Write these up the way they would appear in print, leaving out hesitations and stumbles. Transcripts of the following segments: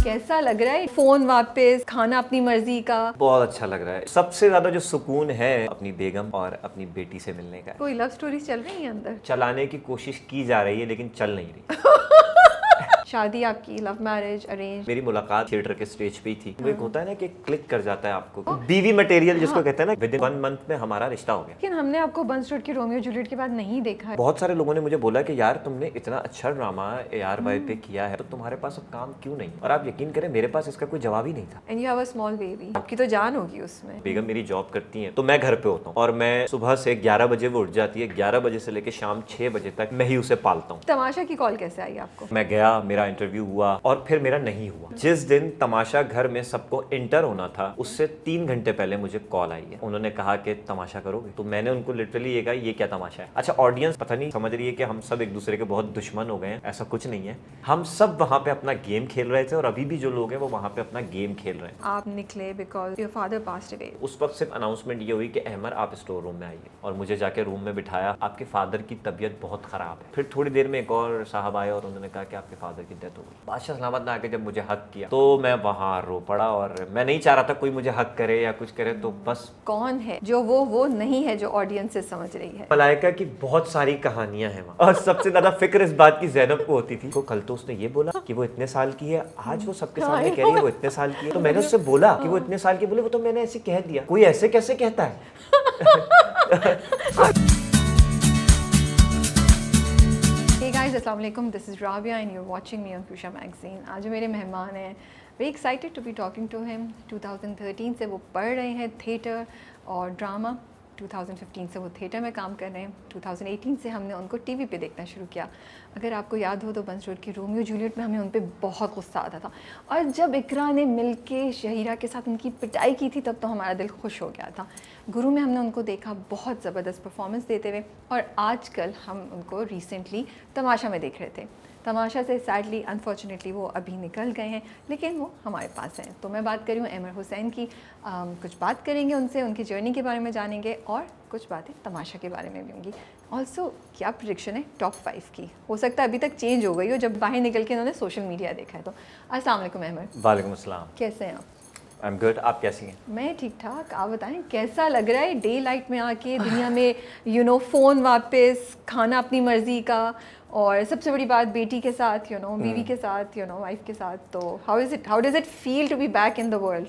कैसा लग रहा है फोन वापस, खाना अपनी मर्जी का? बहुत अच्छा लग रहा है। सबसे ज्यादा जो सुकून है अपनी बेगम और अपनी बेटी से मिलने का है। कोई लव स्टोरी चल रही है अंदर? चलाने की कोशिश की जा रही है लेकिन चल नहीं रही। शादी आपकी लव मैरिज अरेंज? मेरी मुलाकात थिएटर के स्टेज पे ही थी। वो एक होता है ना कि क्लिक कर जाता है आपको, बीवी मटेरियल जिसको कहते हैं ना, विद इन 1 मंथ में हमारा रिश्ता हो गया। लेकिन हमने आपको बंस रोड की रोमियो जूलियट के बाद नहीं देखा है। बहुत सारे लोगों ने मुझे बोला कि यार तुमने इतना अच्छा ड्रामा AR पे किया है तो तुम्हारे पास अब काम क्यों नहीं? और आप यकीन करें मेरे पास इसका कोई जवाब ही नहीं था। And you have a small baby, आपकी तो जान होगी उसमें। बेगम मेरी जॉब करती हैं तो मैं घर पे होता हूँ और मैं सुबह से 11 बजे वो उठ जाती है। 11 बजे से लेकर शाम 6 बजे तक मैं ही उसे पालता हूँ। तमाशा की कॉल कैसे आई आपको? मैं गया, मेरा इंटरव्यू हुआ और फिर मेरा नहीं हुआ। जिस दिन तमाशा घर में सबको इंटर होना था उससे 3 घंटे पहले मुझे कॉल आई है। उन्होंने कहा कि तमाशा करोगे? तो मैंने उनको लिटरली ये कहा ये क्या तमाशा है? अच्छा, ऑडियंस पता नहीं समझ रही है कि हम सब एक दूसरे के बहुत दुश्मन हो गए हैं। ऐसा कुछ नहीं है, हम सब वहाँ पे अपना गेम खेल रहे थे और अभी भी जो लोग हैं वो वहाँ पे अपना गेम खेल रहे हैं। आप निकले because your father passed away. उस वक्त सिर्फ अनाउंसमेंट ये हुई कि अहमर आप स्टोर रूम में आइए और मुझे जाके रूम में बिठाया। आपके फादर की तबीयत बहुत खराब है। फिर थोड़ी देर में एक और साहब आए और उन्होंने कहा कि आपके फादर की डेथ हो गई। बादशाह सलामत ने आके जब मुझे हक किया तो मैं वहाँ रो पड़ा और मैं नहीं चाह रहा था कोई मुझे हक करे या कुछ करे। तो बस कौन है जो वो नहीं है जो ऑडियंस से समझ रही है? मलाइका की बहुत सारी कहानियां हैं वहाँ और सबसे ज्यादा फिक्र इस बात की ज़ैनब को होती थी। तो कल तो उसने ये बोला कि वो इतने साल की है, आज वो सबके सामने कह रही है वो इतने साल की है। तो मैंने उससे बोला कि वो इतने साल की, बोले वो तो मैंने ऐसे कह दिया। कोई ऐसे कैसे कहता है? Hey guys, अस्सलाम वालेकुम, this is Rabia and you are watching me on क्रूशा मैगजीन। आज जो मेरे मेहमान हैं, very excited to be talking to him. 2013 से वो पढ़ रहे हैं थिएटर और ड्रामा। 2015 से वो थिएटर में काम कर रहे हैं। 2018 से हमने उनको टीवी पे देखना शुरू किया। अगर आपको याद हो तो बंस रोड की रोमियो जूलियट में हमें उन पर बहुत गुस्सा आता था और जब इकरा ने मिलके शहीरा के साथ उनकी पिटाई की थी तब तो हमारा दिल खुश हो गया था। गुरु में हमने उनको देखा बहुत ज़बरदस्त परफॉर्मेंस देते हुए और आजकल हम उनको रिसेंटली तमाशा में देख रहे थे। तमाशा से सैडली अनफॉर्चुनेटली वो अभी निकल गए हैं लेकिन वो हमारे पास हैं। तो मैं बात कर रही हूँ अहमर हुसैन की। कुछ बात करेंगे उनसे, उनकी जर्नी के बारे में जानेंगे और कुछ बातें तमाशा के बारे में भी होंगी। ऑल्सो क्या प्रेडिक्शन है टॉप 5 की? हो सकता है अभी तक चेंज हो गई हो जब बाहर निकल के उन्होंने सोशल मीडिया देखा है। तो अस्सलाम वालेकुम अहमर। वालेकुम अस्सलाम। कैसे हैं आप? आई एम गुड, आप कैसी हैं? मैं ठीक ठाक। आप बताएं कैसा लग रहा है डे लाइट में आके दुनिया में फ़ोन वापस, खाना अपनी मर्ज़ी का और सबसे बड़ी बात बेटी के साथ बीवी के साथ वाइफ के साथ। तो how does it feel to be back in the world?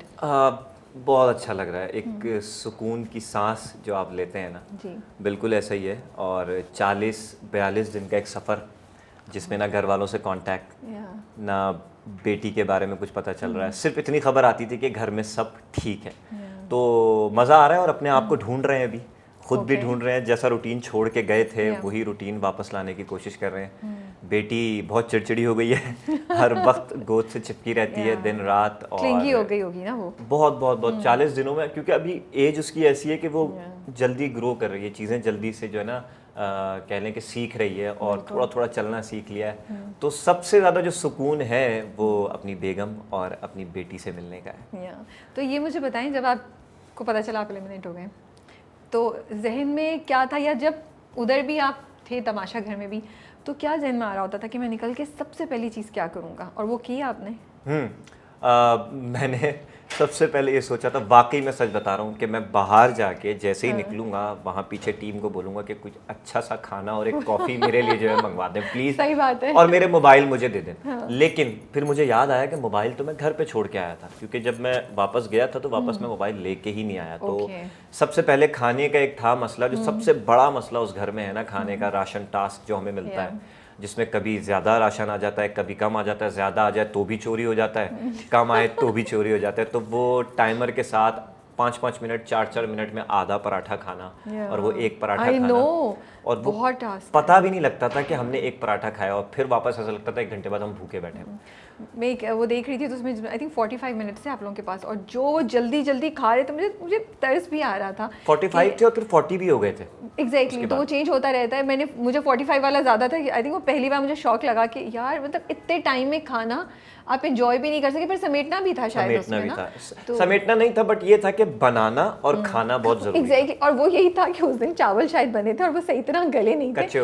बहुत अच्छा लग रहा है। एक सुकून की सांस जो आप लेते हैं ना, जी बिल्कुल ऐसा ही है। और 40-42 दिन का एक सफ़र जिसमें ना घर वालों से कांटेक्ट, ना बेटी के बारे में कुछ पता चल रहा है। सिर्फ इतनी खबर आती थी कि घर में सब ठीक है। तो मज़ा आ रहा है और अपने आप को ढूंढ रहे हैं, अभी खुद भी ढूंढ रहे हैं। जैसा रूटीन छोड़ के गए थे वही रूटीन वापस लाने की कोशिश कर रहे हैं। बेटी बहुत चिड़चिड़ी हो गई है हर वक्त गोद से चिपकी रहती है दिन रात और क्लिंगी हो गई होगी ना वो बहुत 40 दिनों में, क्योंकि अभी एज उसकी ऐसी है कि वो जल्दी ग्रो कर रही है, चीज़ें जल्दी से जो है ना कह लें कि सीख रही है और थोड़ा थोड़ा चलना सीख लिया है। तो सबसे ज़्यादा जो सुकून है वो अपनी बेगम और अपनी बेटी से मिलने का है। तो ये मुझे बताएं, जब आपको पता चला आप एलिमिनेट हो गए तो जहन में क्या था, या जब उधर भी आप थे तमाशा घर में भी, तो क्या जहन में आ रहा होता था कि मैं निकल के सबसे पहली चीज़ क्या करूँगा? और वो किया आपने? मैंने सबसे पहले ये सोचा था, वाकई मैं सच बता रहा हूँ, कि मैं बाहर जाके जैसे ही निकलूंगा वहाँ पीछे टीम को बोलूँगा कि कुछ अच्छा सा खाना और एक कॉफ़ी मेरे लिए जो है मंगवा दें प्लीज़। सही बात है। और मेरे मोबाइल मुझे दे दें। लेकिन फिर मुझे याद आया कि मोबाइल तो मैं घर पे छोड़ के आया था, क्योंकि जब मैं वापस गया था तो वापस मैं मोबाइल लेके ही नहीं आया। तो सबसे पहले खाने का एक था मसला, जो सबसे बड़ा मसला उस घर में है ना, खाने का राशन टास्क जो हमें मिलता है, जिसमें कभी ज़्यादा राशन आ जाता है, कभी कम आ जाता है। ज़्यादा आ जाए तो भी चोरी हो जाता है, कम आए तो भी चोरी हो जाता है। तो वो टाइमर के साथ 5-5 मिनट 4-4 मिनट में आधा पराठा खाना और वो एक पराठा खाना, और वो बहुत टास्क पता भी नहीं लगता था कि हमने एक पराठा खाया और फिर वापस ऐसा लगता था 1 घंटे बाद हम भूखे बैठे हैं। मैं वो देख रही थी तो उसमें आई थिंक 45 मिनट से आप लोगों के पास, और जो वो जल्दी जल्दी खा रहे थे मुझे तरस भी आ रहा था। 45 थे और फिर 40 भी हो गए थे। एग्जैक्टली तो वो चेंज होता रहता है। मुझे 45 वाला ज़्यादा था। आई थिंक वो पहली बार मुझे शौक लगा कि यार मतलब इतने टाइम में खाना आप एंजॉय भी नहीं कर सके, फिर समेटना भी था शायद उसमें ना। तो समेटना नहीं था, बट ये था कि बनाना और खाना बहुत जरूरी एग्जैक्टली। और वो यही था कि उस दिन चावल शायद बने थे और वो सही तरह इतना गले नहीं थे, कच्चे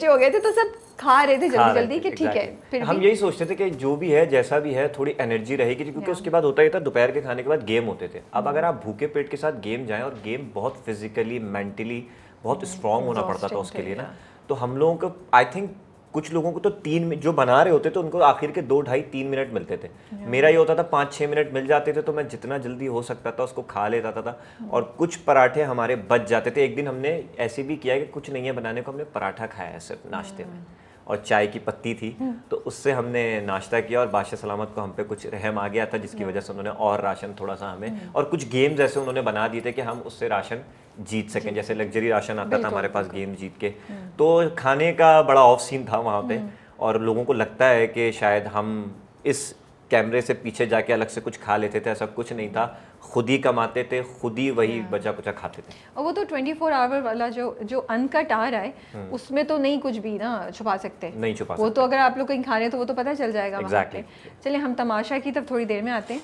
हो गए थे, तो सब खा रहे थे जल्दी जल्दी कि ठीक है। फिर हम यही सोचते थे कि जो भी है जैसा भी है थोड़ी एनर्जी रहेगी, क्योंकि उसके बाद होता ही था दोपहर के खाने के बाद गेम होते थे। अब अगर आप भूखे पेट के साथ गेम जाएं, और गेम बहुत फिजिकली मेंटली बहुत स्ट्रांग होना पड़ता था उसके लिए ना, तो हम लोगों को आई थिंक कुछ लोगों को तो 3 जो बना रहे होते तो उनको आखिर के 2 ढाई 3 मिनट मिलते थे। मेरा ये होता था 5-6 मिनट मिल जाते थे, तो मैं जितना जल्दी हो सकता था उसको खा लेता था। और कुछ पराठे हमारे बच जाते थे। एक दिन हमने ऐसे भी किया कि कुछ नहीं है बनाने को, हमने पराठा खाया सिर्फ नाश्ते में, और चाय की पत्ती थी, तो उससे हमने नाश्ता किया। और बादशाह सलामत को हम पे कुछ रहम आ गया था, जिसकी वजह से उन्होंने और राशन थोड़ा सा हमें, और कुछ गेम्स ऐसे उन्होंने बना दिए थे कि हम उससे राशन जीत सकें, जैसे लग्जरी राशन आता था हमारे पास गेम जीत के। तो खाने का बड़ा ऑफ सीन था वहाँ पे, और लोगों को लगता है कि शायद हम इस कैमरे से पीछे जाके अलग से कुछ खा लेते थे, ऐसा कुछ नहीं था। खुद ही कमाते थे, खुद ही वही बचा कुचा खाते थे। और वो तो 24 आवर वाला जो अनकट आ रहा है, उसमें तो नहीं कुछ भी ना छुपा सकते, नहीं छुपा वो तो अगर आप लोग कहीं खा रहे हैं तो वो तो पता चल जाएगा। Exactly. चलिए हम तमाशा की तरफ थोड़ी देर में आते हैं,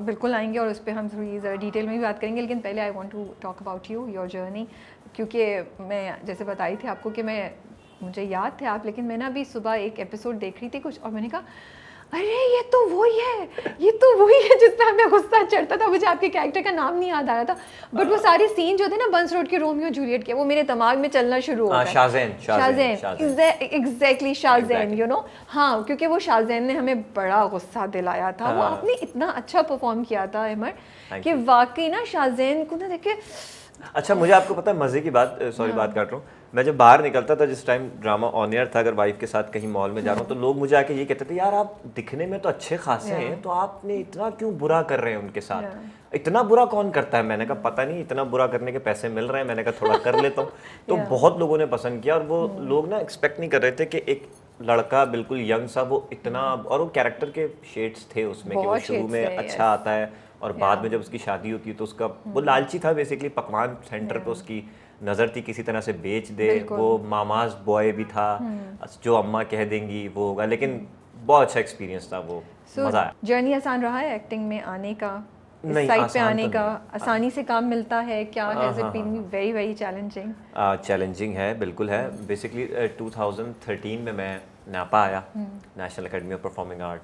बिल्कुल आएंगे, और उस पर हम थोड़ी ज़रा डिटेल में भी बात करेंगे। लेकिन पहले I want to talk about you, your journey, क्योंकि मैं जैसे बताई थी आपको कि मुझे याद थे आप, लेकिन मैं ना अभी सुबह एक एपिसोड देख रही थी कुछ, और मैंने कहा अरे ये तो वही है जिसमें हमें गुस्सा चढ़ता था। मुझे आपके कैरेक्टर का नाम नहीं याद आ रहा था, बट वो सारे सीन जो थे ना बंस रोड के रोमियो जूलियट के, वो मेरे दिमाग में चलना शुरू हो गया। Shahzain, exactly Shahzain, you know. हाँ, क्योंकि वो शाहज़ैन ने हमें बड़ा गुस्सा दिलाया था। वो आपने इतना अच्छा परफॉर्म किया था अमर, कि वाकई ना शाहज़ैन को ना देखे। अच्छा, मुझे आपको पता है मजे की बात, सॉरी बात काट रहा हूँ, मैं जब बाहर निकलता था, जिस टाइम ड्रामा ऑन एयर था, अगर वाइफ के साथ कहीं मॉल में जा रहा हूँ, तो लोग मुझे आके ये कहते थे, यार आप दिखने में तो अच्छे खासे हैं, तो आपने इतना क्यों बुरा कर रहे हैं उनके साथ? इतना बुरा कौन करता है? मैंने कहा पता नहीं, इतना बुरा करने के पैसे मिल रहे हैं, मैंने कहा थोड़ा कर लेता हूँ। तो बहुत लोगों ने पसंद किया, और वो लोग ना एक्सपेक्ट नहीं कर रहे थे कि एक लड़का बिल्कुल यंग सा, वो इतना, और वो कैरेक्टर के शेड्स थे उसमें, कि वो शुरू में अच्छा आता है, और बाद में जब उसकी शादी होती है तो उसका वो लालची था बेसिकली, पकवान सेंटर पे उसकी नज़र थी किसी तरह से बेच दे। वो मामाज बॉय भी था, जो अम्मा कह देंगी वो होगा। लेकिन बहुत अच्छा एक्सपीरियंस था वो, मज़ा आया। जर्नी आसान रहा है एक्टिंग में आने का, नहीं, साइड पे आने का? आसानी से काम मिलता है क्या? Has it been very very challenging? Challenging है, बिल्कुल है। बेसिकली 2013 में मैं नापा आया, national academy of performing art.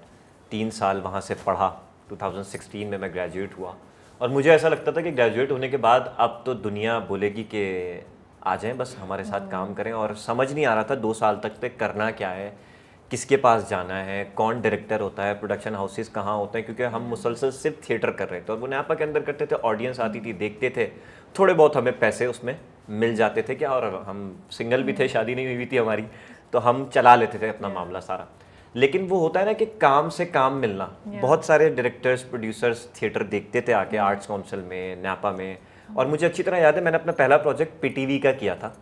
3 साल वहाँ से पढ़ा। 2016 में मैं ग्रेजुएट हुआ, और मुझे ऐसा लगता था कि ग्रेजुएट होने के बाद अब तो दुनिया बोलेगी कि आ जाएं बस हमारे साथ काम करें, और समझ नहीं आ रहा था 2 साल तक पे करना क्या है, किसके पास जाना है, कौन डायरेक्टर होता है, प्रोडक्शन हाउसेस कहाँ होते हैं, क्योंकि हम मुसलसल सिर्फ थिएटर कर रहे थे, और वो नापा के अंदर करते थे, ऑडियंस आती थी, देखते थे, थोड़े बहुत हमें पैसे उसमें मिल जाते थे क्या, और हम सिंगल भी थे, शादी नहीं हुई थी हमारी, तो हम चला लेते थे अपना मामला सारा। लेकिन वो होता है ना कि काम से काम मिलना, बहुत सारे डायरेक्टर्स प्रोड्यूसर्स थिएटर देखते थे आके आर्ट्स काउंसिल में, नापा में। और मुझे अच्छी तरह याद है, मैंने अपना पहला प्रोजेक्ट पीटीवी का किया था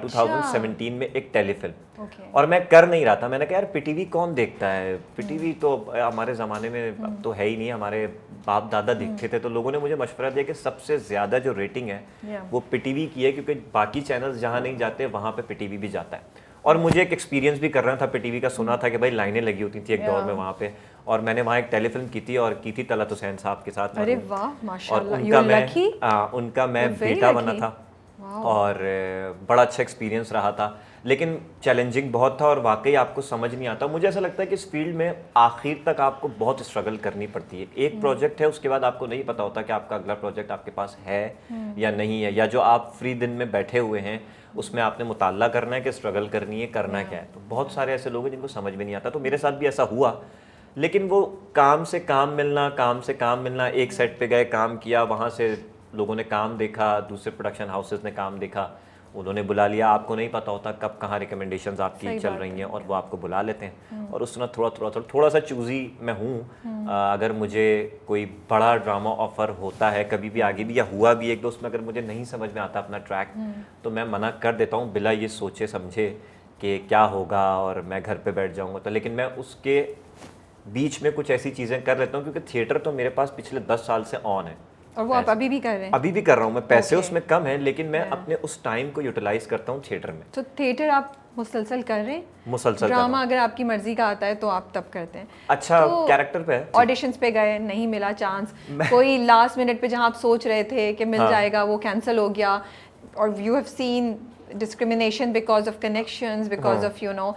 2017 में, एक टेलीफिल्म। और मैं कर नहीं रहा था, मैंने कहा यार पीटीवी कौन देखता है, पीटीवी तो हमारे ज़माने में अब तो है ही नहीं, हमारे बाप दादा देखते थे। तो लोगों ने मुझे मशवरा दिया कि सबसे ज़्यादा जो रेटिंग है वो पीटीवी की है, क्योंकि बाकी चैनल्स जहाँ नहीं जाते वहाँ पे पीटीवी भी जाता है। और मुझे एक एक्सपीरियंस भी करना था पीटीवी का, सुना था कि भाई लाइनें लगी होती थी एक दौर में वहाँ पे, और मैंने वहाँ एक टेलीफिल्म की थी, और की थी तलत हुसैन साहब के साथ। अरे वाह, माशाल्लाह, और उनका मैं बेटा बना था, और बड़ा अच्छा एक्सपीरियंस रहा था। लेकिन चैलेंजिंग बहुत था, और वाकई आपको समझ नहीं आता। मुझे ऐसा लगता है कि इस फील्ड में आखिर तक आपको बहुत स्ट्रगल करनी पड़ती है। एक प्रोजेक्ट है, उसके बाद आपको नहीं पता होता कि आपका अगला प्रोजेक्ट आपके पास है या नहीं है, या जो आप फ्री दिन में बैठे हुए हैं उसमें आपने मुताला करना है कि स्ट्रगल करनी है, करना क्या है। तो बहुत सारे ऐसे लोग हैं जिनको समझ में नहीं आता, तो मेरे साथ भी ऐसा हुआ। लेकिन वो काम से काम मिलना, एक सेट पे गए, काम किया, वहाँ से लोगों ने काम देखा, दूसरे प्रोडक्शन हाउसेस ने काम देखा, उन्होंने बुला लिया। आपको नहीं पता होता कब कहाँ रिकमेंडेशंस आपकी चल रही हैं, और वो आपको बुला लेते हैं। और उसमें थोड़ा सा चूज़ी मैं हूँ। अगर मुझे कोई बड़ा ड्रामा ऑफर होता है कभी भी, आगे भी या हुआ भी एक दो, उसमें अगर मुझे नहीं समझ में आता अपना ट्रैक, तो मैं मना कर देता हूँ बिला ये सोचे समझे कि क्या होगा, और मैं घर पे बैठ जाऊँगा। तो लेकिन मैं उसके बीच में कुछ ऐसी चीज़ें कर लेता हूँ, क्योंकि थिएटर तो मेरे पास पिछले 10 साल से ऑन है, और वो आप अभी भी कर रहे हैं? अभी भी कर रहा हूँ मैं। पैसे उसमें कम है, लेकिन मैं अपने उस टाइम को यूटिलाइज करता हूँ थिएटर में। तो थिएटर आप मुसलसल कर रहे हैं? मुसलसल। ड्रामा अगर आपकी मर्जी का आता है तो आप तब करते हैं? अच्छा, तो कैरेक्टर पे है। ऑडिशंस पे गए, नहीं मिला चांस, कोई लास्ट मिनट पे जहाँ आप सोच रहे थे कि मिल जाएगा, वो कैंसिल हो गया, और you have seen discrimination because of connections, because of you know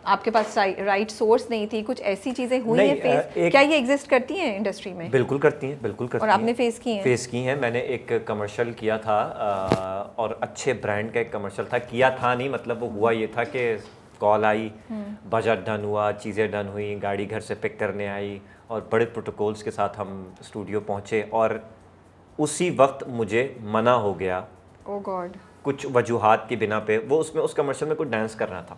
आपके पास राइट सोर्स नहीं थी, कुछ ऐसी चीज़ें हुई हैं फेस? क्या ये एग्जिस्ट करती हैं इंडस्ट्री में? बिल्कुल करती हैं, बिल्कुल करती और हैं। आपने फेस की हैं? फेस की हैं। मैंने एक कमर्शियल किया था और अच्छे ब्रांड का एक कमर्शियल था, किया था नहीं मतलब वो हुआ ये था कि कॉल आई, बजट डन हुआ, चीज़ें डन हुई, गाड़ी घर से पिक करने आई और बड़े प्रोटोकॉल्स के साथ हम स्टूडियो पहुँचे और उसी वक्त मुझे मना हो गया। ओह गॉड। कुछ वजूहात की बिना पे वो उसमें उस कमर्शियल में कुछ डांस करना था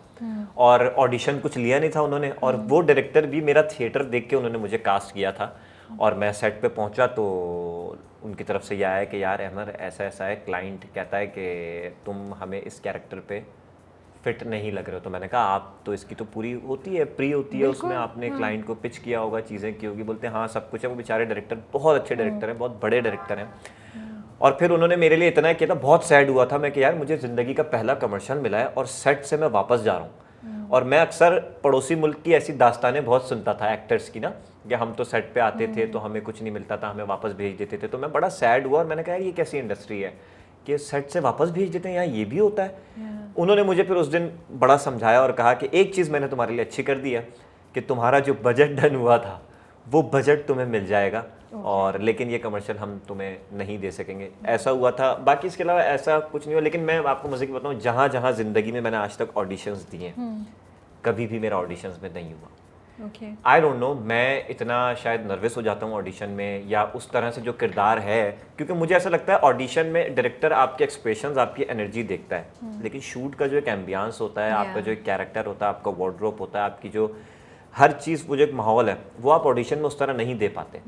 और ऑडिशन कुछ लिया नहीं था उन्होंने और वो डायरेक्टर भी मेरा थिएटर देख के उन्होंने मुझे कास्ट किया था और मैं सेट पे पहुंचा तो उनकी तरफ से यह आया कि यार अहमद ऐसा ऐसा है, क्लाइंट कहता है कि तुम हमें इस कैरेक्टर पे फिट नहीं लग रहे हो। तो मैंने कहा आप तो इसकी तो पूरी होती है, प्री होती है, उसमें आपने क्लाइंट को पिच किया होगा, चीज़ें की होगी। बोलते हैं हाँ सब कुछ है। वो बेचारे डायरेक्टर बहुत अच्छे डायरेक्टर हैं, बहुत बड़े डायरेक्टर हैं और फिर उन्होंने मेरे लिए इतना किया था, बहुत सैड हुआ था मैं कि यार मुझे ज़िंदगी का पहला कमर्शियल मिला है और सेट से मैं वापस जा रहा हूँ। और मैं अक्सर पड़ोसी मुल्क की ऐसी दास्तानें बहुत सुनता था एक्टर्स की ना, कि हम तो सेट पे आते थे तो हमें कुछ नहीं मिलता था, हमें वापस भेज देते थे। तो मैं बड़ा सैड हुआ और मैंने कहा यार ये कैसी इंडस्ट्री है कि सेट से वापस भेज देते हैं, यहाँ ये भी होता है। उन्होंने मुझे फिर उस दिन बड़ा समझाया और कहा कि एक चीज़ मैंने तुम्हारे लिए अच्छी कर दी है कि तुम्हारा जो बजट डन हुआ था वो बजट तुम्हें मिल जाएगा और लेकिन ये कमर्शियल हम तुम्हें नहीं दे सकेंगे। ऐसा हुआ था, बाकी इसके अलावा ऐसा कुछ नहीं हुआ। लेकिन मैं आपको मज़े की बताऊँ, जहाँ जहाँ ज़िंदगी में मैंने आज तक ऑडिशंस दिए हैं कभी भी मेरा ऑडिशंस में नहीं हुआ। आई डोंट नो, मैं इतना शायद नर्वस हो जाता हूँ ऑडिशन में या उस तरह से जो किरदार है, क्योंकि मुझे ऐसा लगता है ऑडिशन में डायरेक्टर आपके एक्सप्रेशंस, आपकी एनर्जी देखता है, लेकिन शूट का जो एक एम्बियंस होता है, आपका जो एक कैरेक्टर होता है, आपका वार्डरोब होता है, आपकी जो हर चीज़, वो जो एक माहौल है, वो आप ऑडिशन में उस तरह नहीं दे पाते।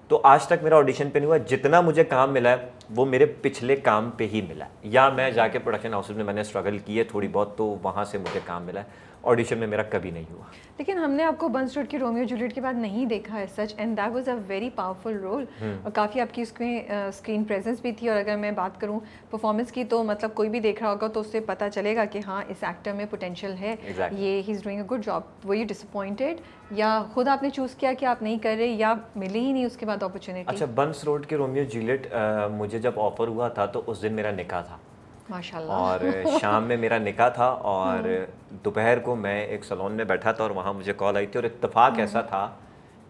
तो आज तक मेरा ऑडिशन पे नहीं हुआ। जितना मुझे काम मिला है वो मेरे पिछले काम पे ही मिला है, या मैं जाके प्रोडक्शन हाउसेस में मैंने स्ट्रगल की है थोड़ी बहुत, तो वहाँ से मुझे काम मिला है। ऑडिशन में मेरा कभी नहीं हुआ। लेकिन हमने आपको बंस रोड की रोमियो जूलियट के बाद नहीं देखा है सच, and that was a very powerful role और काफ़ी आपकी उसमें स्क्रीन प्रेजेंस भी थी। और अगर मैं बात करूं परफॉर्मेंस की तो मतलब कोई भी देख रहा होगा तो उससे पता चलेगा कि हाँ इस एक्टर में पोटेंशियल है, ये he is doing a good job. Were you disappointed या खुद आपने चूज़ किया कि आप नहीं कर रहे या मिली ही नहीं उसके बाद अपॉर्चुनिटी? अच्छा, बंस रोड के रोमियो जूलियट मुझे जब ऑफर हुआ था तो उस दिन मेरा निकाह था माशाल्लाह। और शाम में मेरा निकाह था और दोपहर को मैं एक सलोन में बैठा था और वहाँ मुझे कॉल आई थी। और इत्तेफाक ऐसा था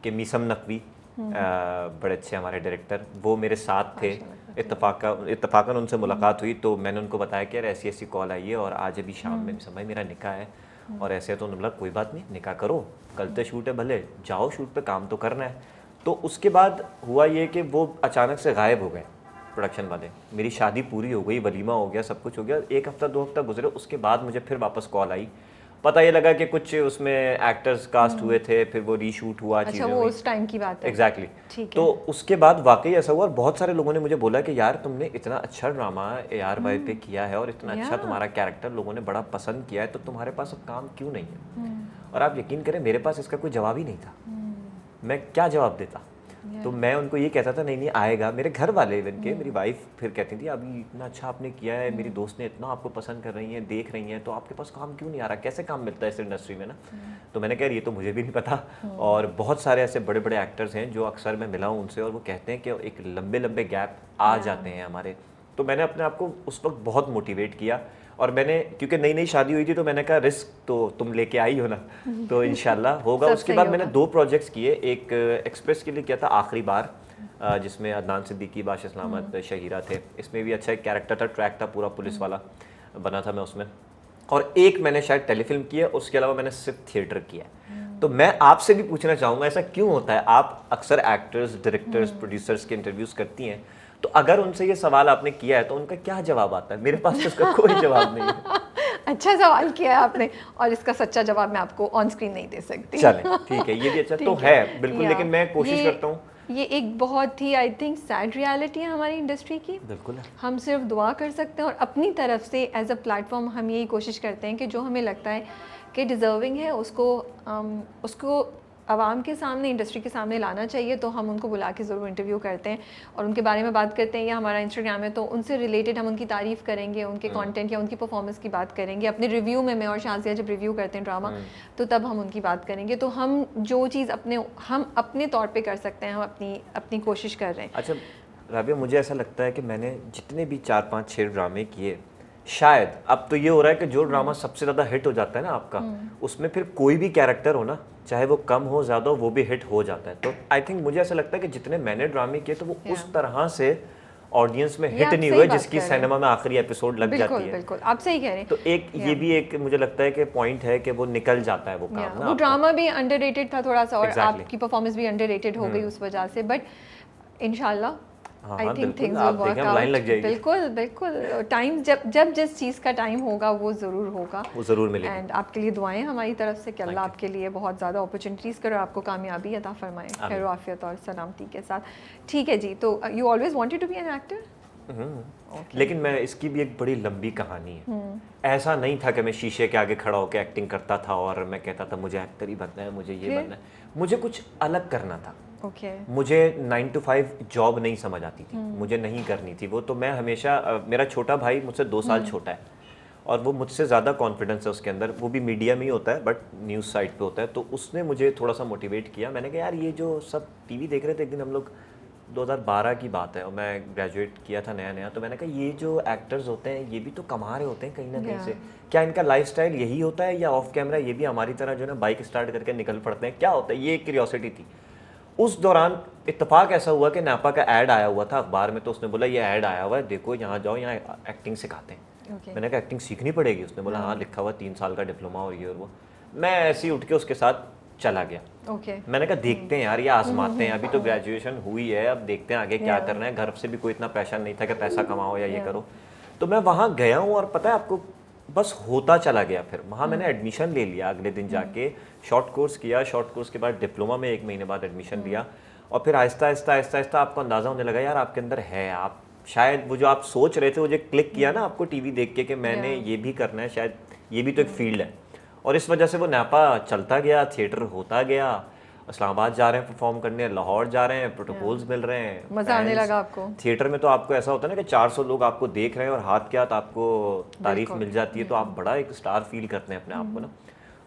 कि मीसम नकवी बड़े अच्छे हमारे डायरेक्टर, वो मेरे साथ थे। इत्तेफाकन उनसे मुलाकात हुई तो मैंने उनको बताया कि यार ऐसी ऐसी कॉल आई है और आज अभी शाम में मीसम भाई मेरा निकाह है और ऐसे। तो उन्होंने बोला कोई बात नहीं, निकाह करो, कल तो शूट है, भले जाओ शूट पे, काम तो करना है। तो उसके बाद हुआ ये कि वो अचानक से गायब हो गए प्रोडक्शन वाले। मेरी शादी पूरी हो गई, वलीमा हो गया, सब कुछ हो गया, एक हफ्ता 2 हफ्ता गुजरे, उसके बाद मुझे फिर वापस कॉल आई। पता ये लगा कि कुछ उसमें एक्टर्स कास्ट हुए थे, फिर वो रीशूट हुआ। अच्छा, वो उस टाइम की बात है। एग्जैक्टली। तो उसके बाद वाकई ऐसा हुआ और बहुत सारे लोगों ने मुझे बोला कि यार तुमने इतना अच्छा ड्रामा AR वाई पे किया है और इतना अच्छा तुम्हारा कैरेक्टर लोगों ने बड़ा पसंद किया है, तो तुम्हारे पास अब काम क्यों नहीं है? और आप यकीन करें मेरे पास इसका कोई जवाब ही नहीं था। मैं क्या जवाब देता? तो मैं उनको ये कहता था नहीं नहीं आएगा। मेरे घर वाले इवन के, मेरी वाइफ फिर कहती थी अभी इतना अच्छा आपने किया है, मेरी दोस्त ने इतना आपको पसंद कर रही हैं, देख रही हैं, तो आपके पास काम क्यों नहीं आ रहा? कैसे काम मिलता है इस इंडस्ट्री में ना? तो मैंने कहा ये तो मुझे भी नहीं पता। और बहुत सारे ऐसे बड़े बड़े एक्टर्स हैं जो अक्सर मैं मिला हूँ उनसे और वो कहते हैं कि एक लंबे लंबे गैप आ जाते हैं हमारे। तो मैंने अपने आप को उस वक्त बहुत मोटिवेट किया और मैंने, क्योंकि नई नई शादी हुई थी, तो मैंने कहा रिस्क तो तुम लेके आई हो ना, तो इंशाल्लाह होगा। उसके बाद मैंने 2 प्रोजेक्ट्स किए। एक एक्सप्रेस के लिए किया था आखिरी बार, जिसमें अदनान सिद्दीकी, बाशिर सलामत, शहीरा थे। इसमें भी अच्छा एक कैरेक्टर था, ट्रैक था पूरा पुलिस वाला बना था मैं उसमें। और एक मैंने शायद टेलीफिल्म किया, उसके अलावा मैंने सिर्फ थिएटर किया। तो मैं आपसे भी पूछना चाहूँगा ऐसा क्यों होता है? आप अक्सर एक्टर्स, डायरेक्टर्स, प्रोड्यूसर्स के इंटरव्यूज़ करती हैं, तो अगर उनसे ये सवाल आपने किया है तो उनका क्या जवाब आता है? मेरे पास तो इसका कोई जवाब नहीं है। अच्छा सवाल किया है आपने और इसका सच्चा जवाब मैं आपको ऑन स्क्रीन नहीं दे सकती। चलें, ठीक है, ये भी अच्छा तो है बिल्कुल, लेकिन मैं कोशिश करता हूँ। ये एक बहुत ही आई थिंक सैड रियलिटी है हमारी इंडस्ट्री की। बिल्कुल है। हम सिर्फ दुआ कर सकते हैं और अपनी तरफ से एज अ प्लेटफॉर्म हम यही कोशिश करते हैं कि जो हमें लगता है कि डिज़र्विंग है उसको आवाम के सामने, इंडस्ट्री के सामने लाना चाहिए। तो हम उनको बुला के ज़रूर इंटरव्यू करते हैं और उनके बारे में बात करते हैं, या हमारा इंस्टाग्राम है तो उनसे रिलेटेड हम उनकी तारीफ़ करेंगे, उनके कंटेंट या उनकी परफॉर्मेंस की बात करेंगे। अपने रिव्यू में मैं और शाजिया जब रिव्यू करते हैं ड्रामा तो तब हम उनकी बात करेंगे। तो हम जो चीज़ हम अपने तौर पर कर सकते हैं, हम अपनी कोशिश कर रहे हैं। अच्छा राबिया, मुझे ऐसा लगता है कि मैंने जितने भी 4, 5, 6 ड्रामे किए, शायद अब तो ये हो रहा है कि जो ड्रामा सबसे ज़्यादा हिट हो जाता है ना आपका, उसमें फिर कोई भी कैरेक्टर हो ना, चाहे वो कम हो ज़्यादा हो, वो भी हिट हो जाता है। तो आई थिंक मुझे ऐसा लगता है कि जितने मैंने ड्रामे किए तो वो उस तरह से ऑडियंस में हिट नहीं हुए जिसकी सिनेमा में आखिरी एपिसोड लग जाती है। बिल्कुल आप सही कह रहे हैं। तो एक ये भी एक मुझे लगता है कि पॉइंट है कि वो निकल जाता है वो काम ना। वो ड्रामा भी अंडररेटेड था थोड़ा सा, और आपकी परफॉर्मेंस भी अंडररेटेड हो गई उस वजह से, बट इंशाल्लाह I think things will work out. बिल्कुल बिल्कुल, टाइम जब जिस चीज़ का टाइम होगा वो ज़रूर होगा, वो ज़रूर मिलेगा। एंड आपके लिए दुआएं हमारी तरफ से कि अल्लाह आपके लिए बहुत ज़्यादा अपॉर्चुनिटीज़ करे और आपको कामयाबी अता फरमाए खैर आफियत और सलामती के साथ। ठीक है जी, तो you always wanted to be an actor? लेकिन मैं इसकी भी एक बड़ी लंबी कहानी है। ऐसा नहीं था कि मैं शीशे के आगे खड़ा होकर एक्टिंग करता था और मैं कहता था मुझे एक्टर ही बनना है, मुझे ये बनना है। मुझे कुछ अलग करना था। मुझे 9 to 5 जॉब नहीं समझ आती थी, मुझे नहीं करनी थी वो। तो मैं हमेशा मेरा छोटा भाई मुझसे 2 साल छोटा है और वो मुझसे ज़्यादा कॉन्फिडेंस है उसके अंदर, वो भी मीडिया में ही होता है बट न्यूज़ साइट पे होता है। तो उसने मुझे थोड़ा सा मोटिवेट किया। मैंने कहा यार ये जो सब टीवी देख रहे थे, एक दिन हम लोग 2012 की बात है और मैं ग्रेजुएट किया था नया नया, तो मैंने कहा ये जो एक्टर्स होते हैं ये भी तो कमा रहे होते हैं कहीं ना कहीं से, क्या इनका लाइफस्टाइल यही होता है या ऑफ कैमरा ये भी हमारी तरह जो है ना बाइक स्टार्ट करके निकल पड़ते हैं, क्या होता है? ये एक क्यूरियोसिटी थी। उस दौरान इत्तेफाक ऐसा हुआ कि नापा का ऐड आया हुआ था अखबार में, तो उसने बोला ये ऐड आया हुआ है देखो, यहाँ जाओ, यहाँ एक्टिंग सिखाते हैं। मैंने कहा एक्टिंग सीखनी पड़ेगी? उसने बोला हाँ लिखा हुआ 3 साल का डिप्लोमा और ये और वो। मैं ऐसे ही उठ के उसके साथ चला गया। मैंने कहा देखते हैं यार, ये आजमाते हैं, अभी तो ग्रेजुएशन हुई है, अब देखते हैं आगे क्या करना है। घर से भी कोई इतना प्रेशर नहीं था कि पैसा कमाओ या ये करो। तो मैं वहाँ गया हूँ और पता है आपको बस होता चला गया। फिर वहाँ मैंने एडमिशन ले लिया, अगले दिन जाके शॉर्ट कोर्स किया, शॉर्ट कोर्स के बाद डिप्लोमा में 1 महीने बाद एडमिशन लिया और फिर आहिस्ता आहिस्ता आहिस्ता आहिस्ता आपको अंदाज़ा होने लगा यार आपके अंदर है, आप शायद वो जो आप सोच रहे थे वो जो क्लिक किया ना आपको टीवी देख के कि मैंने ये भी करना है, शायद ये भी तो एक फील्ड है। और इस वजह से वो नापा चलता गया, थिएटर होता गया, इस्लामाबाद जा रहे हैं परफॉर्म करने, लाहौर जा रहे हैं, प्रोटोकॉल्स मिल रहे हैं, मजा आने लगा आपको। थिएटर में तो आपको ऐसा होता है ना कि 400 लोग आपको देख रहे हैं और हाथ के हाथ आपको तारीफ मिल जाती है, तो आप बड़ा एक स्टार फील करते हैं अपने आप को ना।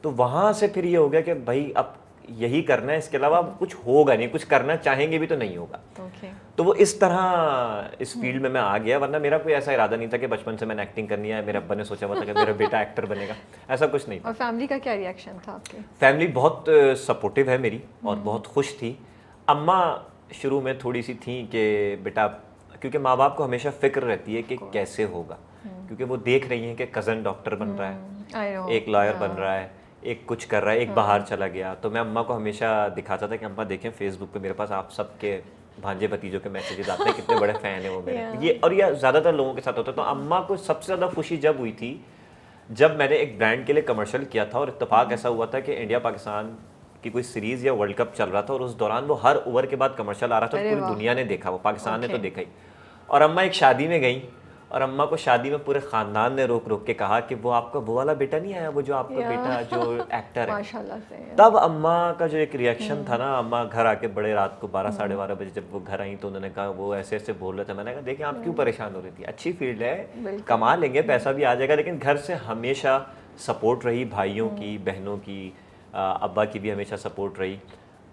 तो वहाँ से फिर ये हो गया कि भाई अब यही करना है, इसके अलावा कुछ होगा नहीं, कुछ करना चाहेंगे भी तो नहीं होगा। तो वो इस तरह इस फील्ड में मैं आ गया, वरना मेरा कोई ऐसा इरादा नहीं था कि बचपन से मैंने एक्टिंग करनी है, मेरे अब्बा ने सोचा हुआ था कि मेरा बेटा एक्टर बनेगा, ऐसा कुछ नहीं था। और फैमिली का क्या रिएक्शन था आपके? फैमिली बहुत सपोर्टिव है मेरी और बहुत खुश थी। अम्मा शुरू में थोड़ी सी थी कि बेटा, क्योंकि माँ बाप को हमेशा फिक्र रहती है कि कैसे होगा, क्योंकि वो देख रही हैं कि कज़न डॉक्टर बन रहा है, एक लॉयर बन रहा है, एक कुछ कर रहा है, एक बाहर चला गया। तो मैं अम्मा को हमेशा दिखाता था कि अम्मा देखें फेसबुक पे मेरे पास आप सबके भांजे भतीजों के मैसेजेस आते हैं, कितने बड़े फ़ैन है वो मेरे। ये और ये ज़्यादातर लोगों के साथ होता है। तो अम्मा को सबसे ज़्यादा खुशी जब हुई थी जब मैंने एक ब्रांड के लिए कमर्शियल किया था, और इत्तेफाक ऐसा हुआ था कि इंडिया पाकिस्तान की कोई सीरीज़ या वर्ल्ड कप चल रहा था और उस दौरान वो हर ओवर के बाद कमर्शियल आ रहा था, पूरी दुनिया ने देखा, वो पाकिस्तान ने तो देखा ही। और अम्मा एक शादी में गई और अम्मा को शादी में पूरे ख़ानदान ने रोक रोक के कहा कि वो आपका वो वाला बेटा नहीं आया, वो जो आपका बेटा जो एक्टर है। माशाल्लाह से। तब अम्मा का जो एक रिएक्शन था ना, अम्मा घर आके बड़े रात को 12 साढ़े 12 बजे जब वो घर आई तो उन्होंने कहा, वो ऐसे ऐसे बोल रहे थे। मैंने कहा देखिए आप क्यों परेशान हो रही थी, अच्छी फील्ड है, कमा लेंगे, पैसा भी आ जाएगा। लेकिन घर से हमेशा सपोर्ट रही, भाइयों की, बहनों की, अब्बा की भी हमेशा सपोर्ट रही,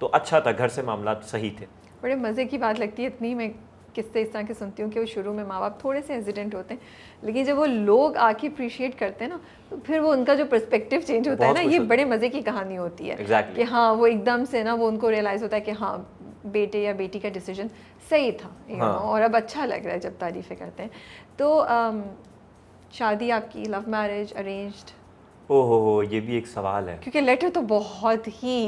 तो अच्छा था, घर से मामला सही थे। बड़े मज़े की बात लगती है इतनी, मैं किस्से इस तरह के सुनती हूँ कि वो शुरू में माँ बाप थोड़े से हेजिडेंट होते हैं, लेकिन जब वो लोग आके अप्रिशिएट करते हैं ना, तो फिर वो उनका जो पर्सपेक्टिव चेंज होता है ना, ये बड़े मज़े की कहानी होती है। कि हाँ वो एकदम से ना वो उनको रियलाइज़ होता है कि हाँ बेटे या बेटी का डिसीजन सही था, और अब अच्छा लग रहा है जब तारीफ़ें करते हैं। तो शादी आपकी लव मैरिज, अरेंज्ड? ओहो, ये भी एक सवाल है, क्योंकि लेटर तो बहुत ही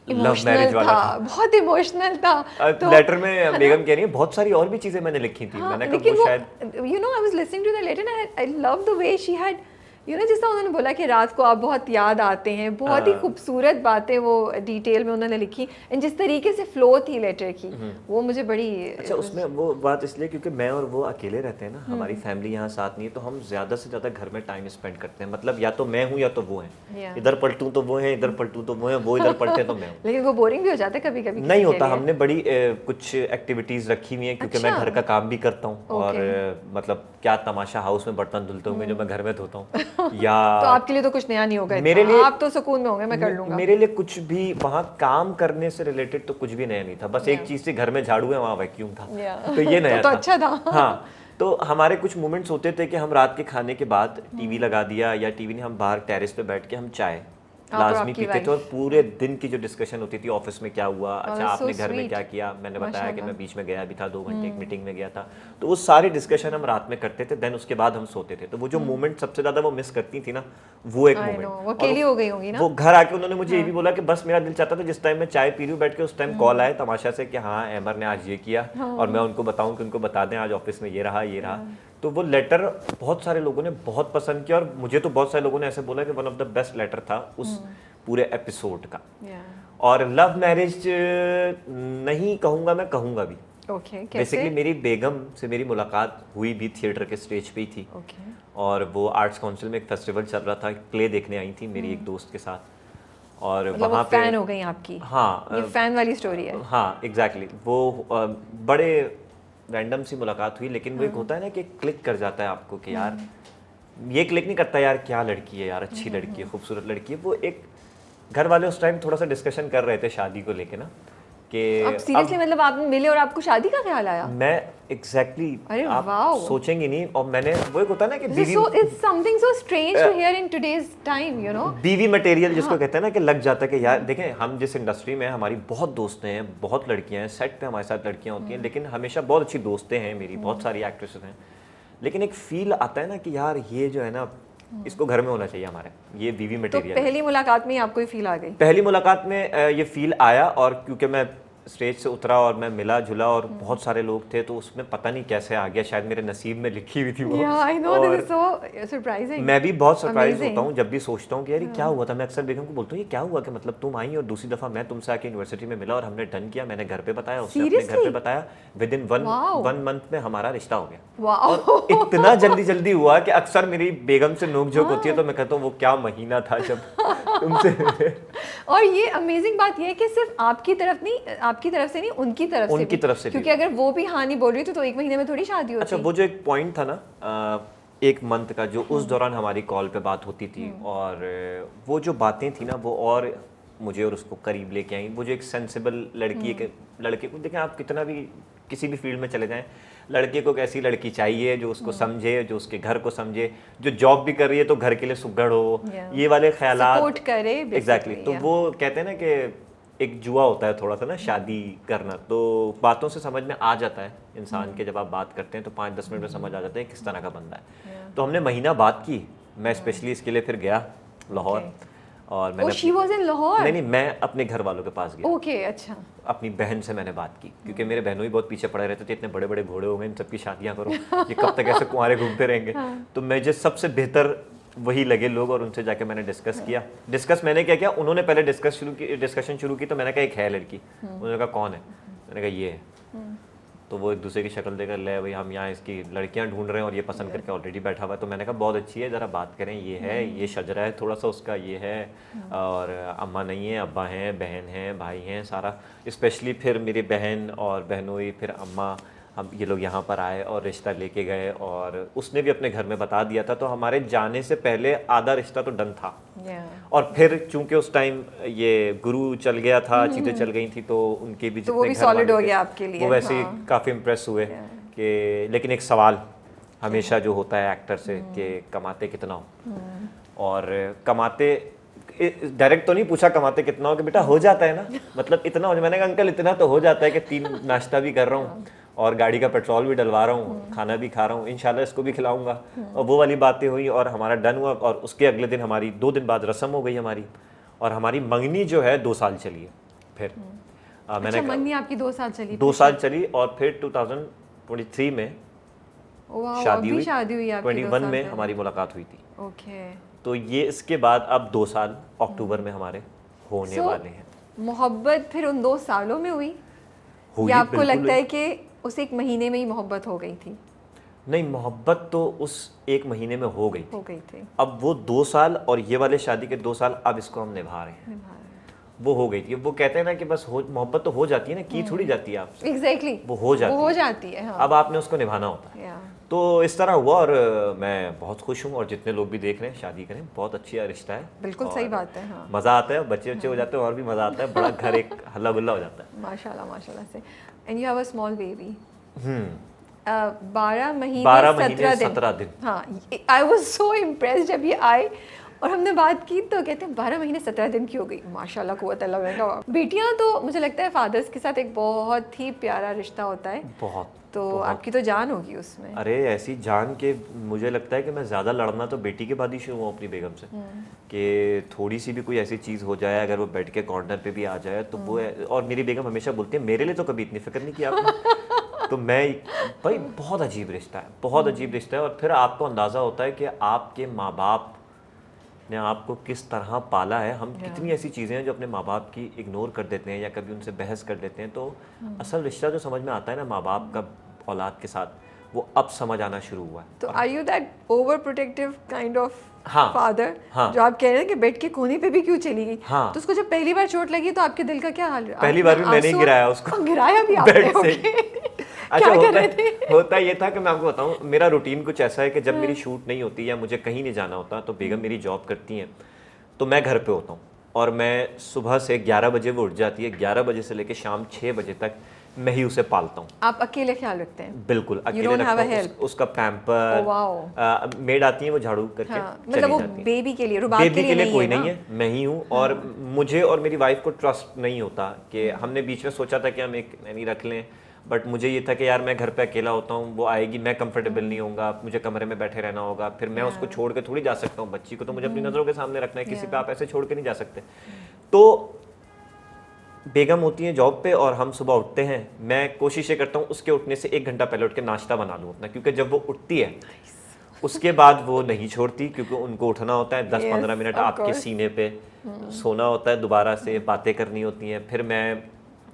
लव मैरिज वाला था, बहुत इमोशनल था। तो लेटर में बेगम कह रही है बहुत सारी और भी चीजें मैंने लिखी थी। मैंने कहा वो शायद you know I was listening to the letter and I love the way she had, you know, जिस तरह उन्होंने बोला कि रात को आप बहुत याद आते हैं, बहुत ही खूबसूरत बातें वो डिटेल में उन्होंने लिखी, एंड जिस तरीके से फ्लो थी लेटर की, वो मुझे बड़ी अच्छा। उसमें वो बात इसलिए क्योंकि मैं और वो अकेले रहते हैं ना, हमारी फैमिली यहाँ साथ नहीं है, तो हम ज़्यादा से ज़्यादा घर में टाइम स्पेंड करते हैं। मतलब या तो मैं हूँ या तो वो हैं, इधर पलटूँ तो वो हैं, इधर पलटूँ तो वो हैं, वो इधर पलटे तो मैं हूँ। लेकिन वो बोरिंग भी हो जाता है कभी कभी? नहीं होता, हमने बड़ी कुछ एक्टिविटीज़ रखी हुई हैं, क्योंकि मैं घर का काम भी करता हूँ, और मतलब क्या तमाशा, हाउस में बर्तन धुलते होंगे जो मैं घर में धोता हूँ, या आपके लिए तो कुछ नया नहीं होगा, मेरे लिए आप तो सुकून में होंगे, मैं कर लूंगा। मेरे लिए कुछ भी वहाँ काम करने से रिलेटेड तो कुछ भी नया नहीं था, बस एक चीज थी, घर में झाड़ू है, वहाँ वैक्यूम था, तो ये नया तो अच्छा था। हाँ, तो हमारे कुछ मोमेंट्स होते थे कि हम रात के खाने के बाद टीवी लगा दिया, या टीवी नहीं, हम बाहर टेरेस पे बैठ के हम चाय लाजमी पीते थे, और पूरे दिन की जो डिस्कशन होती थी ऑफिस में क्या हुआ, अच्छा आपने घर में क्या किया, मैंने बताया कि मैं बीच में गया भी था 2 घंटे एक मीटिंग में गया था, तो वो सारी डिस्कशन हम रात में करते थे, देन उसके बाद हम सोते थे। तो वो जो मोमेंट सबसे ज्यादा वो मिस करती थी ना, वो एक मोमेंट, वो अकेली हो गई होंगी ना। वो घर आके उन्होंने मुझे ये भी बोला कि बस मेरा दिल चाहता था जिस टाइम मैं चाय पी रही हूँ बैठ के, उस टाइम कॉल आए तमाशा से कि हाँ अमर ने आज ये किया, और मैं उनको बताऊं कि उनको बता दें आज ऑफिस में ये रहा ये रहा। तो वो लेटर बहुत सारे लोगों ने बहुत पसंद किया, और मुझे तो बहुत सारे लोगों ने ऐसे बोला कि one of the best letter था उस पूरे एपिसोड का। और लव मैरिज नहीं कहूंगा, मैं कहूंगा भी। बेसिकली मेरी बेगम से मेरी मुलाकात हुई भी थिएटर के स्टेज पे ही थी, और वो आर्ट्स काउंसिल में एक फेस्टिवल चल रहा था, प्ले देखने आई थी मेरी एक दोस्त के साथ, और मतलब वहाँ पे फैन हो गई आपकी। हाँ, ये फैन वाली स्टोरी है। हाँ एग्जैक्टली, वो बड़े रैंडम सी मुलाकात हुई, लेकिन वो एक होता है ना कि क्लिक कर जाता है आपको कि यार ये क्लिक नहीं करता यार, क्या लड़की है यार, अच्छी लड़की है, खूबसूरत लड़की है। वो एक घर वाले उस टाइम थोड़ा सा डिस्कशन कर रहे थे शादी को लेके ना, कि अब सीरियसली मतलब आप मिले और आपको शादी का ख्याल आया? मैं एग्जैक्टली आप सोचेंगे नहीं, और मैंने वो एक होता है ना कि बीवी, it's something so strange to hear in today's time, you know, बीवी मटेरियल जिसको कहते हैं ना, कि लग जाता है कि यार देखें हम जिस इंडस्ट्री में हैं, हमारी बहुत दोस्तें हैं, बहुत लड़कियां हैं, सेट पे हमारे साथ लड़कियां होती हैं, लेकिन हमेशा बहुत अच्छी दोस्तें हैं मेरी, बहुत सारी एक्ट्रेसेस हैं, लेकिन एक फील आता है ना कि यार ये जो है ना इसको घर में होना चाहिए हमारे, ये बीवी मटेरियल। तो पहली मुलाकात में आपको ये फील आ गई? पहली मुलाकात में ये फील आया, और क्योंकि मैं स्टेज से उतरा और मैं मिला जुला और बहुत सारे लोग थे, तो उसमें पता नहीं कैसे आ गया, शायद मेरे नसीब में लिखी हुई थी वो। I know, this is so surprising. मैं भी बहुत सरप्राइज होता हूँ जब भी सोचता हूँ कि यार क्या हुआ था। मैं अक्सर बेगम को बोलता हूँ ये क्या हुआ कि मतलब तुम आई और दूसरी दफा मैं तुमसे आके यूनिवर्सिटी में मिला और हमने डन किया, मैंने घर पे बताया, उसने अपने घर पे बताया, विद इन वन मंथ में हमारा रिश्ता हो गया। और इतना जल्दी जल्दी हुआ कि अक्सर मेरी बेगम से नोकझोंक होती है, तो मैं कहता हूँ वो क्या महीना था जब तुमसे। और ये अमेजिंग बात ये है कि सिर्फ आपकी तरफ नहीं, आपकी तरफ से नहीं, उनकी तरफ से, क्योंकि अगर वो भी हाँ नहीं बोल रही तो 1 महीने में थोड़ी शादी होती। अच्छा, वो जो एक पॉइंट था ना 1 मंथ का, जो उस दौरान हमारी कॉल पे बात होती थी, और वो जो बातें थी ना वो और मुझे और उसको करीब लेके आई। वो जो एक सेंसिबल लड़की, एक लड़के को देखें आप कितना भी किसी भी फील्ड में चले जाएं, लड़के को एक ऐसी लड़की चाहिए जो उसको समझे, जो उसके घर को समझे, जो जॉब भी कर रही है तो घर के लिए सुघड़ हो, ये वाले ख्यालात सपोर्ट करे। एग्जैक्टली। तो वो कहते हैं ना कि एक जुआ होता है थोड़ा सा ना शादी करना, तो बातों से समझ में आ जाता है इंसान के, जब आप बात करते हैं तो 5-10 मिनट में समझ आ जाता है किस तरह का बंदा है। तो हमने महीना बात की, मैं स्पेशली इसके लिए फिर गया लाहौर, और मैंने she was in लाहौर? नहीं, मैं अपने घर वालों के पास गया। ओके, अच्छा। अपनी बहन से मैंने बात की, क्योंकि मेरे बहनों भी बहुत पीछे पड़े रहते थे, इतने बड़े बड़े घोड़े हो गए, इन सबकी शादियां करो, ये कब तक ऐसे कुंवारे घूमते रहेंगे। तो मुझे सबसे बेहतर वही लगे लोग, और उनसे जाके मैंने डिस्कस किया। डिस्कस मैंने क्या किया, उन्होंने पहले डिस्कशन शुरू की, तो मैंने कहा एक है लड़की, उन्होंने कहा कौन है, मैंने कहा ये है। तो वो एक दूसरे की शक्ल देकर ले भाई हम यहाँ इसकी लड़कियाँ ढूंढ रहे हैं और ये पसंद करके ऑलरेडी बैठा हुआ है। तो मैंने कहा बहुत अच्छी है, ज़रा बात करें, ये है, ये शजरा है थोड़ा सा उसका, ये है, और अम्मा नहीं है, अब्बा हैं, बहन हैं, भाई हैं, सारा। स्पेशली फिर मेरी बहन और बहनोई, फिर अम्मा, हम ये लोग यहाँ पर आए और रिश्ता लेके गए, और उसने भी अपने घर में बता दिया था। तो हमारे जाने से पहले आधा रिश्ता तो डन था। और फिर चूंकि उस टाइम ये गुरु चल गया था, चीज़ें चल गई थी, तो उनके भी तो वो भी सॉलिड हो गया आपके लिए। वो वैसे काफ़ी इम्प्रेस हुए कि, लेकिन एक सवाल हमेशा जो होता है एक्टर से कि कमाते कितना हो, और कमाते डायरेक्ट तो नहीं पूछा कमाते कितना हो, कि बेटा हो जाता है ना, मतलब इतना हो। मैंने कहा अंकल इतना तो हो जाता है कि 3 नाश्ता भी कर रहा हूँ और गाड़ी का पेट्रोल भी डलवा रहा हूँ, खाना भी खा रहा हूँ, इंशाल्लाह इसको भी खिलाऊंगा। और वो वाली बातें हुई और हमारा डन हुआ, और उसके अगले दिन हमारी 2 दिन बाद रस्म हो गई हमारी, और हमारी मंगनी जो है 2 साल चली है। फिर मैंने मंगनी आपकी 2 साल चली? 2 साल चली, और फिर 2023 में शादी हुई। 21 में हमारी मुलाकात हुई थी। ओके। तो ये इसके बाद अब 2 साल अक्टूबर में हमारे होने वाले हैं। मोहब्बत फिर उन 2 सालों में हुई, या आपको लगता है कि उस 1 महीने में ही मोहब्बत हो गई थी? नहीं, मोहब्बत तो उस 1 महीने में हो गई थी। अब वो 2 साल और ये वाले शादी के 2 साल, अब इसको हम निभा रहे हैं। वो हो गई थी। वो कहते हैं ना कि बस मोहब्बत तो हो जाती है ना, की थोड़ी जाती है आपसे। एग्जैक्टली, वो हो जाती है। हाँ। अब आपने उसको निभाना होता है। तो इस तरह हुआ, और मैं बहुत खुश हूँ, और जितने लोग भी देख रहे हैं शादी करें, बहुत अच्छा रिश्ता है। बिल्कुल सही बात है। हाँ। मज़ा आता है, बच्चे हो जाते हैं और भी मज़ा आता है, बड़ा घर एक हल्ला गुल्ला हो जाता है। माशाल्लाह, माशाल्लाह से। And you have a small baby. 12 महीने 17 दिन। हाँ, आई वॉज सो इम्प्रेस जब ये आए और हमने बात की तो कहते हैं 12 महीने 17 दिन की हो गई, माशाल्लाह कुव्वत अल्लाह। मैंने कहा बेटियाँ तो मुझे लगता है फादर्स के साथ एक बहुत ही प्यारा रिश्ता होता है, बहुत। तो आपकी तो जान होगी उसमें। अरे ऐसी जान के मुझे लगता है कि मैं ज़्यादा लड़ना तो बेटी के बाद ही शुरू हुआ अपनी बेगम से, कि थोड़ी सी भी कोई ऐसी चीज़ हो जाए, अगर वो बेड के कॉर्नर पे भी आ जाए तो वो, और मेरी बेगम हमेशा बोलती है मेरे लिए तो कभी इतनी फिक्र नहीं की आपने। तो मैं भाई बहुत अजीब रिश्ता है, बहुत अजीब रिश्ता है। और फिर आपको अंदाज़ा होता है कि आपके माँ बाप ने आपको किस तरह पाला है। हम कितनी ऐसी चीज़ें हैं जो अपने माँ बाप की इग्नोर कर देते हैं या कभी उनसे बहस कर देते हैं। तो असल रिश्ता जो समझ में आता है ना माँ बाप का औलाद के साथ, वो अब समझ आना शुरू हुआ है। तो are you that over protective kind of हाँ, फादर, हाँ, जो आप कह रहे हैं कि बेड के कोने पे भी क्यों चली गई? हाँ, तो उसको जब पहली बार चोट लगी तो आपके दिल का क्या हाल? पहली बार भी मैंने ही गिराया उसको। गिराया भी आपने? बेड से। अच्छा, होता ये था कि मैं आपको बताऊं, मेरा रूटीन कुछ ऐसा है कि जब मेरी शूट नहीं होती या मुझे कहीं नहीं जाना होता तो बेगम मेरी जॉब करती हैं, तो मैं घर पे होता हूँ और मैं सुबह से 11 बजे वो उठ जाती है, 11 बजे से लेकर शाम 6 बजे तक मैं ही उसे पालता हूँ। आप अकेले ख्याल रखते हैं? बिल्कुल अकेले रखता हूँ। उसका पैम्पर, मेड आती है वो झाड़ू करके मतलब वो बेबी के लिए, रुबाब बेबी के लिए कोई नहीं है, मैं ही हूँ। और मुझे और मेरी वाइफ को ट्रस्ट नहीं होता कि हमने बीच में सोचा था कि हम एक नैनी रख लें, बट मुझे ये था कि यार मैं घर पे अकेला होता हूँ, वो आएगी, मैं कंफर्टेबल नहीं होऊंगा, मुझे कमरे में बैठे रहना होगा, फिर मैं उसको छोड़ के थोड़ी जा सकता हूँ। बच्ची को तो मुझे अपनी नज़रों के सामने रखना है, किसी पे आप ऐसे छोड़ के नहीं जा सकते। तो बेगम होती है जॉब पे और हम सुबह उठते हैं, मैं कोशिश ये करता हूँ उसके उठने से 1 घंटा पहले उठ के नाश्ता बना लूँ अपना, क्योंकि जब वो उठती है उसके बाद वो नहीं छोड़ती, क्योंकि उनको उठना होता है 10-15 मिनट आपके सीने पे, सोना होता है, दोबारा से बातें करनी होती हैं। फिर मैं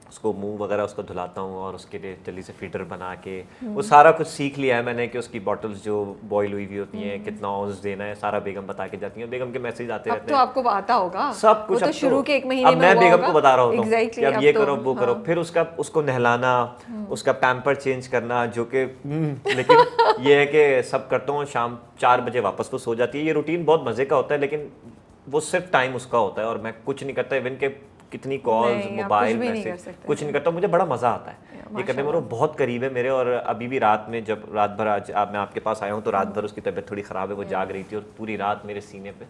उसको मुंह वगैरह उसको धुलाता हूँ और उसके लिए जल्दी से फीडर बना के, वो सारा कुछ सीख लिया है मैंने कि उसकी बॉटल्स जो बॉयल हुई हुई होती हैं कितना ऑन्स देना है, सारा बेगम बता के जाती है। बेगम के मैसेज आते रहते हैं। अब तो आपको आता होगा सब कुछ, तो शुरू के 1 महीने में मैं बेगम को बता रहा होता हूँ कि अब ये करो वो करो। फिर उसको नहलाना, उसका पैम्पर चेंज करना, जो कि लेकिन ये है कि सब करता हूँ। शाम 4 बजे वापस वो सो जाती है। ये रूटीन बहुत मजे का होता है, लेकिन वो सिर्फ टाइम उसका होता है और मैं कुछ नहीं करता। इवन के कितनी कॉल्स, मोबाइल मैसेज कुछ नहीं करता। मुझे बड़ा मजा आता है ये करने में, वो बहुत करीब है मेरे। और अभी भी रात में जब रात भर, आज मैं आपके पास आया हूँ तो रात भर उसकी तबीयत थोड़ी ख़राब है, वो जाग रही थी और पूरी रात मेरे सीने पे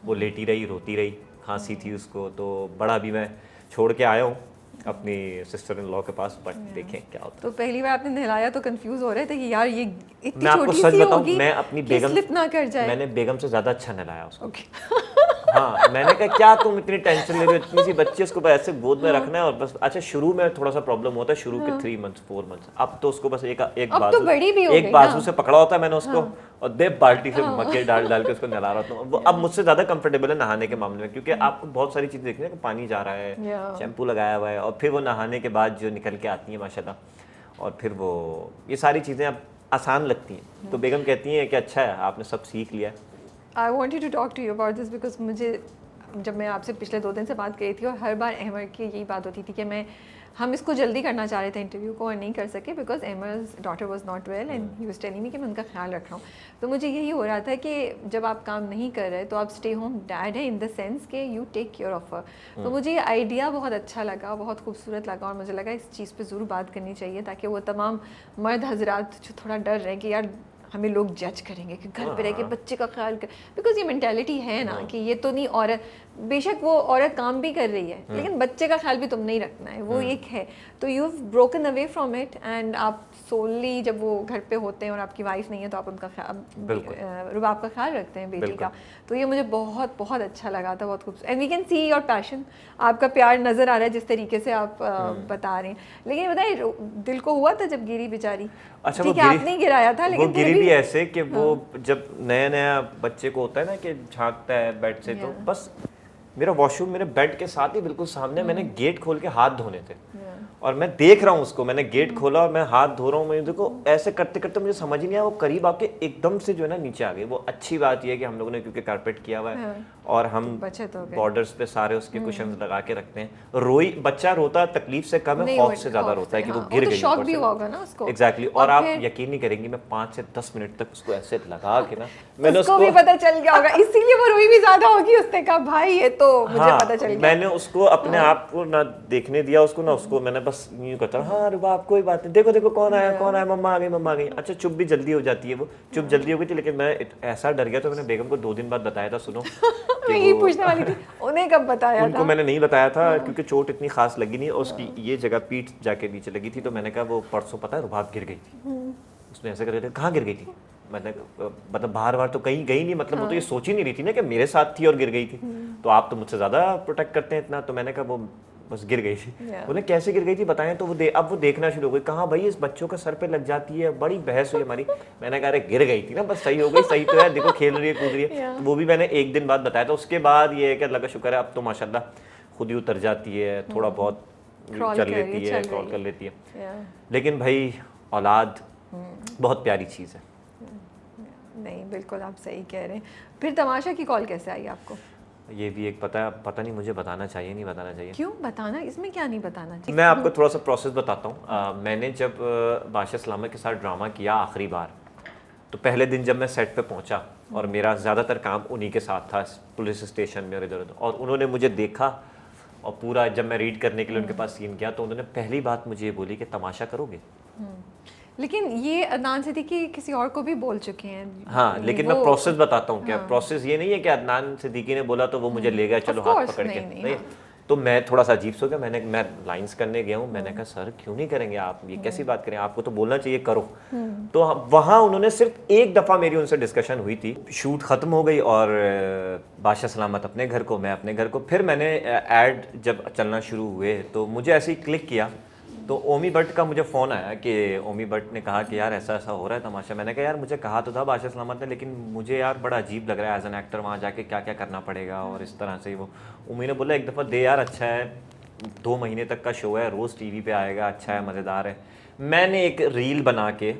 वो लेटी रही, रोती रही, खांसी थी उसको। तो बड़ा अभी मैं छोड़ के आया हूँ अपनी सिस्टर इन लॉ के पास, बट देखें क्या होता है। तो पहली बार आपने नहलाया तो कंफ्यूज हो रहे थे कि यार ये इतनी मैं आपको छोटी सच सी बताऊं, होगी, मैं अपनी बेगम स्लिप ना कर जाए। मैंने बेगम से ज्यादा अच्छा नहलाया उसको। हाँ, मैंने कहा क्या तुम इतनी टेंशन ले रही हो, इतनी सी बच्ची, उसको बस ऐसे गोद में रखना है और बस। अच्छा, शुरू में थोड़ा सा प्रॉब्लम होता है, शुरू के 3 मंथ्स 4 मंथ्स। अब तो उसको बस एक बाजू से पकड़ा होता है मैंने उसको, और 2 बाल्टी से मक्के डाल के उसको नहला रहा हूँ। वो अब मुझसे ज्यादा कंफर्टेबल है नहाने के मामले में, क्योंकि आपको बहुत सारी चीजें देखनी है, पानी जा रहा है, शैम्पू लगाया हुआ है, और फिर वो नहाने के बाद जो निकल के आती है माशाल्लाह, और फिर वो ये सारी चीजें अब आसान लगती हैं। तो बेगम कहती हैं कि अच्छा है आपने सब सीख लिया। I wanted to talk to you about this because मुझे, जब मैं आपसे पिछले 2 दिन से बात करी थी और हर बार अहमर की यही बात होती थी कि हम इसको जल्दी करना चाह रहे थे इंटरव्यू को और नहीं कर सके because Ahmar's daughter was not well and he was telling me कि मैं उनका ख्याल रख रहा हूँ। तो मुझे यही हो रहा था कि जब आप काम नहीं कर रहे तो आप स्टे होम डैड है, इन द सेंस के you take care of her. तो मुझे ये आइडिया बहुत अच्छा लगा, बहुत खूबसूरत लगा, और मुझे लगा इस चीज़ पर ज़रूर बात करनी चाहिए ताकि वो तमाम मर्द हजरात जो थोड़ा डर रहे कि यार हमें लोग जज करेंगे कि घर पे रह के बच्चे का ख्याल कर, बिकॉज ये मेंटालिटी है ना कि ये तो नहीं, औरत बेशक वो औरत काम भी कर रही है लेकिन बच्चे का ख्याल भी तुम नहीं रखना है, वो एक है। तो you have broken away from it and आप सोली जब वो घर पे होते हैं और आपकी वाइफ नहीं है तो आप उनका रुबाब का ख्याल रखते हैं बेटी का। तो ये मुझे बहुत बहुत अच्छा लगा था, बहुत खूबसूरत। And we can see your passion, आपका प्यार नज़र आ रहा है जिस तरीके से आप बता रहे हैं। लेकिन बताइए, दिल को हुआ था जब गिरी बेचारी? अच्छा, ठीक है आपने गिराया था, लेकिन वो गिरी भी ऐसे कि वो जब नया बच्चे को होता है ना कि झांकता है बेड से, तो बस मेरा वॉशरूम मेरे बेड के साथ ही बिल्कुल सामने, मैंने गेट खोल के हाथ धोने थे और मैं देख रहा हूँ उसको, मैंने गेट खोला और मैं हाथ धो रहा हूँ। मैं देखो ऐसे करते करते मुझे समझ ही नहीं आया, वो करीब आके एकदम से जो है ना नीचे आ गई। वो अच्छी बात ये है कि हम लोगों ने क्योंकि कारपेट किया हुआ है और हम बॉर्डर्स पे सारे उसके कुशन्स लगा के रखते हैं। रोई बच्चा रोता तकलीफ से कम है, खौफ से ज्यादा रोता है कि वो गिर गई। शॉक भी होगा ना उसको। एग्जैक्टली। और आप यकीन नहीं करेंगी, मैं 5 से 10 मिनट तक उसको ऐसे लगा के ना, मैंने उसको भी पता चल गया होगा, इसीलिए वो रोई भी ज्यादा होगी। उसने कहा भाई ये तो मुझे पता चल गया। मैंने उसको अपने आप को ना देखने दिया, उसको ना उसको मैंने बस यूँ करता हाँ अरे बाप कोई बात नहीं, देखो देखो कौन आया, मम्मा आ गई। अच्छा चुप भी जल्दी हो जाती है, वो चुप जल्दी हो गई थी, लेकिन मैं ऐसा डर गया तो मैंने बेगम को 2 दिन बाद बताया था, सुनो मैं यही पूछने वाली थी, उन्हें कब बताया उनको था? मैंने नहीं बताया था क्योंकि चोट इतनी खास लगी नहीं, और उसकी ये जगह पीठ जाके नीचे लगी थी, तो मैंने कहा वो परसों पता है रुबाब गिर गई थी। उसने ऐसे करके कहाँ गिर गई थी, मैंने मतलब बार तो कहीं गई नहीं, मतलब वो तो ये सोच ही नहीं रही थी ना कि मेरे साथ थी और गिर गई थी, तो आप तो मुझसे ज़्यादा प्रोटेक्ट करते हैं इतना। तो मैंने कहा वो बस गिर गई थी। बोले कैसे गिर गई थी बताएं, तो वो अब वो देखना शुरू हो गई, कहाँ भाई इस बच्चों का सर पे लग जाती है, बड़ी बहस हुई हमारी। मैंने कहा अरे गिर गई थी ना, बस सही हो गई, सही तो है, देखो खेल रही है कूद रही है। तो वो भी मैंने 1 दिन बाद बताया था। उसके बाद ये है कि अल्लाह का शुक्र है अब तो माशाल्लाह खुद ही उतर जाती है, थोड़ा बहुत चल लेती है, क्रॉल कर लेती है। लेकिन भाई औलाद बहुत प्यारी चीज़ है। नहीं बिल्कुल आप सही कह रहे हैं। फिर तमाशा की कॉल कैसे आई आपको? ये भी एक पता नहीं मुझे बताना चाहिए नहीं बताना चाहिए। क्यों बताना, इसमें क्या नहीं बताना चाहिए? मैं आपको थोड़ा सा प्रोसेस बताता हूँ। मैंने जब बादशाह सलामत के साथ ड्रामा किया आखिरी बार, तो पहले दिन जब मैं सेट पे पहुंचा और मेरा ज़्यादातर काम उन्हीं के साथ था, पुलिस स्टेशन में और इधर उधर, और उन्होंने मुझे देखा और पूरा जब मैं रीड करने के लिए उनके पास सीन गया तो उन्होंने पहली बात मुझे ये बोली कि तमाशा करोगे। लेकिन ये अदनान सिद्दीकी किसी और को भी बोल चुके हैं। हाँ लेकिन मैं प्रोसेस बताता हूँ क्या प्रोसेस ये नहीं है कि अदनान सिद्दीकी ने बोला तो वो मुझे ले गया चलो हाथ पकड़ के, नहीं। तो मैं थोड़ा सा अजीब सो गया, मैं लाइंस करने गया हूँ, मैंने कहा सर क्यों नहीं करेंगे आप, ये कैसी बात करें, आपको तो बोलना चाहिए करो। तो वहाँ उन्होंने सिर्फ एक दफ़ा मेरी उनसे डिस्कशन हुई थी, शूट ख़त्म हो गई और बादशाह सलामत अपने घर को, मैं अपने घर को। फिर मैंने ऐड जब चलना शुरू हुए तो मुझे ऐसे ही क्लिक किया, तो ओमी भट्ट का मुझे फ़ोन आया कि ओमी भट्ट ने कहा कि यार ऐसा ऐसा हो रहा है तमाशा। मैंने कहा यार मुझे कहा तो था बादशाह सलामत ने, लेकिन मुझे यार बड़ा अजीब लग रहा है एज एन एक्टर वहाँ जाके क्या क्या करना पड़ेगा और इस तरह से। वो ओमी ने बोला एक दफ़ा दे यार, अच्छा है 2 महीने तक का शो है, रोज़ टीवी पे आएगा, अच्छा है मज़ेदार है। मैंने एक रील बना के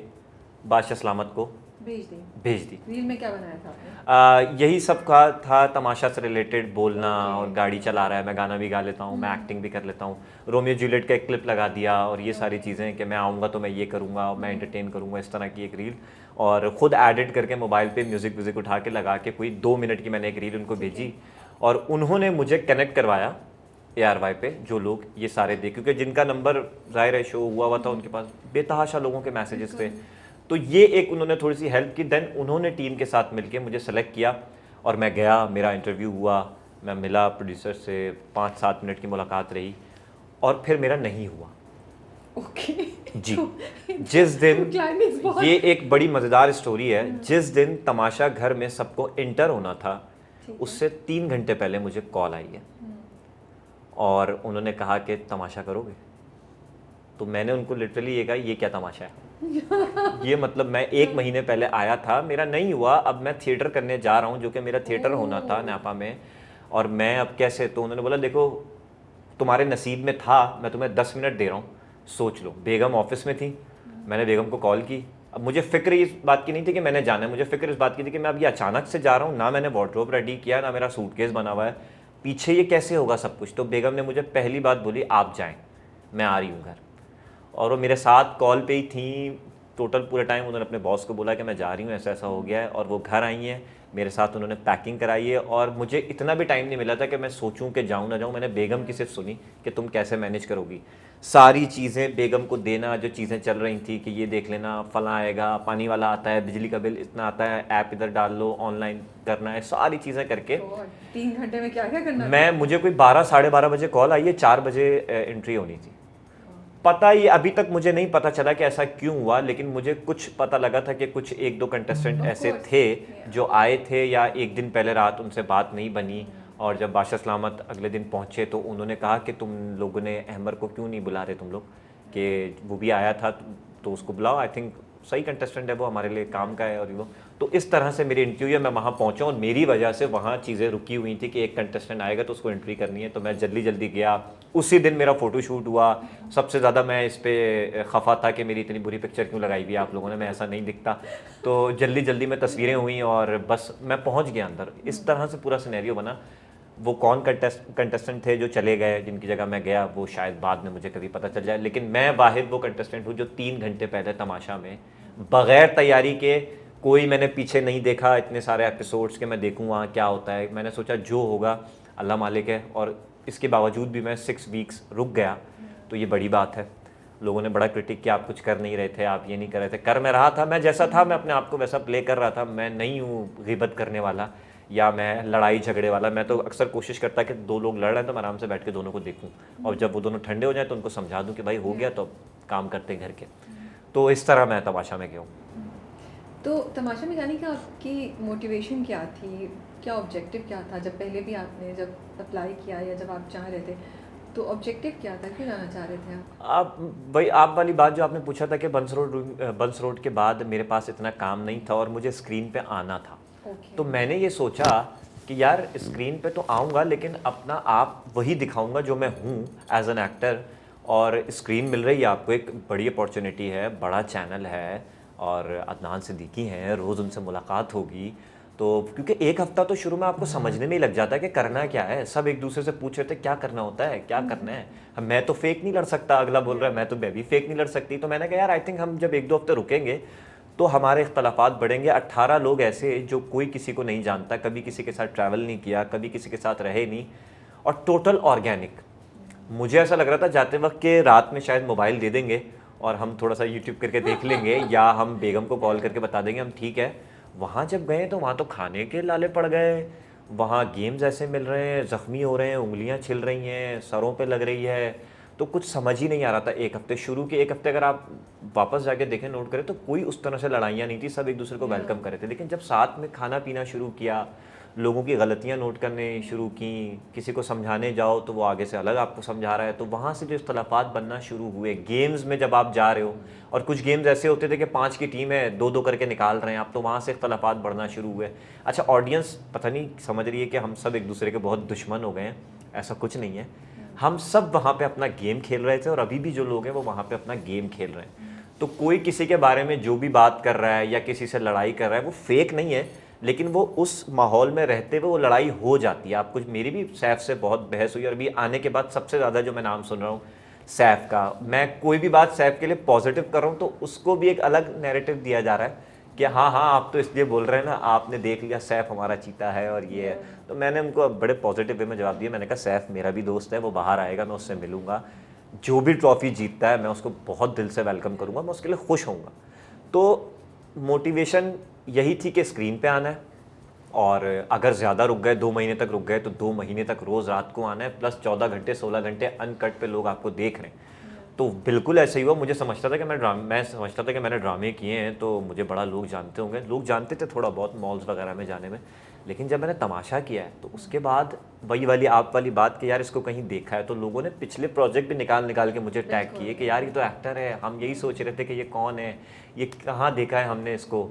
बादशाह सलामत को भेज दी। रील में क्या बनाया था आपने? यही सब का था, तमाशा से रिलेटेड बोलना और गाड़ी चला रहा है, मैं गाना भी गा लेता हूँ, मैं एक्टिंग भी कर लेता हूँ, रोमियो जूलियट का एक क्लिप लगा दिया और ये सारी चीज़ें कि मैं आऊँगा तो मैं ये करूँगा, मैं एंटरटेन करूँगा, इस तरह की एक रील। और ख़ुद एडिट करके मोबाइल पे म्यूज़िक उठा के लगा के कोई 2 मिनट की मैंने एक रील उनको भेजी और उन्होंने मुझे कनेक्ट करवाया ARY पे जो लोग ये सारे देख, क्योंकि जिनका नंबर ज़ाहिर है शो हुआ था उनके पास बेतहाशा लोगों के मैसेजेस थे, तो ये एक उन्होंने थोड़ी सी हेल्प की। देन उन्होंने टीम के साथ मिलके मुझे सेलेक्ट किया और मैं गया, मेरा इंटरव्यू हुआ, मैं मिला प्रोड्यूसर से, 5-7 मिनट की मुलाकात रही और फिर मेरा नहीं हुआ। जी जिस दिन ये एक बड़ी मज़ेदार स्टोरी है, जिस दिन तमाशा घर में सबको इंटर होना था उससे 3 घंटे पहले मुझे कॉल आई है और उन्होंने कहा कि तमाशा करोगे। तो मैंने उनको लिटरली ये कहा ये क्या तमाशा है ये मतलब मैं 1 महीने पहले आया था, मेरा नहीं हुआ, अब मैं थिएटर करने जा रहा हूँ जो कि मेरा थिएटर होना था नापा में, और मैं अब कैसे। तो उन्होंने बोला देखो तुम्हारे नसीब में था, मैं तुम्हें 10 मिनट दे रहा हूँ, सोच लो। बेगम ऑफिस में थी, मैंने बेगम को कॉल की। अब मुझे फ़िक्र इस बात की नहीं थी कि मैंने जाना है, मुझे फ़िक्र इस बात की थी कि मैं अब ये अचानक से जा रहा हूँ, ना मैंने वार्डरोब रेडी किया, ना मेरा सूटकेस बना हुआ है, पीछे ये कैसे होगा सब कुछ। तो बेगम ने मुझे पहली बात बोली आप जाएँ, मैं आ रही हूँ घर। और वो मेरे साथ कॉल पे ही थी टोटल पूरे टाइम। उन्होंने अपने बॉस को बोला कि मैं जा रही हूँ, ऐसा ऐसा हो गया है, और वो घर आई हैं मेरे साथ, उन्होंने पैकिंग कराई है। और मुझे इतना भी टाइम नहीं मिला था कि मैं सोचूं कि जाऊँ ना जाऊँ। मैंने बेगम की सिर्फ सुनी कि तुम कैसे मैनेज करोगी सारी चीज़ें, बेगम को देना जो चीज़ें चल रही थी कि ये देख लेना, फला आएगा, पानी वाला आता है, बिजली का बिल इतना आता है, ऐप इधर डाल लो, ऑनलाइन करना है, सारी चीज़ें करके 3 घंटे में क्या क्या करना मुझे कोई 12 साढ़े 12 बजे कॉल आई है, 4 बजे एंट्री होनी थी। पता ही अभी तक मुझे नहीं पता चला कि ऐसा क्यों हुआ, लेकिन मुझे कुछ पता लगा था कि कुछ 1-2 कंटेस्टेंट ऐसे थे जो आए थे या एक दिन पहले रात उनसे बात नहीं बनी, और जब बादशाह सलामत अगले दिन पहुंचे तो उन्होंने कहा कि तुम लोगों ने अहमर को क्यों नहीं बुला रहे तुम लोग, कि वो भी आया था तो उसको बुलाओ, आई थिंक सही कंटेस्टेंट है वो, हमारे लिए काम का है। और वो तो इस तरह से मेरी इंटरव्यू है, मैं वहाँ पहुँचा और मेरी वजह से वहाँ चीज़ें रुकी हुई थी कि एक कंटेस्टेंट आएगा तो उसको एंट्री करनी है। तो मैं जल्दी जल्दी गया, उसी दिन मेरा फ़ोटोशूट हुआ। सबसे ज़्यादा मैं इस पर खफा था कि मेरी इतनी बुरी पिक्चर क्यों लगाई हुई है आप लोगों ने, मैं ऐसा नहीं दिखता। तो जल्दी जल्दी में तस्वीरें हुई और बस मैं पहुँच गया अंदर। इस तरह से पूरा सिनेरियो बना। वो कौन कंटेस्टेंट थे जो चले गए, जिनकी जगह मैं गया, वो शायद बाद में मुझे कभी पता चल जाए, लेकिन मैं वाहिद वो कंटेस्टेंट हूँ जो 3 घंटे पहले तमाशा में बग़ैर तैयारी के, कोई मैंने पीछे नहीं देखा इतने सारे एपिसोड्स के मैं देखूँ वहाँ क्या होता है। मैंने सोचा जो होगा अल्लाह मालिक है, और इसके बावजूद भी मैं 6 वीक्स रुक गया। तो ये बड़ी बात है। लोगों ने बड़ा क्रिटिक किया, आप कुछ कर नहीं रहे थे, आप ये नहीं कर रहे थे। कर मैं रहा था, मैं जैसा था मैं अपने आप को वैसा प्ले कर रहा था। मैं नहीं हूँ गिबत करने वाला या मैं लड़ाई झगड़े वाला। मैं तो अक्सर कोशिश करता कि दो लोग लड़ रहे हैं तो मैं आराम से बैठ के दोनों को देखूं, और जब वो दोनों ठंडे हो जाए तो उनको समझा दूं कि भाई हो गया तो अब काम करते हैं घर के। तो इस तरह मैं तमाशा में गया हूँ। तो तमाशा में जाने की आपकी मोटिवेशन क्या थी, क्या ऑब्जेक्टिव क्या था? जब पहले भी आपने जब अप्लाई किया या जब आप चाह रहे थे, तो ऑब्जेक्टिव क्या था, क्यों जाना चाह रहे थे आप भाई आप वाली बात जो आपने पूछा था कि बंस रोड के बाद मेरे पास इतना काम नहीं था और मुझे स्क्रीन पे आना था। तो मैंने ये सोचा कि यार स्क्रीन पे तो आऊँगा लेकिन अपना आप वही दिखाऊंगा जो मैं हूँ एज एन एक्टर। और स्क्रीन मिल रही है आपको, एक बड़ी अपॉर्चुनिटी है, बड़ा चैनल है और अदनान सिद्दीकी हैं, रोज़ उनसे मुलाकात होगी। तो क्योंकि एक हफ्ता तो शुरू में आपको समझने में ही लग जाता है कि करना क्या है। सब एक दूसरे से पूछ रहे थे क्या करना होता है, क्या करना है। मैं तो फेक नहीं लड़ सकता, अगला बोल रहा है मैं भी फेक नहीं लड़ सकती। तो मैंने कहा यार आई थिंक हम जब 1-2 हफ्ते रुकेंगे तो हमारे इख्तलाफात बढ़ेंगे। 18 लोग ऐसे जो कोई किसी को नहीं जानता, कभी किसी के साथ ट्रैवल नहीं किया, कभी किसी के साथ रहे नहीं, और टोटल ऑर्गेनिक। मुझे ऐसा लग रहा था जाते वक्त कि रात में शायद मोबाइल दे देंगे और हम थोड़ा सा यूट्यूब करके देख लेंगे या हम बेगम को कॉल करके बता देंगे हम ठीक है। वहाँ जब गए तो वहाँ तो खाने के लाले पड़ गए। वहाँ गेम्स ऐसे मिल रहे हैं, ज़ख्मी हो रहे हैं, उंगलियाँ छिल रही हैं, सरों पे लग रही है। तो कुछ समझ ही नहीं आ रहा था। एक हफ्ते शुरू के 1 हफ्ते अगर आप वापस जाके देखें, नोट करें, तो कोई उस तरह से लड़ाइयाँ नहीं थी, सब एक दूसरे को वेलकम कर रहे थे। लेकिन जब साथ में खाना पीना शुरू किया, लोगों की गलतियाँ नोट करने शुरू की, किसी को समझाने जाओ तो वो आगे से अलग आपको समझा रहा है, तो वहाँ से जो इख्तलाफात बनना शुरू हुए। गेम्स में जब आप जा रहे हो, और कुछ गेम्स ऐसे होते थे कि 5 की टीम है, 2-2 करके निकाल रहे हैं आप, तो वहाँ से इख्तलाफात बढ़ना शुरू हुए। अच्छा, ऑडियंस पता नहीं समझ रही है कि हम सब एक दूसरे के बहुत दुश्मन हो गए हैं, ऐसा कुछ नहीं है। हम सब वहाँ पे अपना गेम खेल रहे थे और अभी भी जो लोग हैं वो वहाँ पे अपना गेम खेल रहे हैं। तो कोई किसी के बारे में जो भी बात कर रहा है या किसी से लड़ाई कर रहा है वो फेक नहीं है, लेकिन वो उस माहौल में रहते हुए वो लड़ाई हो जाती है। आप कुछ, मेरी भी सैफ से बहुत बहस हुई और अभी आने के बाद सबसे ज़्यादा जो मैं नाम सुन रहा हूँ सैफ का, मैं कोई भी बात सैफ के लिए पॉजिटिव कर रहा हूँ तो उसको भी एक अलग नैरेटिव दिया जा रहा है कि हाँ आप तो इसलिए बोल रहे हैं ना, आपने देख लिया सैफ हमारा चीता है और ये है। तो मैंने उनको बड़े पॉजिटिव वे में जवाब दिया। मैंने कहा सैफ मेरा भी दोस्त है, वो बाहर आएगा, मैं उससे मिलूंगा, जो भी ट्रॉफी जीतता है मैं उसको बहुत दिल से वेलकम करूँगा, मैं उसके लिए खुश होऊंगा। तो मोटिवेशन यही थी कि स्क्रीन पे आना है, और अगर ज़्यादा रुक गए, 2 महीने तक रुक गए, तो 2 महीने तक रोज़ रात को आना है, प्लस 14 घंटे 16 घंटे अनकट पे लोग आपको देख रहे हैं। तो बिल्कुल ऐसा ही हुआ। मुझे समझता था कि मैं समझता था कि मैंने ड्रामे किए हैं तो मुझे बड़ा लोग जानते होंगे, लोग जानते थे थोड़ा बहुत मॉल्स वगैरह में जाने में। लेकिन जब मैंने तमाशा किया है तो उसके बाद वही वाली आप वाली बात कि यार इसको कहीं देखा है, तो लोगों ने पिछले प्रोजेक्ट भी निकाल निकाल के मुझे टैग किए कि यार ये तो एक्टर है, हम यही सोच रहे थे कि ये कौन है, ये कहाँ देखा है हमने इसको।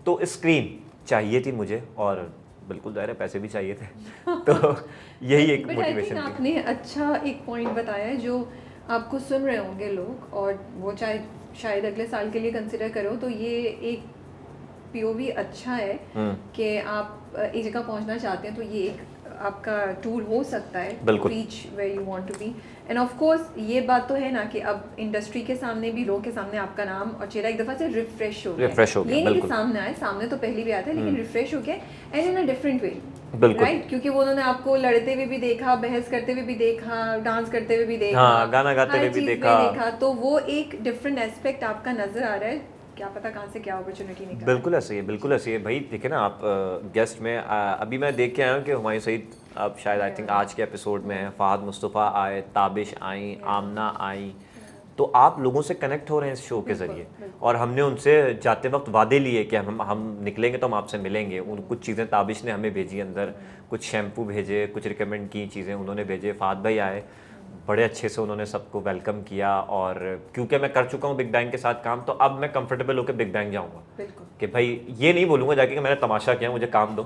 तो स्क्रीन चाहिए थी मुझे, और बिल्कुल ज़ाहिर है पैसे भी चाहिए थे। तो यही एक मोटिवेशन थी। आपने अच्छा एक पॉइंट बताया है जो आपको सुन रहे होंगे लोग, और वो चाहे शायद अगले साल के लिए कंसिडर करो, तो ये एक पीओवी अच्छा है कि आप एक जगह पहुंचना चाहते हैं तो ये एक आपका टूल हो सकता है, reach where you want to be. And of course ये बात तो है ना कि अब इंडस्ट्री के सामने भी, लोगों के सामने आपका नाम और चेहरा एक दफ़ा से रिफ्रेश हो गया। ये नहीं कि सामने आए, सामने तो पहले भी आया था, लेकिन रिफ्रेश हो गया and in a different way, right? क्योंकि वो उन्होंने आपको लड़ते हुए भी देखा, बहस करते हुए भी देखा, डांस करते हुए भी देखा, गाना गाते हुए भी देखा, तो वो एक डिफरेंट एस्पेक्ट आपका नजर आ रहा है। क्या पता कहाँ से क्या अपॉर्चुनिटी निकले। बिल्कुल ऐसे ही है, बिल्कुल ऐसे ही है भाई। देखिए ना आप गेस्ट में अभी मैं देख के आया हूँ कि हुमायूं सईद अब शायद आई थिंक आज के एपिसोड में है, फ़ाहद मुस्तफ़ा आए, ताबिश आई, आमना आई। तो आप लोगों से कनेक्ट हो रहे हैं इस शो के ज़रिए, और हमने उनसे जाते वक्त वादे लिए कि हम निकलेंगे तो हम आपसे मिलेंगे। उन कुछ चीज़ें ताबिश ने हमें भेजी अंदर, कुछ शैम्पू भेजे, कुछ रिकमेंड की चीज़ें उन्होंने भेजे। फ़ाहद भाई आए, बड़े अच्छे से उन्होंने सबको वेलकम किया, और क्योंकि मैं कर चुका हूँ बिग बैंग के साथ काम, तो अब मैं कंफर्टेबल होकर बिग बैंग जाऊँगा कि भाई ये नहीं बोलूँगा जाके कि मैंने तमाशा किया, मुझे काम दो।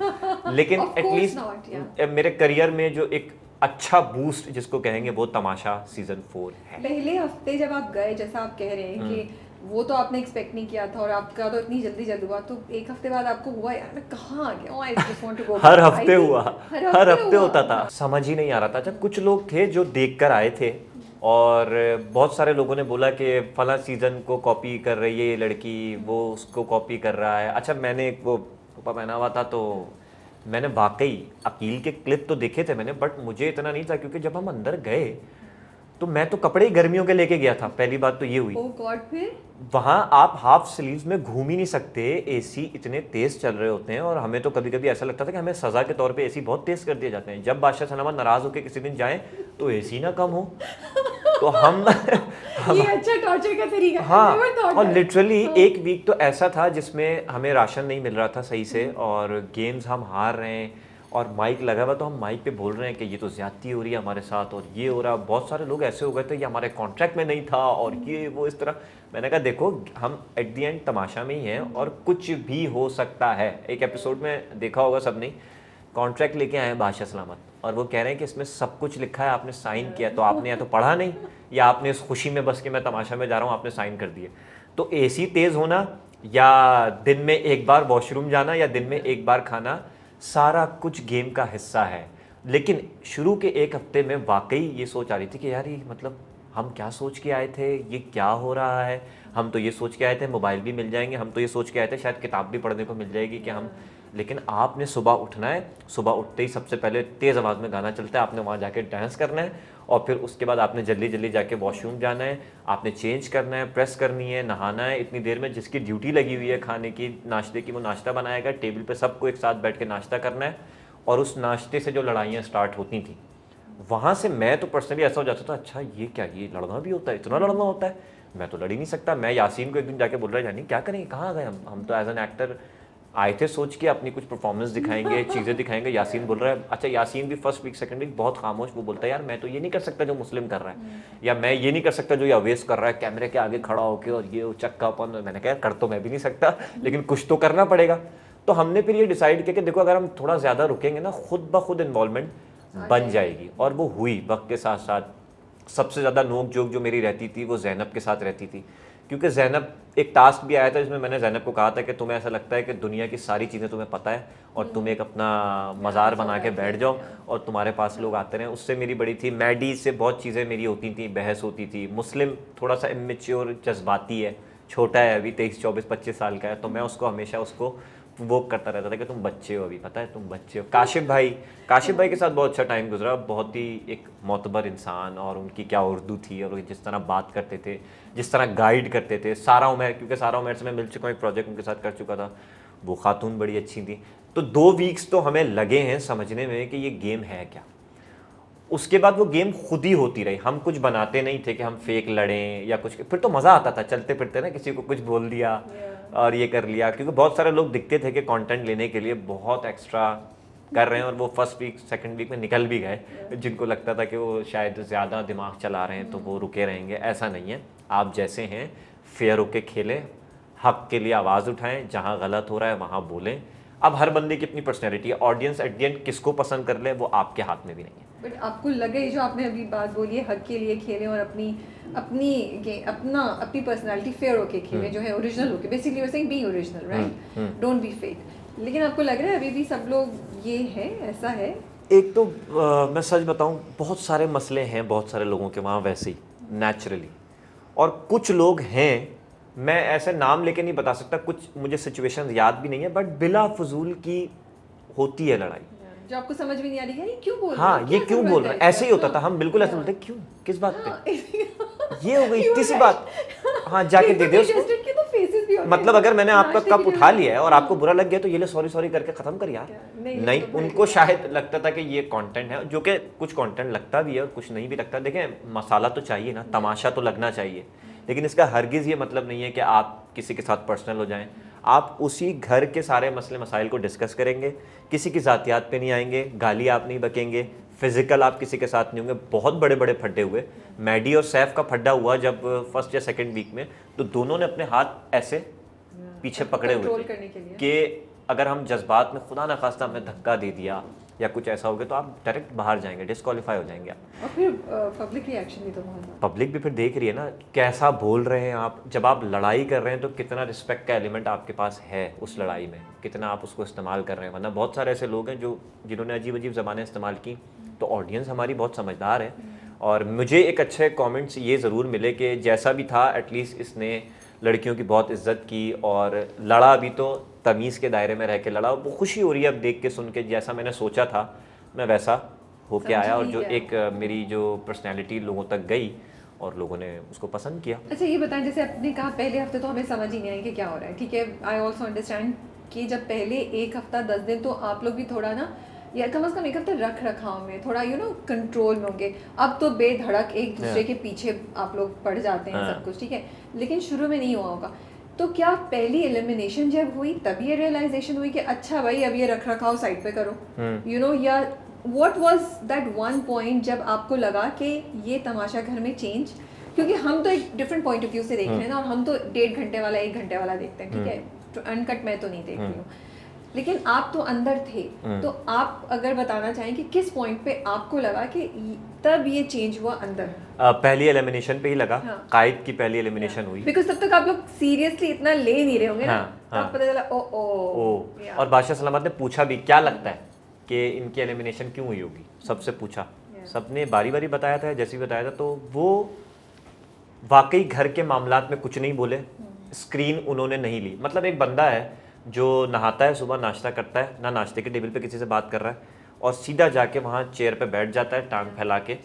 लेकिन एटलीस्ट मेरे करियर में जो एक अच्छा बूस्ट जिसको कहेंगे वो तमाशा सीजन 4 है। पहले हफ्ते जब आप गए, जैसा आप कह रहे हैं कि वो तो आपने एक्सपेक्ट नहीं किया था और आपका तो इतनी जल्दी हुआ, तो एक हफ्ते बाद आपको हुआ यार मैं कहाँ आ गया, I just want to go. हर हफ्ते हुआ, हर हफ्ते होता था, समझ ही नहीं आ रहा था। जब कुछ लोग थे जो देखकर आए थे, और बहुत सारे लोगों ने बोला कि फला सीजन को कॉपी कर रही है ये लड़की, वो उसको कॉपी कर रहा है। अच्छा, मैंने एक वो टोपा पहना हुआ था, तो मैंने वाकई अकील के क्लिप तो देखे थे मैंने, बट मुझे इतना नहीं था, क्योंकि जब हम अंदर गए तो मैं तो कपड़े ही गर्मियों के लेके गया था, पहली बात तो ये हुई। ओह गॉड, फिर वहाँ आप हाफ स्लीव्स में घूम ही नहीं सकते, एसी इतने तेज चल रहे होते हैं, और हमें तो कभी कभी ऐसा लगता था कि हमें सजा के तौर पे एसी बहुत तेज कर दिए जाते हैं। जब बादशाह सलामत नाराज होकर किसी दिन जाएं तो एसी ना कम हो तो हम ये अच्छा टॉर्चर का तरीका। हाँ, और लिटरली एक वीक तो ऐसा था जिसमें हमें राशन नहीं मिल रहा था सही से, और गेम्स हम हार रहे हैं, और माइक लगा हुआ तो हम माइक पे बोल रहे हैं कि ये तो ज्यादती हो रही है हमारे साथ, और ये हो रहा। बहुत सारे लोग ऐसे हो गए थे, ये हमारे कॉन्ट्रैक्ट में नहीं था, और ये वो इस तरह। मैंने कहा देखो, हम एट द एंड तमाशा में ही हैं और कुछ भी हो सकता है। एक एपिसोड में देखा होगा सबने, कॉन्ट्रैक्ट लेके आए हैं बादशाह सलामत, और वो कह रहे हैं कि इसमें सब कुछ लिखा है, आपने साइन किया, तो आपने या तो पढ़ा नहीं, या आपने इस खुशी में बस कि मैं तमाशा में जा रहा हूँ आपने साइन कर दिए। तो एसी तेज़ होना, या दिन में एक बार वॉशरूम जाना, या दिन में एक बार खाना, सारा कुछ गेम का हिस्सा है। लेकिन शुरू के एक हफ्ते में वाकई ये सोच आ रही थी कि यार ये मतलब हम क्या सोच के आए थे, ये क्या हो रहा है। हम तो ये सोच के आए थे मोबाइल भी मिल जाएंगे, हम तो ये सोच के आए थे शायद किताब भी पढ़ने को मिल जाएगी कि हम। लेकिन आपने सुबह उठना है, सुबह उठते ही सबसे पहले तेज़ आवाज़ में गाना चलता है, आपने वहाँ जाके डांस करना है, और फिर उसके बाद आपने जल्दी जल्दी जाके वॉशरूम जाना है, आपने चेंज करना है, प्रेस करनी है, नहाना है। इतनी देर में जिसकी ड्यूटी लगी हुई है खाने की, नाश्ते की, वो नाश्ता बनाएगा, टेबल पे सबको एक साथ बैठ के नाश्ता करना है। और उस नाश्ते से जो लड़ाइयाँ स्टार्ट होती थी, वहाँ से मैं तो पर्सनली ऐसा हो जाता था, अच्छा ये क्या, ये लड़ना भी होता है, इतना लड़ना होता है, मैं तो लड़ ही नहीं सकता। मैं यासीन को एक दिन जाके बोल रहा है, यानी क्या करेंगे, कहाँ आ गए हम तो एज एन एक्टर आए थे सोच के अपनी कुछ परफॉर्मेंस दिखाएंगे, चीज़ें दिखाएंगे। यासीन बोल रहा है, अच्छा यासीन भी फर्स्ट वीक सेकंड वीक बहुत खामोश, वो बोलता है यार मैं तो ये नहीं कर सकता जो मुस्लिम कर रहा है, या मैं ये नहीं कर सकता जो ये अवेश कर रहा है कैमरे के आगे खड़ा होकर, और ये चक्कापन। मैंने कहा कर तो मैं भी नहीं सकता, लेकिन कुछ तो करना पड़ेगा। तो हमने फिर ये डिसाइड किया कि देखो अगर हम थोड़ा ज़्यादा रुकेंगे ना, खुद ब खुद इन्वॉल्वमेंट बन जाएगी, और वो हुई वक्त के साथ साथ। सबसे ज़्यादा नोक जोक जो मेरी रहती थी वो जैनब के साथ रहती थी, क्योंकि जैनब, एक टास्क भी आया था जिसमें मैंने जैनब को कहा था कि तुम्हें ऐसा लगता है कि दुनिया की सारी चीज़ें तुम्हें पता है, और तुम एक अपना मज़ार बना के बैठ जाओ और तुम्हारे पास लोग आते रहे। उससे मेरी बड़ी थी, मैडी से बहुत चीज़ें मेरी होती थी, बहस होती थी। मुस्लिम थोड़ा सा इमेच्योर, जज्बाती है, छोटा है अभी, 23, 24, 25 साल का है, तो मैं उसको हमेशा उसको वो करता रहता था कि तुम बच्चे हो अभी, पता है तुम बच्चे हो। काशिफ भाई के साथ बहुत अच्छा टाइम गुजरा, बहुत ही एक मोतबर इंसान, और उनकी क्या उर्दू थी, और जिस तरह बात करते थे, जिस तरह गाइड करते थे। सारा उमर, क्योंकि सारा उमर से मैं मिल चुका हूँ, एक प्रोजेक्ट उनके साथ कर चुका था, वो खातून बड़ी अच्छी थी। तो 2 वीक्स तो हमें लगे हैं समझने में कि ये गेम है क्या। उसके बाद वो गेम खुद ही होती रही, हम कुछ बनाते नहीं थे कि हम फेक लड़ें या कुछ। फिर तो मज़ा आता था चलते फिरते ना, किसी को कुछ बोल दिया और ये कर लिया, क्योंकि बहुत सारे लोग दिखते थे कि कंटेंट लेने के लिए बहुत एक्स्ट्रा कर रहे हैं, और वो फर्स्ट वीक सेकंड वीक में निकल भी गए, जिनको लगता था कि वो शायद ज़्यादा दिमाग चला रहे हैं तो वो रुके रहेंगे। ऐसा नहीं है, आप जैसे हैं फेयर होके खेलें, हक के लिए आवाज़ उठाएं, जहाँ गलत हो रहा है वहाँ बोलें। अब हर बंदे की अपनी पर्सनैलिटी है, ऑडियंस एट द एंड किसको पसंद कर ले वो आपके हाथ में भी नहीं है। बट आपको लगे जो आपने अभी बात बोली है, हक के लिए खेलें और अपनी पर्सनालिटी फेयर होके खेलें, जो है ओरिजिनल होके, basically you are saying be original, right, don't be fake. लेकिन आपको लग रहा है अभी भी सब लोग ये है, ऐसा है? एक तो मैं सच बताऊं, बहुत सारे मसले हैं बहुत सारे लोगों के वहाँ वैसे ही नेचुरली, और कुछ लोग हैं, मैं ऐसे नाम लेके नहीं बता सकता, कुछ मुझे सिचुएशंस याद भी नहीं है, बट बिला फजूल की होती है लड़ाई, जो आपको समझ भी नहीं आ रही है, ये क्यों बोल रहे हाँ हैं, ये क्यों बोल रहे हैं, ऐसे ही होता था। हम बिल्कुल ऐसे बोलते, क्यों, किस बात पे, ये हो गई इतनी सी बात, हाँ जाके दे दे उसको। मतलब अगर मैंने आपका कप उठा लिया है और आपको बुरा लग गया तो ये ले सॉरी सॉरी करके खत्म कर यार। नहीं, उनको शायद लगता था कि ये कंटेंट है, जो कि कुछ कंटेंट लगता भी है और कुछ नहीं भी लगता। देखें, मसाला तो चाहिए ना, तमाशा तो लगना चाहिए, लेकिन इसका हरगिज़ ये मतलब नहीं है कि आप किसी के साथ पर्सनल हो जाएं। आप उसी घर के सारे मसले मसाइल को डिस्कस करेंगे, किसी की ज़ातियात पे नहीं आएंगे, गाली आप नहीं बकेंगे, फिजिकल आप किसी के साथ नहीं होंगे। बहुत बड़े बड़े फड्डे हुए, मैडी और सैफ का फड्डा हुआ जब फर्स्ट या सेकंड वीक में, तो दोनों ने अपने हाथ ऐसे पीछे पकड़े हुए थे कि अगर हम जज्बात में खुदा न खास्ता हमें धक्का दे दिया या कुछ ऐसा हो गया तो आप डायरेक्ट बाहर जाएंगे, डिस्क्वालीफाई हो जाएंगे आप। और फिर पब्लिक रिएक्शन भी तो बहुत, पब्लिक भी फिर देख रही है ना कैसा बोल रहे हैं आप। जब आप लड़ाई कर रहे हैं तो कितना रिस्पेक्ट का एलिमेंट आपके पास है उस लड़ाई में, कितना आप उसको इस्तेमाल कर रहे हैं। वरना बहुत सारे ऐसे लोग हैं जिन्होंने अजीब अजीब ज़बानें इस्तेमाल की। तो ऑडियंस हमारी बहुत समझदार है, और मुझे एक अच्छे कमेंट्स ये ज़रूर मिले कि जैसा भी था एटलीस्ट इसने लड़कियों की बहुत इज्जत की, और लड़ा भी तो तमीज़ के दायरे में रह के लड़ा। वो खुशी हो रही है अब देख के सुन के, जैसा मैंने सोचा था मैं वैसा होके आया और जो एक मेरी जो पर्सनैलिटी लोगों तक गई और लोगों ने उसको पसंद किया। अच्छा ये बताएं, जैसे आपने कहा पहले हफ्ते तो हमें समझ ही नहीं आई कि क्या हो रहा है, ठीक है, आई ऑल्सो अंडरस्टैंड कि जब पहले एक हफ्ता 10 दिन तो आप लोग भी थोड़ा ना, या कम से कम एक हफ्ता रख रखाव में थोड़ा कंट्रोल में होंगे। अब तो बेधड़क एक दूसरे के पीछे आप लोग पड़ जाते हैं सब कुछ, ठीक है, लेकिन शुरू में नहीं हुआ होगा। तो क्या पहली एलिमिनेशन जब हुई तब ये रियलाइजेशन हुई कि अच्छा भाई अब ये रख रखाव साइड पे करो, या what was that one point जब आपको लगा कि ये तमाशा घर में चेंज, क्योंकि हम तो एक डिफरेंट पॉइंट ऑफ व्यू से देख रहे हैं ना, और हम तो 1.5 घंटे वाला 1 घंटे वाला देखते हैं, ठीक है, तो अनकट मैं तो नहीं देखती हूँ, लेकिन आप तो अंदर थे, तो आप अगर बताना चाहें कि किस पॉइंट पे आपको लगा कि तब ये चेंज हुआ अंदर? पहली एलिमिनेशन पे ही लगा, कायद की पहली एलिमिनेशन हुई, बिकॉज तब तक आप लोग सीरियसली इतना ले नहीं रहे होंगे ना, तब पता चला ओ। और बादशाह सलामत ने पूछा भी क्या लगता है कि इनकी एलिमिनेशन क्यों हुई होगी, सबसे पूछा, सबने बारी बारी बताया था, जैसे ही बताया था, तो वो वाकई घर के मामलात में कुछ नहीं बोले, स्क्रीन उन्होंने नहीं ली। मतलब एक बंदा है जो नहाता है, सुबह नाश्ता करता है, ना नाश्ते के टेबल पे किसी से बात कर रहा है, और सीधा जाके वहाँ चेयर पे बैठ जाता है टांग फैला के,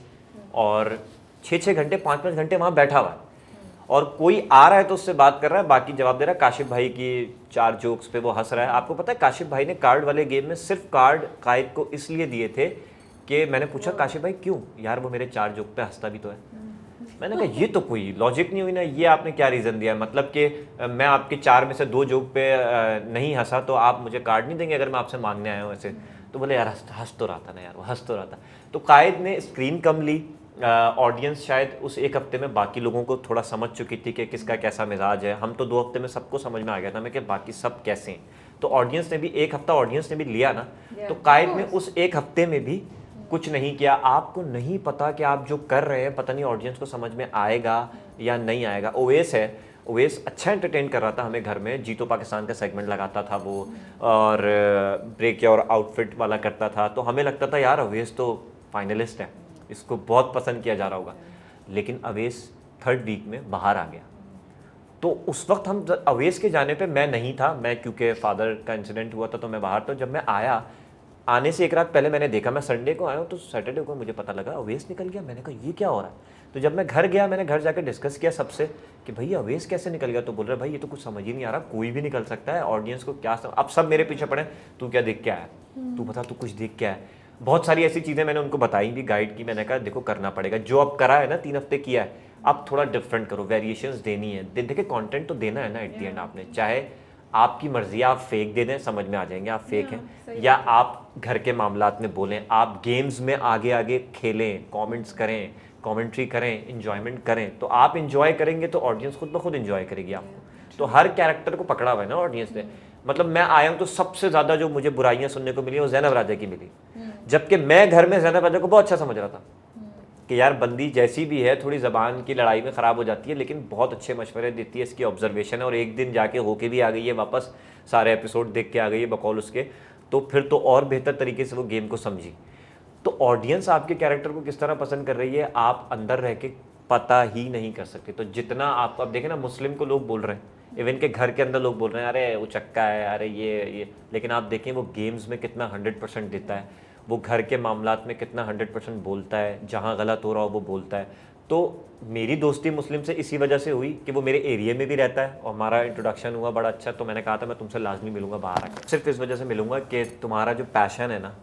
और 6-6 घंटे 5-5 घंटे वहाँ बैठा हुआ है, और कोई आ रहा है तो उससे बात कर रहा है, बाकी जवाब दे रहा है। काशिफ भाई की 4 जोक्स पे वो हंस रहा है। आपको पता है काशिफ भाई ने कार्ड वाले गेम में सिर्फ कार्ड कायद को इसलिए दिए थे कि मैंने पूछा काशिफ भाई क्यों, यार वो मेरे 4 जोक पे हंसता भी तो है। मैंने कहा ये तो कोई लॉजिक नहीं हुई ना, ये आपने क्या रीज़न दिया, मतलब कि मैं आपके 4 में से 2 जोक पे नहीं हंसा तो आप मुझे कार्ड नहीं देंगे अगर मैं आपसे मांगने आया हूँ ऐसे। तो बोले यार हंस तो रहा था ना यार, वो हंस तो रहा था। तो कायद ने स्क्रीन कम ली, ऑडियंस शायद उस एक हफ्ते में बाकी लोगों को थोड़ा समझ चुकी थी कि किसका कैसा मिजाज है। हम तो 2 हफ्ते में सबको समझ में आ गया था मैं कि बाकी सब कैसे हैं। तो ऑडियंस ने भी एक हफ्ता ऑडियंस ने भी लिया ना, तो कायद ने उस एक हफ्ते में भी कुछ नहीं किया। आपको नहीं पता कि आप जो कर रहे हैं पता नहीं ऑडियंस को समझ में आएगा या नहीं आएगा। ओवेस है, ओवेस अच्छा एंटरटेन कर रहा था हमें घर में, जीतो पाकिस्तान का सेगमेंट लगाता था वो, और ब्रेक और आउटफिट वाला करता था, तो हमें लगता था यार ओवेस तो फाइनलिस्ट है, इसको बहुत पसंद किया जा रहा होगा। लेकिन अवेस 3rd वीक में बाहर आ गया। तो उस वक्त हम अवेस के जाने पे मैं नहीं था, मैं क्योंकि फादर का इंसिडेंट हुआ था तो मैं बाहर था। जब मैं आया, आने से एक रात पहले मैंने देखा, मैं संडे को आया हूँ तो सैटरडे को मुझे पता लगा अवेस निकल गया। मैंने कहा ये क्या हो रहा है। तो जब मैं घर गया, मैंने घर जाकर डिस्कस किया सबसे कि भाई अवेस कैसे निकल गया। तो बोल रहे भाई ये तो कुछ समझ ही नहीं आ रहा, कोई भी निकल सकता है, ऑडियंस को क्या अब सब मेरे पीछे पड़े, तू क्या देख के आया, तू बता तू कुछ देख के आया। बहुत सारी ऐसी चीज़ें मैंने उनको बताई भी, गाइड की। मैंने कहा देखो करना पड़ेगा, जो अब करा है ना 3 हफ्ते किया है, अब थोड़ा डिफरेंट करो, वेरिएशंस देनी है। देखिए कंटेंट तो देना है ना एट द एंड आपने, चाहे आपकी मर्जी, आप फेक दे दें समझ में आ जाएंगे आप फेक हैं, या आप घर के मामलात में बोलें, आप गेम्स में आगे आगे खेलें, कमेंट्स करें, कमेंट्री करें, इंजॉयमेंट करें। तो आप इंजॉय करेंगे तो ऑडियंस खुद ब खुद इंजॉय करेगी आपको। तो हर कैरेक्टर को पकड़ा हुआ है ना ऑडियंस ने। मतलब मैं आया हूँ तो सबसे ज़्यादा जो मुझे बुराइयाँ सुनने को मिली वो ज़ैनब राजा की मिली, जबकि मैं घर में ज़ैनब राजा को बहुत अच्छा समझ रहा था कि यार बंदी जैसी भी है थोड़ी ज़बान की लड़ाई में ख़राब हो जाती है, लेकिन बहुत अच्छे मशवरे देती है, इसकी ऑब्जर्वेशन है। और एक दिन जाके होके भी आ गई है वापस, सारे एपिसोड देख के आ गई है बकौल उसके, तो फिर तो और बेहतर तरीके से वो गेम को समझी। तो ऑडियंस आपके कैरेक्टर को किस तरह पसंद कर रही है आप अंदर रह के पता ही नहीं कर सकते। तो जितना आप अब देखें ना, मुस्लिम को लोग बोल रहे हैं, इवन के घर के अंदर लोग बोल रहे हैं अरे उचक्का है, अरे ये, लेकिन आप देखें वो गेम्स में कितना 100% देता है, वो घर के मामलात में कितना 100% बोलता है, जहाँ गलत हो रहा हो वो बोलता है। तो मेरी दोस्ती मुस्लिम से इसी वजह से हुई कि वो मेरे एरिया में भी रहता है और हमारा इंट्रोडक्शन हुआ बड़ा अच्छा। तो मैंने कहा था मैं तुमसे लाजमी मिलूंगा बाहर आकर, सिर्फ इस वजह से मिलूंगा कि तुम्हारा जो पैशन है ना,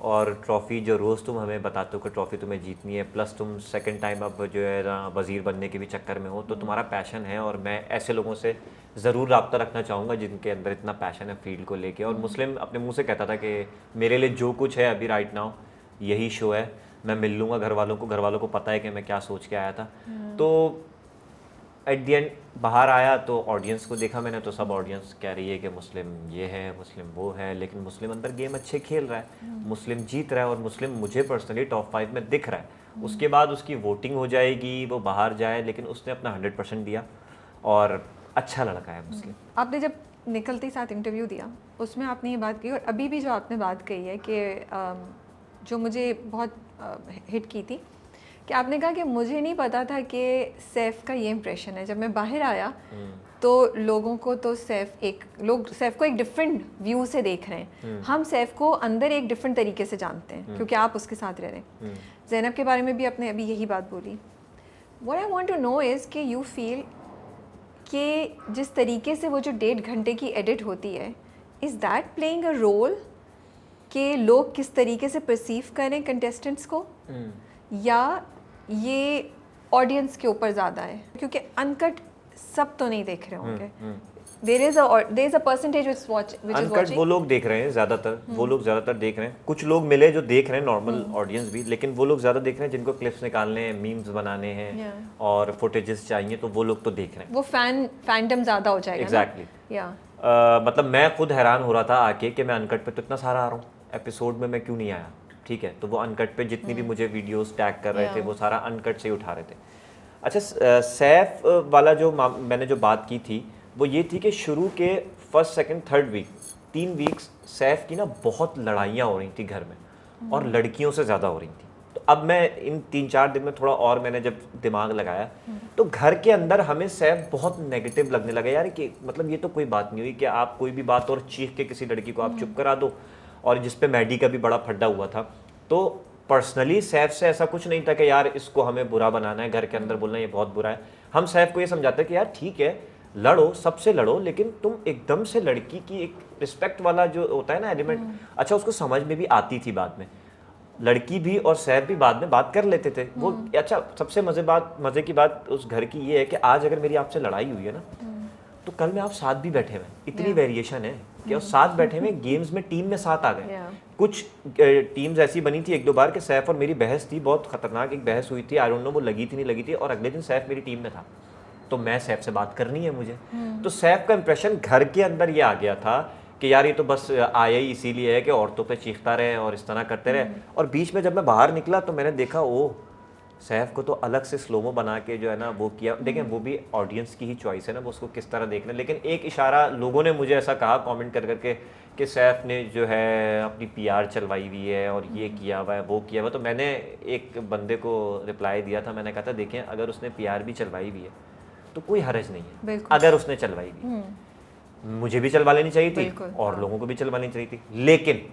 और ट्रॉफ़ी जो रोज़ तुम हमें बताते हो कि ट्रॉफ़ी तुम्हें जीतनी है, प्लस तुम सेकंड टाइम अब जो है ना वज़ीर बनने के भी चक्कर में हो, तो तुम्हारा पैशन है। और मैं ऐसे लोगों से ज़रूर रब्ता रखना चाहूँगा जिनके अंदर इतना पैशन है फील्ड को लेके। और मुस्लिम अपने मुंह से कहता था कि मेरे लिए जो कुछ है अभी राइट नाउ यही शो है, मैं मिल लूँगा घर वालों को पता है कि मैं क्या सोच के आया था। तो एट द एंड बाहर आया तो ऑडियंस को देखा मैंने, तो सब ऑडियंस कह रही है कि मुस्लिम ये है, मुस्लिम वो है, लेकिन मुस्लिम अंदर गेम अच्छे खेल रहा है, मुस्लिम जीत रहा है, और मुस्लिम मुझे पर्सनली टॉप 5 में दिख रहा है। उसके बाद उसकी वोटिंग हो जाएगी, वो बाहर जाए, लेकिन उसने अपना 100% दिया और अच्छा लड़का है मुस्लिम। आपने जब निकलते साथ इंटरव्यू दिया उसमें आपने ये बात कही, और अभी भी जो आपने बात कही है कि जो मुझे बहुत हिट की थी, कि आपने कहा कि मुझे नहीं पता था कि सैफ का ये इम्प्रेशन है। जब मैं बाहर आया तो तो लोगों को तो लोग सैफ को एक डिफरेंट व्यू से देख रहे हैं, हम सैफ को अंदर एक डिफरेंट तरीके से जानते हैं क्योंकि आप उसके साथ रह रहे हैं। ज़ैनब के बारे में भी आपने अभी यही बात बोली। What I want to know is कि यू फील कि जिस तरीके से वो जो 1.5 घंटे की एडिट होती है, is that playing a role कि लोग किस तरीके से परसीव करें कंटेस्टेंट्स को, या ये ऑडियंस के ऊपर ज़्यादा है? क्योंकि अनकट सब तो नहीं देख रहे होंगे, there is a percentage which is uncut वो लोग देख रहे हैं ज़्यादातर, वो लोग ज़्यादातर देख रहे हैं। कुछ लोग मिले जो देख रहे हैं, नॉर्मल ऑडियंस भी, लेकिन वो लोग ज़्यादा देख रहे हैं जिनको क्लिप्स निकालने हैं, मीम्स बनाने हैं और फुटेजेस चाहिए, तो वो लोग तो देख रहे हैं। वो फैंडम ज़्यादा हो जाएगा। एग्जैक्टली। मतलब मैं खुद हैरान हो रहा था आके कि मैं अनकट पे तो इतना सारा आ रहा हूँ, एपिसोड में मैं क्यों नहीं आया? ठीक है, तो वो अनकट पे जितनी भी मुझे वीडियोस टैग कर रहे थे वो सारा अनकट से ही उठा रहे थे। अच्छा, सैफ वाला जो मैंने जो बात की थी वो ये थी कि शुरू के first second third week 3 weeks Saif की ना बहुत लड़ाइयाँ हो रही थी घर में, और लड़कियों से ज़्यादा हो रही थी। तो अब मैं इन 3-4 दिन में थोड़ा और मैंने जब दिमाग लगाया तो घर के अंदर हमें सैफ बहुत नेगेटिव लगने लगा यार, कि मतलब ये तो कोई बात नहीं हुई कि आप कोई भी बात और चीख के किसी लड़की को आप चुप करा दो, और जिस पे मैडी का भी बड़ा फड्डा हुआ था। तो पर्सनली सैफ से ऐसा कुछ नहीं था कि यार इसको हमें बुरा बनाना है, घर के अंदर बोलना ये बहुत बुरा है। हम सैफ को ये समझाते हैं कि यार ठीक है, लड़ो, सबसे लड़ो, लेकिन तुम एकदम से लड़की की एक रिस्पेक्ट वाला जो होता है ना एलिमेंट, अच्छा उसको समझ में भी आती थी बाद में। लड़की भी और सैफ भी बाद में बात कर लेते थे वो। अच्छा, सबसे मज़े की बात उस घर की ये है कि आज अगर मेरी आपसे लड़ाई हुई है ना, तो कल में आप साथ भी बैठे हुए, इतनी वेरिएशन है कि और साथ बैठे हुए गेम्स में टीम में साथ आ गए। कुछ टीम्स ऐसी बनी थी 1-2 बार कि सैफ और मेरी बहस थी, बहुत खतरनाक एक बहस हुई थी, आई डोंट नो वो लगी थी नहीं लगी थी, और अगले दिन सैफ मेरी टीम में था, तो मैं सैफ से बात करनी है मुझे। तो सैफ का इंप्रेशन घर के अंदर ये आ गया था कि यार ये तो बस आया ही इसीलिए है कि औरतों पे चीखता रहे और इस तरह करते रहे। और बीच में जब मैं बाहर निकला तो मैंने देखा ओ सैफ को तो अलग से स्लोमो बना के जो है ना वो किया। देखें, वो भी ऑडियंस की ही चॉइस है ना, वो उसको किस तरह देखना है। लेकिन एक इशारा लोगों ने मुझे ऐसा कहा कमेंट कर करके कि सैफ ने जो है अपनी पीआर चलवाई हुई है और ये किया हुआ है वो किया हुआ। तो मैंने एक बंदे को रिप्लाई दिया था, मैंने कहा था देखें अगर उसने पीआर भी चलवाई हुई है तो कोई हर्ज नहीं है, अगर उसने चलवाई भी, मुझे भी चलवा लेनी चाहिए थी और लोगों को भी चलवा लेनी चाहिए थी। लेकिन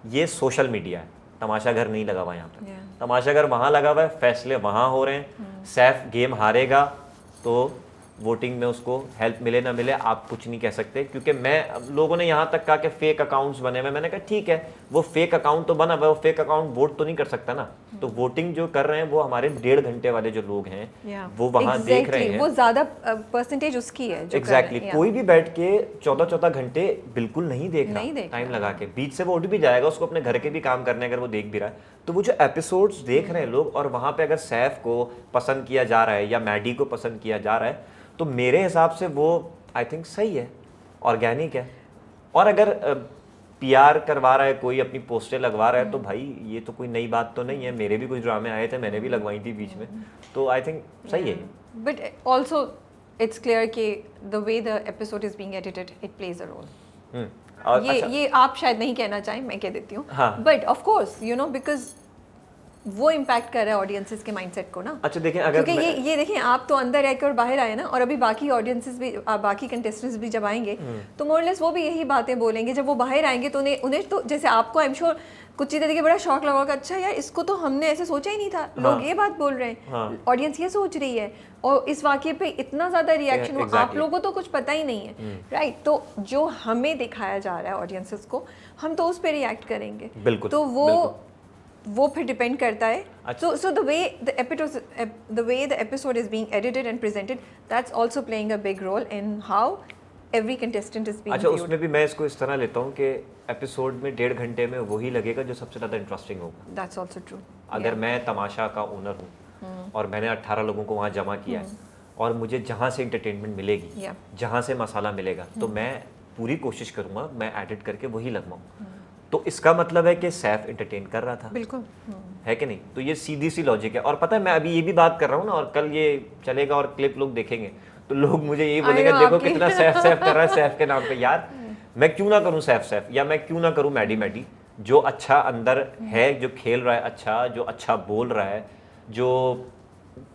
ये सोशल मीडिया है, तमाशा घर नहीं लगा हुआ यहाँ पे, तमाशा घर वहाँ लगा हुआ है, फैसले वहाँ हो रहे हैं। सैफ गेम हारेगा तो वोटिंग में उसको हेल्प मिले ना मिले आप कुछ नहीं कह सकते, क्योंकि लोगों ने यहाँ तक कहा कि फेक अकाउंट्स बने हुए। मैंने कहा ठीक है, वो फेक अकाउंट तो बना हुआ है, वो फेक अकाउंट वोट तो नहीं कर सकता ना। तो वोटिंग जो कर रहे हैं वो हमारे 1.5 घंटे वाले जो लोग हैं वो वहाँ देख रहे हैं, वो ज्यादा परसेंटेज उसकी है। एग्जैक्टली। कोई भी बैठ के 14-14 घंटे बिल्कुल नहीं देख रहा टाइम लगा के, बीच से वो उठ भी जाएगा, उसको अपने घर के भी काम करने अगर वो देख भी रहा है। तो वो जो एपिसोड्स देख रहे हैं लोग, और वहाँ पे अगर सैफ को पसंद किया जा रहा है या मैडी को पसंद किया जा रहा है, तो मेरे हिसाब से वो आई थिंक सही है, ऑर्गेनिक है। और अगर पीआर करवा रहा है कोई, अपनी पोस्टर लगवा रहा है, तो भाई ये तो कोई नई बात तो नहीं है। मेरे भी कुछ ड्रामे आए थे, मैंने भी लगवाई थी बीच में, तो आई थिंक सही है। बट ऑल्सो इट्स क्लियर कि the way the episode is being edited it plays a role. ये आप शायद नहीं कहना चाहें, मैं कह देती हूँ, but of course you know because वो इम्पैक्ट कर रहा है ऑडियंसेस के माइंडसेट को ना। अच्छा देखें, अगर क्योंकि ये देखें, आप तो अंदर रहकर और बाहर आए ना, और अभी बाकी ऑडियंसेस भी, बाकी कंटेस्टेंट्स भी जब आएंगे तो मोरलेस वो भी यही बातें बोलेंगे। जब वो बाहर आएंगे तो उन्हें तो जैसे आपको आई एम श्योर कुछ चीज़ें देखिए बड़ा शौक लगा होगा, अच्छा यार इसको तो हमने ऐसे सोचा ही नहीं था, लोग ये बात बोल रहे हैं, ऑडियंस ये सोच रही है, और इस वाक़ये पे इतना ज़्यादा रिएक्शन हुआ, आप लोगों को तो कुछ पता ही नहीं है, राइट। तो जो हमें दिखाया जा रहा है ऑडियंसेस को, हम तो उस पर रिएक्ट करेंगे। तो वो फिर डिपेंड करता है। So the way the episode is being edited and presented, that's also playing a big role in how every contestant is being viewed. अच्छा, उसमें भी मैं इसको इस तरह लेता हूँ कि एपिसोड में 1.5 घंटे में वही लगेगा जो सबसे ज़्यादा इंटरेस्टिंग होगा। That's also true. अगर मैं तमाशा का ओनर हूँ और मैंने 18 लोगों को वहाँ जमा किया है और मुझे जहाँ से इंटरटेनमेंट मिलेगी, जहाँ से मसाला मिलेगा, तो मैं पूरी कोशिश करूँगा मैं एडिट करके वही लगवाऊँ। तो इसका मतलब है कि सैफ एंटरटेन कर रहा था, बिल्कुल, है कि नहीं? तो ये सीधी सी लॉजिक है। और पता है मैं अभी ये भी बात कर रहा हूँ ना, और कल ये चलेगा और क्लिप लोग देखेंगे तो लोग मुझे यही बोलेंगे देखो कितना सैफ कर रहा है सैफ के नाम पे। यार मैं क्यों ना करूँ सैफ, या मैं क्यों ना करूँ मैडी, जो अच्छा अंदर है, जो खेल रहा है अच्छा, जो अच्छा बोल रहा है, जो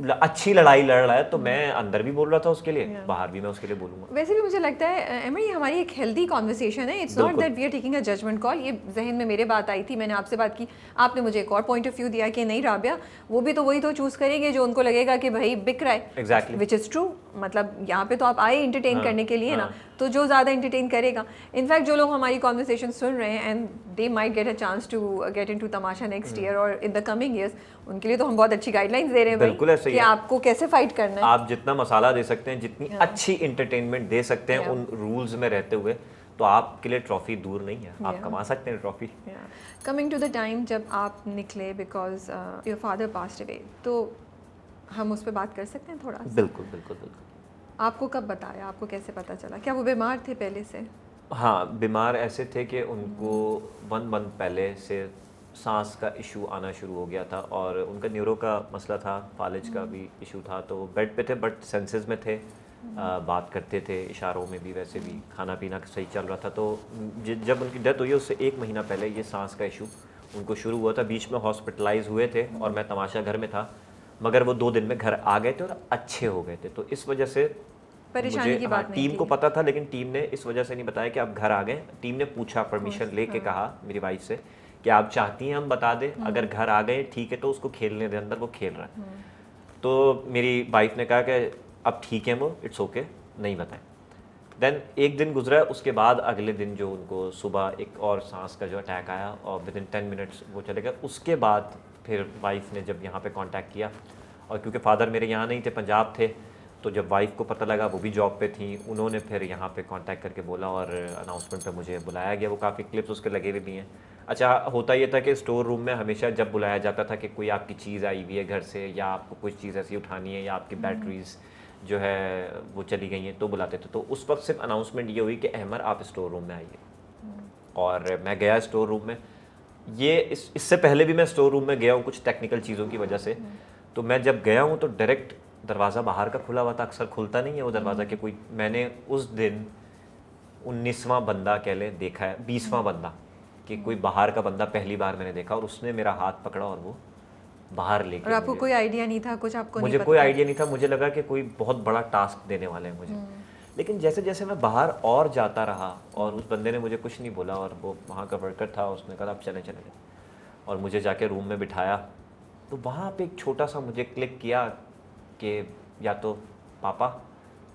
अच्छी लड़ाई लड़ रहा है तो मैं अंदर भी बोल रहा था उसके लिए, बाहर भी मैं उसके लिए बोलूँगा। वैसे भी मुझे लगता है एमर ये हमारी एक हेल्दी कॉन्वर्सेशन है, it's not that we are taking a judgment call. ये जहन में मेरे बात आई थी, मैंने आपसे बात की, आपने मुझे एक और पॉइंट ऑफ व्यू दिया कि नहीं राबिया, वो भी तो वही तो चूज़ करेंगे जो उनको लगेगा कि भाई बिक रहा है, एग्जैक्टली, विच इज़ ट्रू। मतलब यहाँ पे तो आप आए इंटरटेन करने के लिए ना, तो जो ज़्यादा इंटरटेन करेगा, इनफैक्ट जो लोग हमारी कॉन्वर्सेशन सुन रहे हैं and they might get a chance to get into Tamasha next year और इन द कमिंग ईयर्स, उनके लिए तो हम बहुत अच्छी गाइडलाइंस दे रहे हैं बिल्कुल ऐसे ही कि है। आपको कैसे फाइट करना है। आप जितना मसाला दे सकते हैं, जितनी अच्छी इंटरटेनमेंट दे सकते हैं उन रूल्स में रहते हुए, तो आपके लिए ट्रॉफी दूर नहीं है, आप कमा सकते हैं trophy. Coming to the time जब आप निकले, because your father passed away, तो हम उस पर बात कर सकते हैं थोड़ा सा? बिल्कुल बिल्कुल बिल्कुल। आपको कब बताया, आपको कैसे पता चला? क्या वो बीमार थे पहले से? हाँ, बीमार ऐसे थे कि उनको 1 मंथ पहले से सांस का इशू आना शुरू हो गया था और उनका न्यूरो का मसला था, फालिज का भी इशू था, तो बेड पे थे बट सेंसेस में थे, बात करते थे इशारों में भी, वैसे भी खाना पीना सही चल रहा था। तो जब उनकी डेथ हुई उससे 1 महीना पहले ये सांस का इशू उनको शुरू हुआ था। बीच में हॉस्पिटलाइज हुए थे और मैं तमाशा घर में था, मगर वो 2 दिन में घर आ गए थे और अच्छे हो गए थे। तो इस वजह से परेशानी की बात नहीं टीम थी। को पता था, लेकिन टीम ने इस वजह से नहीं बताया कि आप घर आ गए। टीम ने पूछा, परमिशन लेके कहा मेरी वाइफ से कि आप चाहती हैं हम बता दें, अगर घर आ गए ठीक है तो उसको खेलने दे अंदर, वो खेल रहा है। तो मेरी वाइफ ने कहा कि अब ठीक है वो, इट्स ओके, नहीं बताएं। देन 1 दिन गुजरा, उसके बाद अगले दिन जो उनको सुबह एक और सांस का जो अटैक आया और विद इन 10 मिनट्स वो चले गए। उसके बाद फिर वाइफ ने जब यहाँ पे कांटेक्ट किया, और क्योंकि फादर मेरे यहाँ नहीं थे, पंजाब थे, तो जब वाइफ को पता लगा, वो भी जॉब पे थी, उन्होंने फिर यहाँ पे कांटेक्ट करके बोला और अनाउंसमेंट पे मुझे बुलाया गया। वो काफ़ी क्लिप्स उसके लगे हुए भी हैं। अच्छा, होता ये था कि स्टोर रूम में हमेशा जब बुलाया जाता था कि कोई आपकी चीज़ आई हुई है घर से, या आपको कुछ चीज़ ऐसी उठानी है, या आपकी बैटरीज जो है वो चली गई हैं, तो बुलाते थे। तो उस वक्त सिर्फ अनाउंसमेंट ये हुई कि अहमर आप स्टोर रूम में आइए, और मैं गया स्टोर रूम में। ये इससे पहले भी मैं स्टोर रूम में गया हूँ कुछ टेक्निकल चीज़ों की वजह से। तो मैं जब गया हूँ तो डायरेक्ट दरवाज़ा बाहर का खुला हुआ था, अक्सर खुलता नहीं है वो दरवाज़ा कि कोई, मैंने उस दिन 19वां बंदा कह ले देखा है, 20वां बंदा, कि कोई बाहर का बंदा पहली बार मैंने देखा और उसने मेरा हाथ पकड़ा और वो बाहर लेके। और आपको कोई आइडिया नहीं था कुछ? आपको मुझे कोई आइडिया नहीं था, मुझे लगा कि कोई बहुत बड़ा टास्क देने वाले हैं मुझे। लेकिन जैसे जैसे मैं बाहर और जाता रहा और उस बंदे ने मुझे कुछ नहीं बोला, और वो वहाँ का वर्कर था, उसने कहा आप चले चले, और मुझे जाके रूम में बिठाया। तो वहाँ पे एक छोटा सा मुझे क्लिक किया कि या तो पापा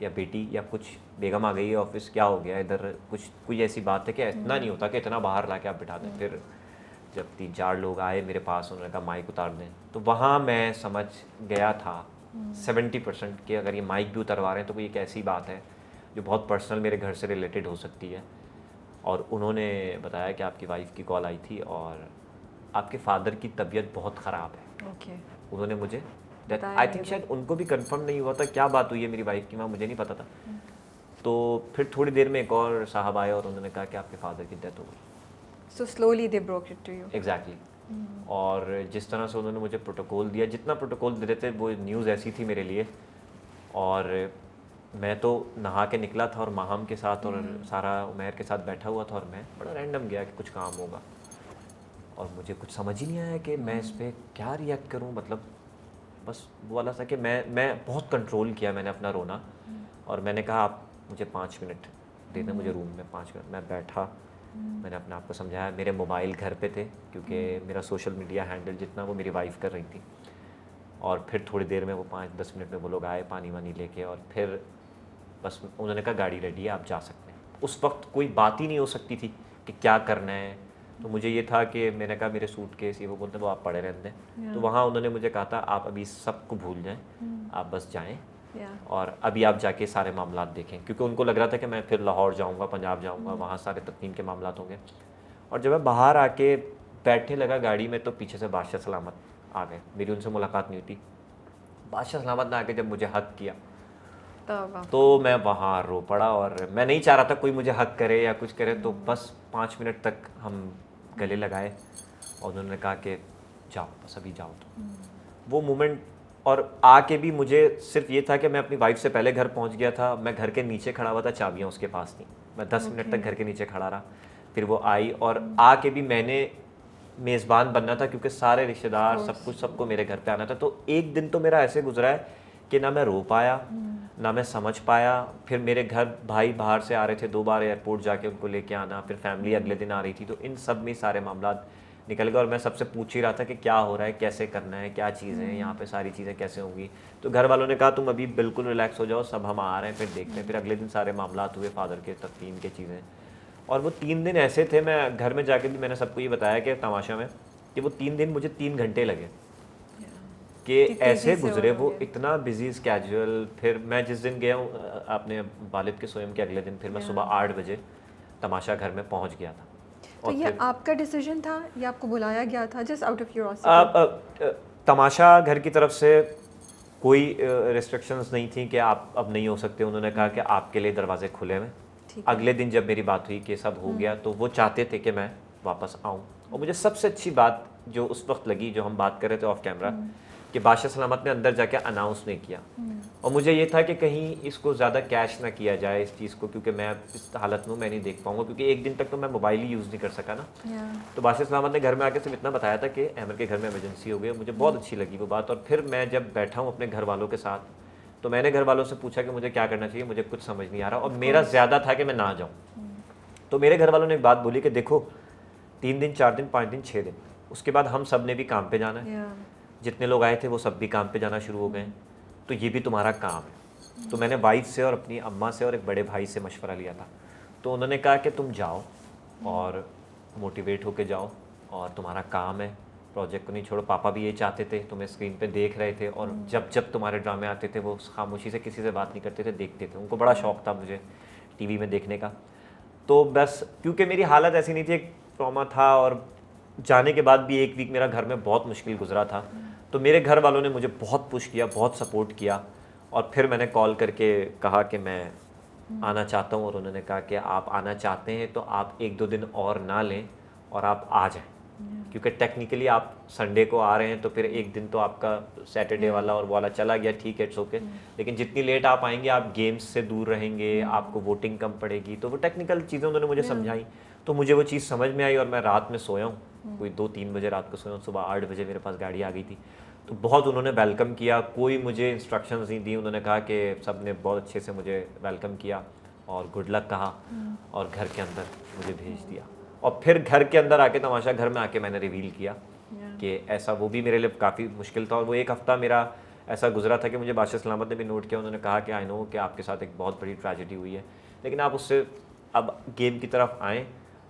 या बेटी या कुछ, बेगम आ गई है ऑफिस, क्या हो गया इधर, कुछ कोई ऐसी बात है कि इतना नहीं होता कि इतना बाहर ला के आप बिठा दें। फिर जब 3-4 लोग आए मेरे पास, उन्होंने कहा माइक उतार दें, तो वहाँ मैं समझ गया था 70% कि अगर ये माइक भी उतरवा रहे हैं तो कोई एक ऐसी बात है जो बहुत पर्सनल मेरे घर से रिलेटेड हो सकती है। और उन्होंने बताया कि आपकी वाइफ की कॉल आई थी और आपके फादर की तबीयत बहुत ख़राब है। उन्होंने मुझे आई थिंक शायद उनको भी कंफर्म नहीं हुआ था क्या बात हुई है मेरी वाइफ की, माँ मुझे नहीं पता था। तो फिर थोड़ी देर में एक और साहब आए और उन्होंने कहा कि आपके फादर की डेथ हो गई। So slowly they broke it to you. Exactly. और जिस तरह से उन्होंने मुझे प्रोटोकॉल दिया, जितना प्रोटोकॉल दे रहे थे, वो न्यूज़ ऐसी थी मेरे लिए। और मैं तो नहा के निकला था और माहम के साथ और सारा उमैर के साथ बैठा हुआ था, और मैं बड़ा रैंडम गया कि कुछ काम होगा, और मुझे कुछ समझ ही नहीं आया कि मैं इस पर क्या रिएक्ट करूं। मतलब बस वो वाला था कि मैं बहुत कंट्रोल किया मैंने अपना रोना, और मैंने कहा आप मुझे 5 मिनट दे दें, मुझे रूम में 5 मिनट। मैं बैठा, मैंने अपने आप को समझाया। मेरे मोबाइल घर पे थे क्योंकि मेरा सोशल मीडिया हैंडल जितना वो मेरी वाइफ कर रही थी। और फिर थोड़ी देर में वो 5-10 मिनट में वो लोग आए पानी वानी लेके, और फिर बस उन्होंने कहा गाड़ी रेडी है, आप जा सकते हैं। उस वक्त कोई बात ही नहीं हो सकती थी कि क्या करना है। तो मुझे ये था कि मैंने कहा मेरे सूटकेस ये वो बोलते वो आप पड़े रहते हैं। तो वहाँ उन्होंने मुझे कहा था आप अभी सबको भूल जाएं, आप बस जाएं और अभी आप जाके सारे मामलात देखें, क्योंकि उनको लग रहा था कि मैं फिर लाहौर जाऊँगा, पंजाब जाऊँगा, वहाँ सारे तदफीन के मामलात होंगे। और जब मैं बाहर आके बैठने लगा गाड़ी में, तो पीछे से बादशाह सलामत आ गए। मेरी उनसे मुलाकात नहीं हुई थी। बादशाह सलामत ने आके जब मुझे हक किया तो मैं वहाँ रो पड़ा, और मैं नहीं चाह रहा था कोई मुझे हक करे या कुछ करे। तो बस 5 मिनट तक हम गले लगाए और उन्होंने कहा कि जाओ, बस अभी जाओ। तो वो मोमेंट, और आके भी मुझे सिर्फ ये था कि मैं अपनी वाइफ से पहले घर पहुँच गया था। मैं घर के नीचे खड़ा हुआ था, चाबियाँ उसके पास थी। मैं 10 मिनट तक घर के नीचे खड़ा रहा। फिर वो आई, और आके भी मैंने मेज़बान बनना था, क्योंकि सारे रिश्तेदार सब कुछ सबको मेरे घर पे आना था। तो एक दिन तो मेरा ऐसे गुजरा है कि ना मैं रो पाया, ना मैं समझ पाया। फिर मेरे घर भाई बाहर से आ रहे थे, 2 बार एयरपोर्ट जाके उनको लेके आना, फिर फैमिली अगले दिन आ रही थी, तो इन सब में सारे मामला निकल गए। और मैं सबसे पूछ ही रहा था कि क्या हो रहा है, कैसे करना है, क्या चीज़ें हैं यहाँ पे, सारी चीज़ें कैसे होंगी। तो घर वालों ने कहा तुम अभी बिल्कुल रिलैक्स हो जाओ, सब हम आ रहे हैं, फिर देखते हैं। फिर अगले दिन सारे मामला हुए फादर के, तदफीन के चीज़ें। और वो 3 दिन ऐसे थे, मैं घर में जाके भी मैंने सबको ये बताया कि तमाशा में, कि वो 3 दिन मुझे 3 घंटे लगे कि ऐसे गुजरे वो, इतना बिजी स्केड्यूल। फिर मैं जिस दिन गया हूँ अपने वालिद के सोयम के अगले दिन, फिर मैं सुबह 8 बजे तमाशा घर में पहुँच गया था। तो ये आपका डिसीजन था या आपको बुलाया गया था, जस्ट आउट ऑफ क्यूरियोसिटी? तमाशा घर की तरफ से कोई रिस्ट्रिक्शंस नहीं थी कि आप अब नहीं हो सकते। उन्होंने कहा कि आपके लिए दरवाजे खुले हुए। अगले दिन जब मेरी बात हुई कि सब हो गया, तो वो चाहते थे कि मैं वापस आऊँ। और मुझे सबसे अच्छी बात जो उस वक्त लगी, जो हम बात कर रहे थे ऑफ कैमरा, कि बादशाह सलामत ने अंदर जाके अनाउंस नहीं किया। और मुझे ये था कि कहीं इसको ज़्यादा कैश ना किया जाए इस चीज़ को, क्योंकि मैं इस हालत में मैं नहीं देख पाऊंगा, क्योंकि एक दिन तक तो मैं मोबाइल ही यूज़ नहीं कर सका ना। तो बादशाह सलामत ने घर में आके सिर्फ इतना बताया था कि अहमद के घर में इमरजेंसी हो गई। मुझे बहुत अच्छी लगी वो बात। और फिर मैं जब बैठा हूँ अपने घर वालों के साथ, तो मैंने घर वालों से पूछा कि मुझे क्या करना चाहिए, मुझे कुछ समझ नहीं आ रहा। और मेरा ज़्यादा था कि मैं ना जाऊँ। तो मेरे घर वालों ने एक बात बोली कि देखो 3 दिन 4 दिन 5 दिन 6 दिन, उसके बाद हम सब ने भी काम पे जाना है। जितने लोग आए थे वो सब भी काम पे जाना शुरू हो गए, तो ये भी तुम्हारा काम है। तो मैंने वाइफ से और अपनी अम्मा से और एक बड़े भाई से मशवरा लिया था। तो उन्होंने कहा कि तुम जाओ और मोटिवेट होके जाओ, और तुम्हारा काम है, प्रोजेक्ट को नहीं छोड़ो। पापा भी ये चाहते थे, तुम्हें स्क्रीन पे देख रहे थे, और जब जब तुम्हारे ड्रामे आते थे वो खामोशी से किसी से बात नहीं करते थे, देखते थे। उनको बड़ा शौक था मुझे टीवी में देखने का। तो बस क्योंकि मेरी हालत ऐसी नहीं थी, एक ट्रॉमा था, और जाने के बाद भी 1 वीक मेरा घर में बहुत मुश्किल गुजरा था। तो मेरे घर वालों ने मुझे बहुत पुश किया, बहुत सपोर्ट किया। और फिर मैंने कॉल करके कहा कि मैं आना चाहता हूँ, और उन्होंने कहा कि आप आना चाहते हैं तो आप 1-2 दिन और ना लें और आप आ जाएं, क्योंकि टेक्निकली आप संडे को आ रहे हैं, तो फिर एक दिन तो आपका सैटरडे वाला और वो वाला चला गया, ठीक है, इट्स ओके। लेकिन जितनी लेट आप आएंगे आप गेम्स से दूर रहेंगे, आपको वोटिंग कम पड़ेगी। तो वो टेक्निकल चीज़ें उन्होंने मुझे समझाई, तो मुझे वो चीज़ समझ में आई। और मैं रात में सोया हूँ, कोई 2-3 बजे रात को सोया हूँ, सुबह 8 बजे मेरे पास गाड़ी आ गई थी। तो बहुत उन्होंने वेलकम किया, कोई मुझे इंस्ट्रक्शंस नहीं दी। उन्होंने कहा कि सब ने बहुत अच्छे से मुझे वेलकम किया और गुड लक कहा, और घर के अंदर मुझे भेज दिया। और फिर घर के अंदर आके, तमाशा घर में आके मैंने रिवील किया कि ऐसा, वो भी मेरे लिए काफ़ी मुश्किल था। और वो 1 हफ़्ता मेरा ऐसा गुजरा था कि मुझे बादशाह सलामत ने भी नोट किया। उन्होंने कहा कि आई नो कि आपके साथ एक बहुत बड़ी ट्रेजेडी हुई है, लेकिन आप उससे अब गेम की तरफ आएँ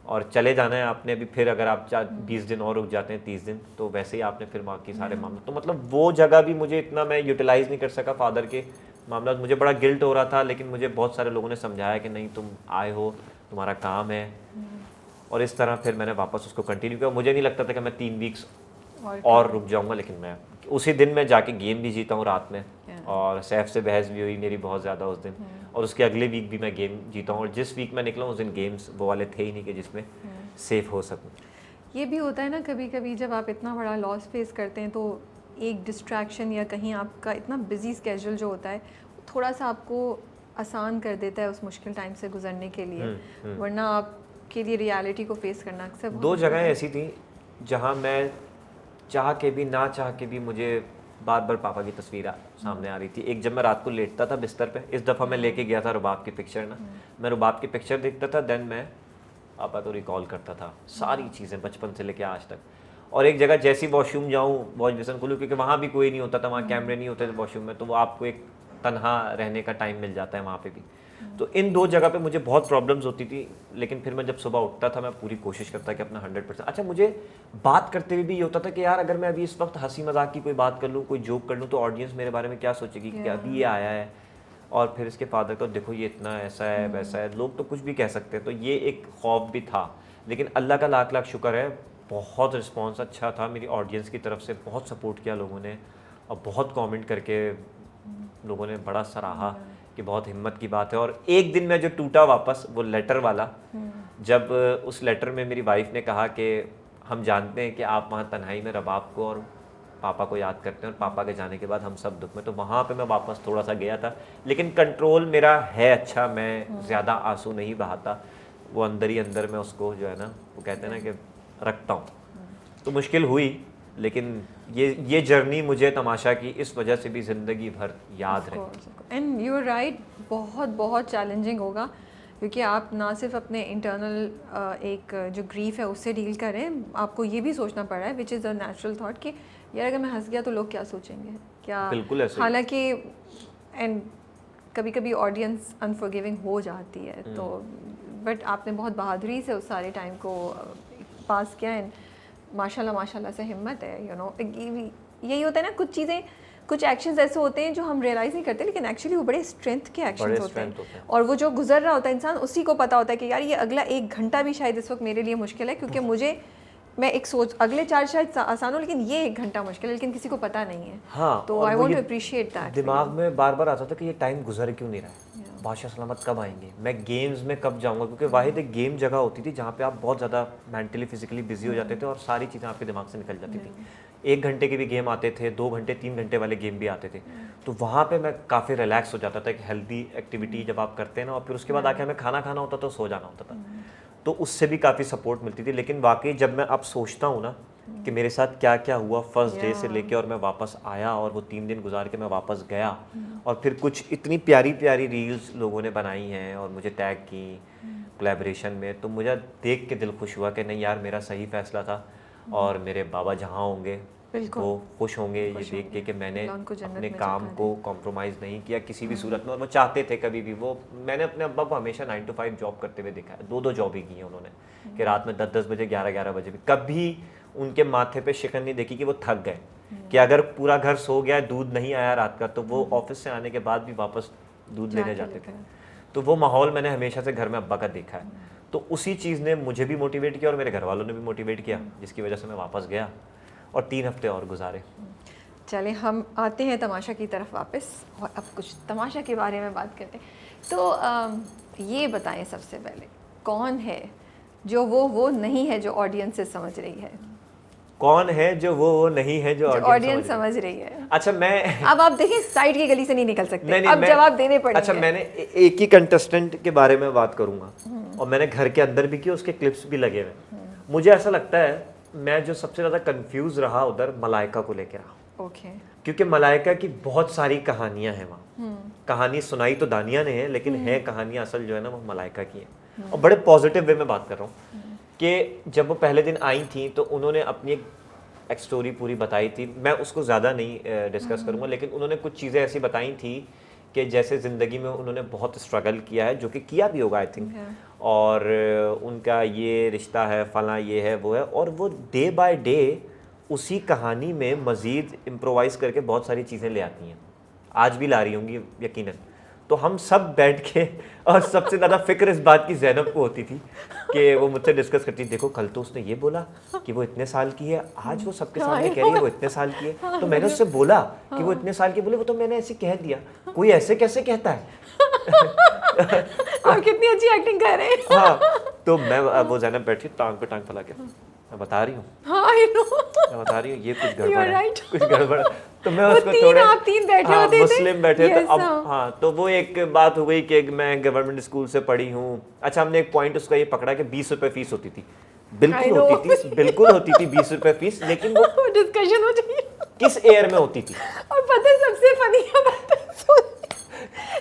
और चले जाना है आपने। अभी फिर अगर आप 20 दिन और रुक जाते हैं, 30 दिन, तो वैसे ही आपने फिर बाकी सारे मामले। तो मतलब वो जगह भी मुझे इतना मैं यूटिलाइज़ नहीं कर सका फादर के मामला। मुझे बड़ा गिल्ट हो रहा था, लेकिन मुझे बहुत सारे लोगों ने समझाया कि नहीं, तुम आए हो, तुम्हारा काम है। और इस तरह फिर मैंने वापस उसको कंटिन्यू किया। मुझे नहीं लगता था कि मैं 3 वीक्स और रुक जाऊंगा, लेकिन मैं उसी दिन मैं जाके गेम भी जीता हूँ रात में, और सैफ से बहस भी हुई मेरी बहुत ज़्यादा उस दिन। और उसके अगले वीक भी मैं गेम जीता हूँ, और जिस वीक मैं निकला उस दिन गेम्स वो वाले थे ही नहीं कि जिसमें सेफ हो सकूँ। ये भी होता है ना कभी कभी, जब आप इतना बड़ा लॉस फेस करते हैं, तो एक डिस्ट्रैक्शन या कहीं आपका इतना बिजी स्केड्यूल जो होता है, थोड़ा सा आपको आसान कर देता है उस मुश्किल टाइम से गुजरने के लिए। वरना आपके लिए रियलिटी को फेस करना अक्सर 2 जगहें ऐसी थी जहाँ मैं चाह के भी ना चाह के भी मुझे बार बार पापा की तस्वीर सामने आ रही थी। एक जब मैं रात को लेटता था बिस्तर पे, इस दफ़ा मैं लेके गया था रुबाब की पिक्चर ना, मैं रुबाब की पिक्चर देखता था, देन मैं पापा को रिकॉल करता था सारी चीज़ें बचपन से लेके आज तक। और एक जगह जैसी वॉशरूम जाऊँ, वॉश बेसन खोलूँ, क्योंकि वहाँ भी कोई नहीं होता था, वहाँ कैमरे नहीं होते थे वॉशरूम में, तो वो आपको एक तन्हा रहने का टाइम मिल जाता है वहाँ पे भी। तो इन 2 जगह पे मुझे बहुत प्रॉब्लम्स होती थी। लेकिन फिर मैं जब सुबह उठता था, मैं पूरी कोशिश करता कि अपना 100%। अच्छा, मुझे बात करते हुए भी ये होता था कि यार अगर मैं अभी इस वक्त हंसी मजाक की कोई बात कर लूँ, कोई जोक कर लूँ, तो ऑडियंस मेरे बारे में क्या सोचेगी कि अभी ये आया है, और फिर इसके फादर को देखो ये इतना ऐसा है वैसा है, लोग तो कुछ भी कह सकते हैं। तो ये एक खौफ भी था। लेकिन अल्लाह का लाख लाख शुक्र है, बहुत रिस्पॉन्स अच्छा था मेरी ऑडियंस की तरफ से, बहुत सपोर्ट किया लोगों ने, और बहुत कमेंट करके लोगों ने बड़ा सराहा कि बहुत हिम्मत की बात है। और एक दिन में जो टूटा वापस, वो लेटर वाला, जब उस लेटर में मेरी वाइफ ने कहा कि हम जानते हैं कि आप वहाँ तन्हाई में रबाब को और पापा को याद करते हैं, और पापा के जाने के बाद हम सब दुख में, तो वहाँ पे मैं वापस थोड़ा सा गया था। लेकिन कंट्रोल मेरा है अच्छा, मैं ज़्यादा आंसू नहीं बहाता, वो अंदर ही अंदर मैं उसको जो है ना, वो कहते हैं ना कि रखता हूँ। तो मुश्किल हुई, लेकिन ये जर्नी मुझे तमाशा की इस वजह से भी ज़िंदगी भर याद रही। एंड यू आर राइट, बहुत बहुत चैलेंजिंग होगा, क्योंकि आप ना सिर्फ अपने इंटरनल एक जो ग्रीफ है उससे डील करें, आपको ये भी सोचना पड़ रहा है, which is a natural thought कि यार अगर मैं हंस गया तो लोग क्या सोचेंगे, क्या। बिल्कुल ऐसे। हालांकि एंड कभी कभी ऑडियंस अनफॉरगिविंग हो जाती है, तो बट आपने बहुत बहादुरी से उस सारे टाइम को पास किया। एंड माशाल्लाह से हिम्मत है, यू नो। यही होता है ना, कुछ चीज़ें, कुछ एक्शंस ऐसे होते हैं जो हम रियलाइज़ नहीं करते, लेकिन एक्चुअली वो बड़े स्ट्रेंथ के एक्शंस होते हैं। और वो जो गुजर रहा होता है इंसान, उसी को पता होता है कि यार ये अगला 1 घंटा भी शायद इस वक्त मेरे लिए मुश्किल है, क्योंकि मुझे, मैं एक सोच, अगले 4 शायद आसान हो, लेकिन ये 1 घंटा मुश्किल है, लेकिन किसी को पता नहीं है। हाँ, तो I want to appreciate that. दिमाग में बार बार आता था कि ये टाइम गुजर क्यों नहीं रहा है, बादशाह सलामत कब आएंगे, मैं गेम्स में कब जाऊंगा, क्योंकि वाहिद एक गेम जगह होती थी जहाँ पे आप बहुत ज़्यादा मेंटली फिजिकली बिजी हो जाते थे और सारी चीज़ें आपके दिमाग से निकल जाती थी। 1 घंटे के भी गेम आते थे, 2 घंटे 3 घंटे वाले गेम भी आते थे, तो वहाँ पे मैं काफ़ी रिलैक्स हो जाता था। एक हेल्दी एक्टिविटी जब आप करते हैं ना, और फिर उसके बाद आके हमें खाना खाना होता तो सो जाना होता था, तो उससे भी काफ़ी सपोर्ट मिलती थी। लेकिन वाकई जब मैं अब सोचता हूँ ना कि मेरे साथ क्या क्या हुआ फर्स्ट डे से लेके, और मैं वापस आया और वो 3 दिन गुजार के मैं वापस गया, और फिर कुछ इतनी प्यारी प्यारी रील्स लोगों ने बनाई हैं और मुझे टैग की कोलैबोरेशन में, तो मुझे देख के दिल खुश हुआ कि नहीं यार मेरा सही फैसला था, और मेरे बाबा जहाँ होंगे वो खुश होंगे ये देख के कि मैंने अपने काम को कॉम्प्रोमाइज़ नहीं किया किसी भी सूरत में। और वो चाहते थे कभी भी, वो मैंने अपने अब्बा को हमेशा 9 to 5 जॉब करते हुए देखा है, 2 जॉब ही की हैं उन्होंने, कि रात में 10 बजे 11 बजे भी कभी उनके माथे पे शिकन नहीं देखी कि वो थक गए, कि अगर पूरा घर सो गया, दूध नहीं आया रात का, तो वो ऑफिस से आने के बाद भी वापस दूध लेने जाते थे। तो वो माहौल मैंने हमेशा से घर में अब्बा का देखा है, तो उसी चीज़ ने मुझे भी मोटिवेट किया और मेरे घर वालों ने भी मोटिवेट किया, जिसकी वजह से मैं वापस गया और 3 हफ्ते और गुजारे। चले हम आते हैं तमाशा की तरफ वापस, और अब कुछ तमाशा के बारे में बात करते हैं। तो ये बताएं सबसे पहले, कौन है जो वो नहीं है जो ऑडियंस से समझ रही है? कौन है जो वो नहीं है जो ऑडियंस समझ रही है? अच्छा, मैं अब आप देखिए साइड की गली से नहीं निकल सकते, नहीं, अब जवाब देने पड़ेंगे। अच्छा, मैंने एक ही कंटेस्टेंट के बारे में बात करूंगा, और मैंने घर के अंदर भी की, उसके क्लिप्स भी लगे हुए। मुझे ऐसा लगता है मैं जो सबसे ज़्यादा कंफ्यूज रहा उधर मलाइका को लेकर रहा। ओके। क्योंकि मलाइका की बहुत सारी कहानियां हैं वहाँ, कहानी सुनाई तो दानिया ने है, लेकिन है कहानियां असल जो है ना वो मलाइका की है। और बड़े पॉजिटिव वे में बात कर रहा हूँ कि जब वो पहले दिन आई थी तो उन्होंने अपनी एक स्टोरी पूरी बताई थी, मैं उसको ज़्यादा नहीं डिस्कस करूँगा, लेकिन उन्होंने कुछ चीज़ें ऐसी बताई थी कि जैसे ज़िंदगी में उन्होंने बहुत स्ट्रगल किया है, जो कि किया भी होगा आई थिंक, और उनका ये रिश्ता है, फला ये है वो है, और वो डे बाय डे उसी कहानी में मज़ीद इम्प्रोवाइज़ करके बहुत सारी चीज़ें ले आती हैं, आज भी ला रही होंगी यकीनन। तो हम सब बैठ के, और सबसे ज़्यादा फिक्र इस बात की ज़ैनब को होती थी कि वो मुझसे डिस्कस करती, देखो कल तो उसने ये बोला कि वो इतने साल की है, आज वो सबके सामने कह रही है वो इतने साल की है, तो मैंने उससे बोला कि वो इतने साल की, बोले वो तो मैंने ऐसे कह दिया, कोई ऐसे कैसे कहता है। और कितनी अच्छी एक्टिंग कर रहे हैं। हाँ, तो मैं, वो ज़ैनब बैठी टांग पे टांग फैला के, मैं बता रही हूँ, मैं बता रही हूँ ये कुछ गड़बड़ है, कुछ गड़बड़। तो मैं उसको थोड़े, आप 3 बैठे होते थे, मुस्लिम बैठे थे, तो अब हाँ, तो वो एक बात हो गई कि मैं गवर्नमेंट स्कूल से पढ़ी हूँ। अच्छा, हमने एक पॉइंट उसका ये पकड़ा कि 20 रुपए फीस होती थी, बिल्कुल होती थी 20 रुपए फीस, लेकिन वो डिस्कशन हो जाए किस एयर में होती थी। और पता है सबसे फनी बात है,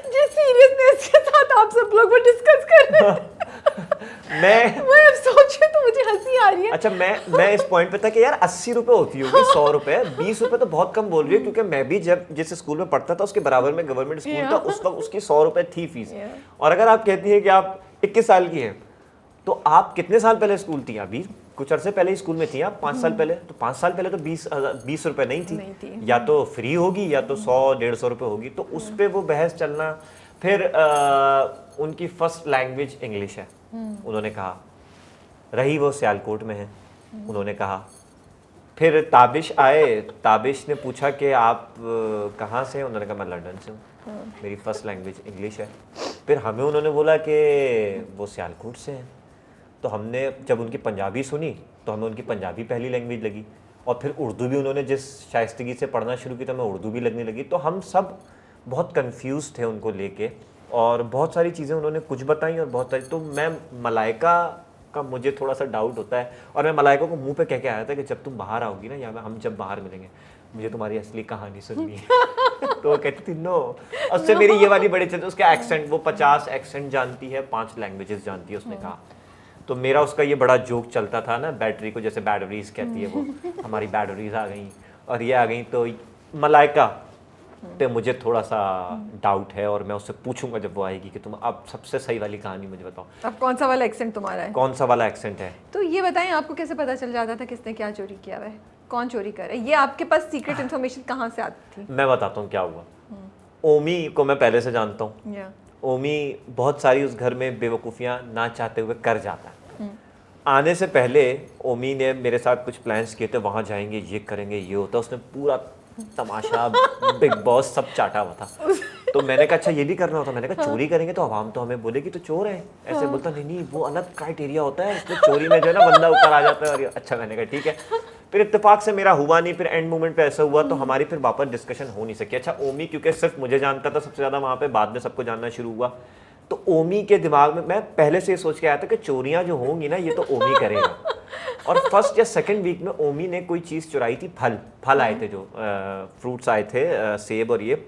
जिस सीरियसनेस के साथ आप सब लोग वो डिस्कस कर रहे हैं, मैं अब सोचूं तो मुझे हंसी आ रही है। अच्छा, मैं इस पॉइंट पे था कि यार 80 रुपए होती होगी, 100 रुपए, 20 रुपए तो बहुत कम बोल रही है, क्योंकि मैं भी जब जिस स्कूल में पढ़ता था उसके बराबर में गवर्नमेंट स्कूल था, उस वक्त उसकी 100 रुपए थी फीस। और अगर आप कहती हैं कि आप 21 साल की हैं, तो आप कितने साल पहले स्कूल थी? अभी कुछ अर्से पहले स्कूल में थी आप, 5 साल पहले, तो 5 साल पहले तो 20 रुपए नहीं थी, या तो फ्री होगी या तो 100-150 रुपए होगी। तो उस पर वो बहस चलना। फिर उनकी फर्स्ट लैंग्वेज इंग्लिश है, उन्होंने कहा, रही वो सियालकोट में है, उन्होंने कहा। फिर ताबिश आए, ताबिश ने पूछा कि आप कहाँ से हैं, उन्होंने कहा मैं लंदन से हूँ, मेरी फर्स्ट लैंग्वेज इंग्लिश है। फिर हमें उन्होंने बोला कि वो सियालकोट से हैं, तो हमने जब उनकी पंजाबी सुनी तो हमें उनकी पंजाबी पहली लैंग्वेज लगी, और फिर उर्दू भी उन्होंने जिस शाइस्तगी से पढ़ना शुरू की तो हमें उर्दू भी लगने लगी। तो हम सब बहुत कंफ्यूज थे उनको लेके, और बहुत सारी चीज़ें उन्होंने कुछ बताई और बहुत सारी। तो मैं मलाइका का मुझे थोड़ा सा डाउट होता है। और मैं मलाइका को मुंह पे कह के आया था कि जब तुम बाहर आओगी ना, या हम जब बाहर मिलेंगे, मुझे तुम्हारी असली कहानी सुननी है। तो वो कहती थी नो। उससे मेरी ये वाली बड़ी चलती, उसका एक्सेंट, वो 50 एक्सेंट जानती है, 5 लैंग्वेजेस जानती है उसने कहा। तो मेरा उसका ये बड़ा जोक चलता था ना, बैटरी को जैसे बैटरीज कहती है वो, हमारी बैटरीज आ गई और ये आ गई। तो मलाइका पे मुझे थोड़ा सा डाउट है, और मैं उससे पूछूंगा जब वो आएगी कि तुम अब सबसे सही वाली कहानी मुझे बताओ, अब कौन सा वाला एक्सेंट तुम्हारा है, कौन सा वाला एक्सेंट है। तो ये बताएं, आपको कैसे पता चल जाता था किसने क्या चोरी किया हुआ है, कौन चोरी कर रहा है, ये आपके पास सीक्रेट इन्फॉर्मेशन कहाँ से आती थी? मैं बताता हूँ क्या हुआ। ओमी को मैं पहले से जानता हूँ। ओमी बहुत सारी उस घर में बेवकूफ़ियाँ ना चाहते हुए कर जाता है। आने से पहले ओमी ने मेरे साथ कुछ प्लान्स किए थे, वहाँ जाएंगे, ये करेंगे, ये होता, उसने पूरा तमाशा बिग बॉस सब चाटा हुआ था। तो मैंने कहा अच्छा ये भी करना होता, मैंने कहा चोरी करेंगे तो आवाम तो हमें बोलेगी तो चोर है, ऐसे बोलता नहीं नहीं वो अलग क्राइटेरिया होता है, इसमें चोरी में जो है ना बंदा ऊपर आ जाता है। और अच्छा मैंने कहा ठीक है। फिर इत्तेफाक से मेरा हुआ नहीं, फिर एंड मोमेंट पे ऐसा हुआ तो हमारी फिर वापस डिस्कशन हो नहीं सकी। अच्छा ओमी क्योंकि सिर्फ मुझे जानता था सबसे ज़्यादा वहाँ पे, बाद में सबको जानना शुरू हुआ, तो ओमी के दिमाग में मैं पहले से ये सोच के आया था कि चोरियाँ जो होंगी ना ये तो ओमी करेगा। और फर्स्ट या सेकंड वीक में ओमी ने कोई चीज़ चुराई थी, फल आए थे, जो फ्रूट्स आए थे, सेब और ये,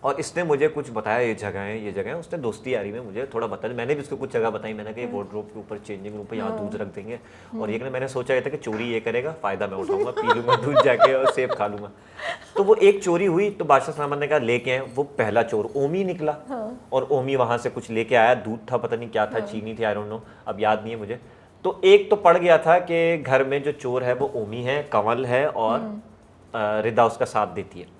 और इसने मुझे कुछ बताया ये जगह है, ये जगह है। उसने दोस्ती यारी में मुझे थोड़ा बताया, मैंने भी उसको कुछ जगह बताई, मैंने कहा ये वार्डरोब के ऊपर चेंजिंग रूम पे यहाँ दूध रख देंगे, और ये मैंने सोचा ये था कि चोरी ये करेगा, फ़ायदा मैं उठाऊंगा, पी लूँगा दूध जाके और सेब खा लूँगा। तो वो एक चोरी हुई, तो बादशाह सलामत ने कहा लेके आए, वो पहला चोर ओमी निकला। और ओमी वहाँ से कुछ लेके आया, दूध था, पता नहीं क्या था, चीनी थी, आई डोंट नो, अब याद नहीं है मुझे। तो एक तो पड़ गया था कि घर में जो चोर है वो ओमी है, कंवल है, और रिदा उसका साथ देती है।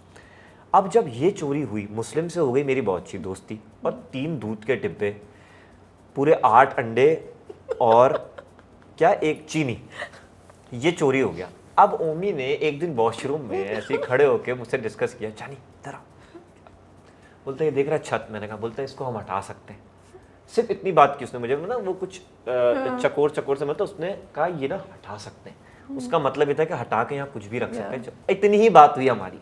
अब जब ये चोरी हुई, मुस्लिम से हो गई मेरी बहुत अच्छी दोस्ती, और 3 दूध के डिब्बे, पूरे 8 अंडे और क्या एक चीनी, ये चोरी हो गया। अब ओमी ने एक दिन वॉशरूम में ऐसे ही खड़े होकर मुझसे डिस्कस किया, जानी इधर आ, बोलते ये देख रहा छत, मैंने कहा, बोलते इसको हम हटा सकते हैं। सिर्फ इतनी बात की उसने मुझे ना, वो कुछ चकोर से मतलब उसने कहा ये ना हटा सकते हैं, उसका मतलब ये था कि हटा के यहाँ कुछ भी रख सकते हैं। इतनी ही बात हुई हमारी,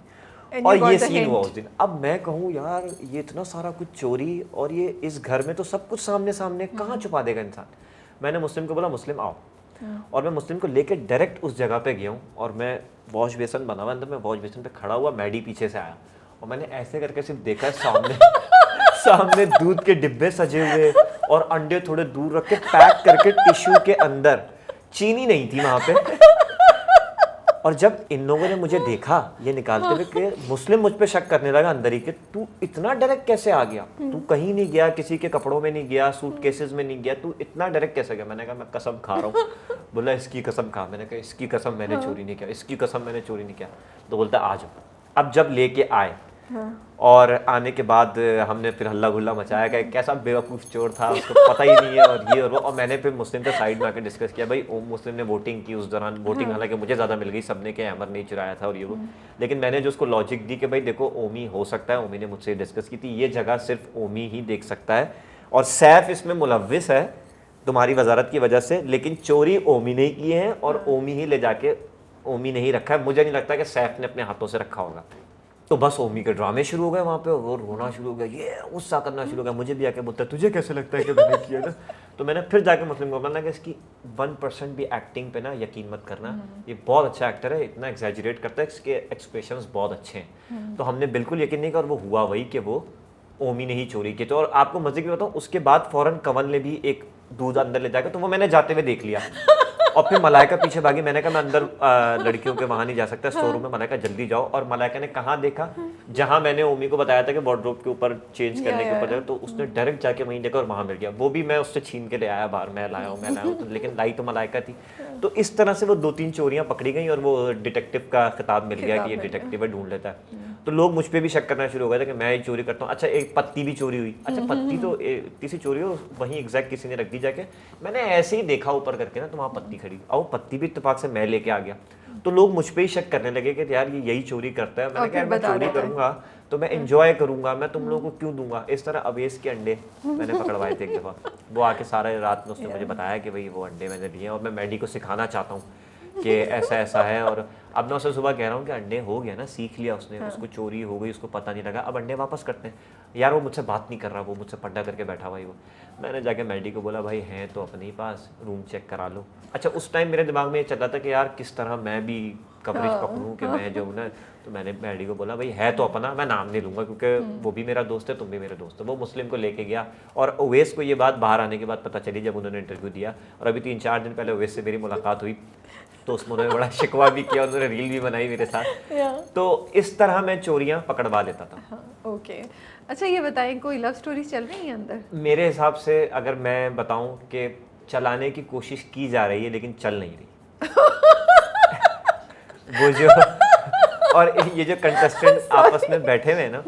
और ये सीन हुआ उस दिन। अब मैं कहूँ यार ये इतना सारा कुछ चोरी, और ये इस घर में तो सब कुछ सामने सामने, कहाँ छुपा देगा इंसान। मैंने मुस्लिम को बोला मुस्लिम आओ, और मैं मुस्लिम को लेके डायरेक्ट उस जगह पे गया हूँ, और मैं वॉश बेसन बना हुआ अंदर, मैं वॉश बेसन पे खड़ा हुआ, मैडी पीछे से आया, और मैंने ऐसे करके सिर्फ देखा सामने सामने दूध के डिब्बे सजे हुए, और अंडे थोड़े दूर रख के पैक करके टिश्यू के अंदर, चीनी नहीं थी वहाँ पे। और जब इन लोगों ने मुझे देखा ये निकालते हुए, कि मुस्लिम मुझ पे शक करने लगा अंदर ही, कि तू इतना डायरेक्ट कैसे आ गया, तू कहीं नहीं गया, किसी के कपड़ों में नहीं गया, सूटकेसेस में नहीं गया, तू इतना डायरेक्ट कैसे गया। मैंने कहा मैं कसम खा रहा हूँ। बोला इसकी कसम खा, मैंने कहा इसकी कसम मैंने चोरी नहीं किया, इसकी कसम मैंने चोरी नहीं किया। तो बोलता आ जाओ। अब जब लेके आए, और आने के बाद हमने फिर हल्ला गुल्ला मचाया कि कैसा बेवकूफ़ चोर था, उसको पता ही नहीं है, और ये और वो। और मैंने फिर मुस्लिम के साइड में आकर डिस्कस किया, भाई ओम मुस्लिम ने वोटिंग की उस दौरान, वोटिंग हालांकि मुझे ज़्यादा मिल गई, सबने के अमर नहीं चुराया था और ये वो, लेकिन मैंने जो उसको लॉजिक दी कि भाई देखो ओमी हो सकता है, ओमी ने मुझसे डिस्कस की थी, ये जगह सिर्फ ओमी ही देख सकता है, और सैफ इसमें मुलव्विस है तुम्हारी वजारत की वजह से, लेकिन चोरी ओमी ने की है, और ओमी ही ले जाके ओमी ने ही रखा है। मुझे नहीं लगता कि सैफ ने अपने हाथों से रखा होगा। तो बस ओमी के ड्रामे शुरू हो गए वहाँ पे, वो रोना शुरू हो गया, ये गुस्सा करना शुरू हो गया, मुझे भी आके बोलता है तुझे कैसे लगता है कि मैंने किया ना। तो मैंने फिर जाके मुस्लिम को बोला कि इसकी 1% भी एक्टिंग पे ना यकीन मत करना, ये बहुत अच्छा एक्टर है, इतना एग्जैजरेट करता है, इसके एक्सप्रेशंस बहुत अच्छे हैं। तो हमने बिल्कुल यकीन नहीं किया, और वो हुआ वही कि वो ओमी ने ही चोरी की। तो और आपको मजे की बताऊँ, उसके बाद फौरन कंवल ने भी एक दूध अंदर ले जाकर, तो वो मैंने जाते हुए देख लिया, और फिर मलाइका पीछे भागी। मैंने कहा मैं अंदर लड़कियों के वहाँ नहीं जा सकता, स्टोर रूम में। मलाइका जल्दी जाओ। और मलाइका ने कहाँ देखा, जहाँ मैंने ओमी को बताया था कि वार्डरोब के ऊपर चेंज करने के ऊपर, तो उसने डायरेक्ट जाके वहीं देखा, और वहाँ मिल गया। वो भी मैं उससे छीन के ले आया बाहर, मैं लाया हूँ तो, लेकिन लाई तो मलाइका थी। तो इस तरह से वो 2-3 चोरियाँ पकड़ी गई, और वो डिटेक्टिव का खिताब मिल गया कि ये डिटेक्टिव है, ढूंढ लेता है। तो लोग मुझ पर भी शक करना शुरू हो गए थे कि मैं ही चोरी करता हूँ। अच्छा एक पत्ती भी चोरी हुई। अच्छा पत्ती तो किसी चोरी हो, वहीं एग्जैक्ट किसी ने रख दी जाके, मैंने ऐसे ही देखा ऊपर करके ना, तो वहाँ पत्ती खड़ी, और पत्ती भी इत्तेफाक से मैं लेके आ गया। तो लोग मुझ पे ही शक करने लगे कि यार ये यही चोरी करता है। मैंने कहा मैं चोरी करूंगा तो मैं एंजॉय करूंगा, मैं तुम लोगों को क्यों दूंगा। इस तरह अवेश के अंडे मैंने पकड़वाए थे एक दफ़ा। वो आके सारा रात में उसने मुझे बताया कि भाई वो अंडे मैंने लिए, और मैं मैडी को सिखाना चाहता हूँ कि ऐसा ऐसा है। और अब मैं उसे सुबह कह रहा हूँ कि अंडे हो गया ना, सीख लिया उसने, उसको चोरी हो गई, उसको पता नहीं लगा, अब अंडे वापस करते हैं। यार वो मुझसे बात नहीं कर रहा, वो मुझसे पढ़ना करके बैठा हुआ ही वो। मैंने जाके मैडी को बोला भाई हैं तो अपने ही पास, रूम चेक करा लो। अच्छा उस टाइम मेरे दिमाग में ये चल रहा था कि यार किस तरह मैं भी कवरेज पकड़ूं कि मैं जो ना, तो मैंने मैडी को बोला भाई है तो अपना, मैं नाम नहीं लूंगा क्योंकि वो भी मेरा दोस्त है, तुम भी मेरे दोस्त हो। वो मुस्लिम को लेके गया और ओवैस को ये बात बाहर आने के बाद पता चली जब उन्होंने इंटरव्यू दिया, और अभी 3-4 दिन पहले ओवैस से मेरी मुलाकात हुई तो उसमें उन्होंने बड़ा शिकवा भी किया, उन्होंने रील भी बनाई मेरे साथ। तो इस तरह मैं चोरियां पकड़वा लेता था। ओके अच्छा ये बताएं कोई लव स्टोरी चल रही है अंदर? मेरे हिसाब से अगर मैं बताऊं कि चलाने की कोशिश की जा रही है लेकिन चल नहीं रही। वो जो और ये जो कंटेस्टेंट आपस में बैठे हुए हैं ना,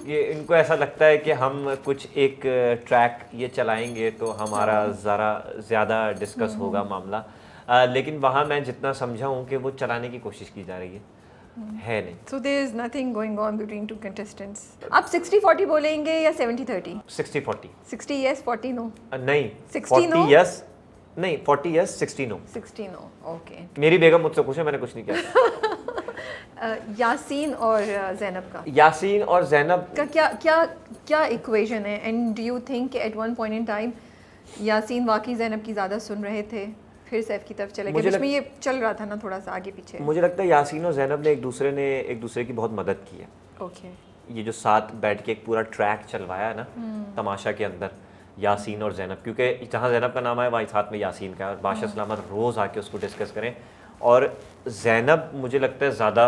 ये इनको ऐसा लगता है कि हम कुछ एक ट्रैक ये चलाएंगे तो हमारा ज़रा ज़्यादा डिस्कस होगा मामला, लेकिन वहाँ मैं जितना समझा हूँ कि वो चलाने की कोशिश की जा रही है नहीं। So there is nothing going on between two contestants. आप 60-40 बोलेंगे या 70-30? 60-40। 60 yes 40 no? नहीं 60 40 no? yes, नहीं 40 yes 60 no। 60 no, okay. मेरी बेगम मुझसे पूछे, मैंने कुछ नहीं किया। यासीन और ज़ैनब का यासीन और ज़ैनब का क्या इक्वेशन है? And do you think at one point in time Yaseen वाकई ज़ैनब की ज़्यादा सुन रहे थे, फिर सैफ की तरफ चले गए? इसमें ये चल रहा था ना थोड़ा सा आगे पीछे। मुझे लगता है यासीन और ज़ैनब ने एक दूसरे की बहुत मदद की है। ओके ये जो साथ बैठ के एक पूरा ट्रैक चलवाया है ना तमाशा के अंदर, यासीन और ज़ैनब, क्योंकि जहाँ ज़ैनब का नाम है वहीं साथ में यासीन का है, और बादशाह सलामत रोज़ आके उसको डिस्कस करें। और ज़ैनब मुझे लगता है ज़्यादा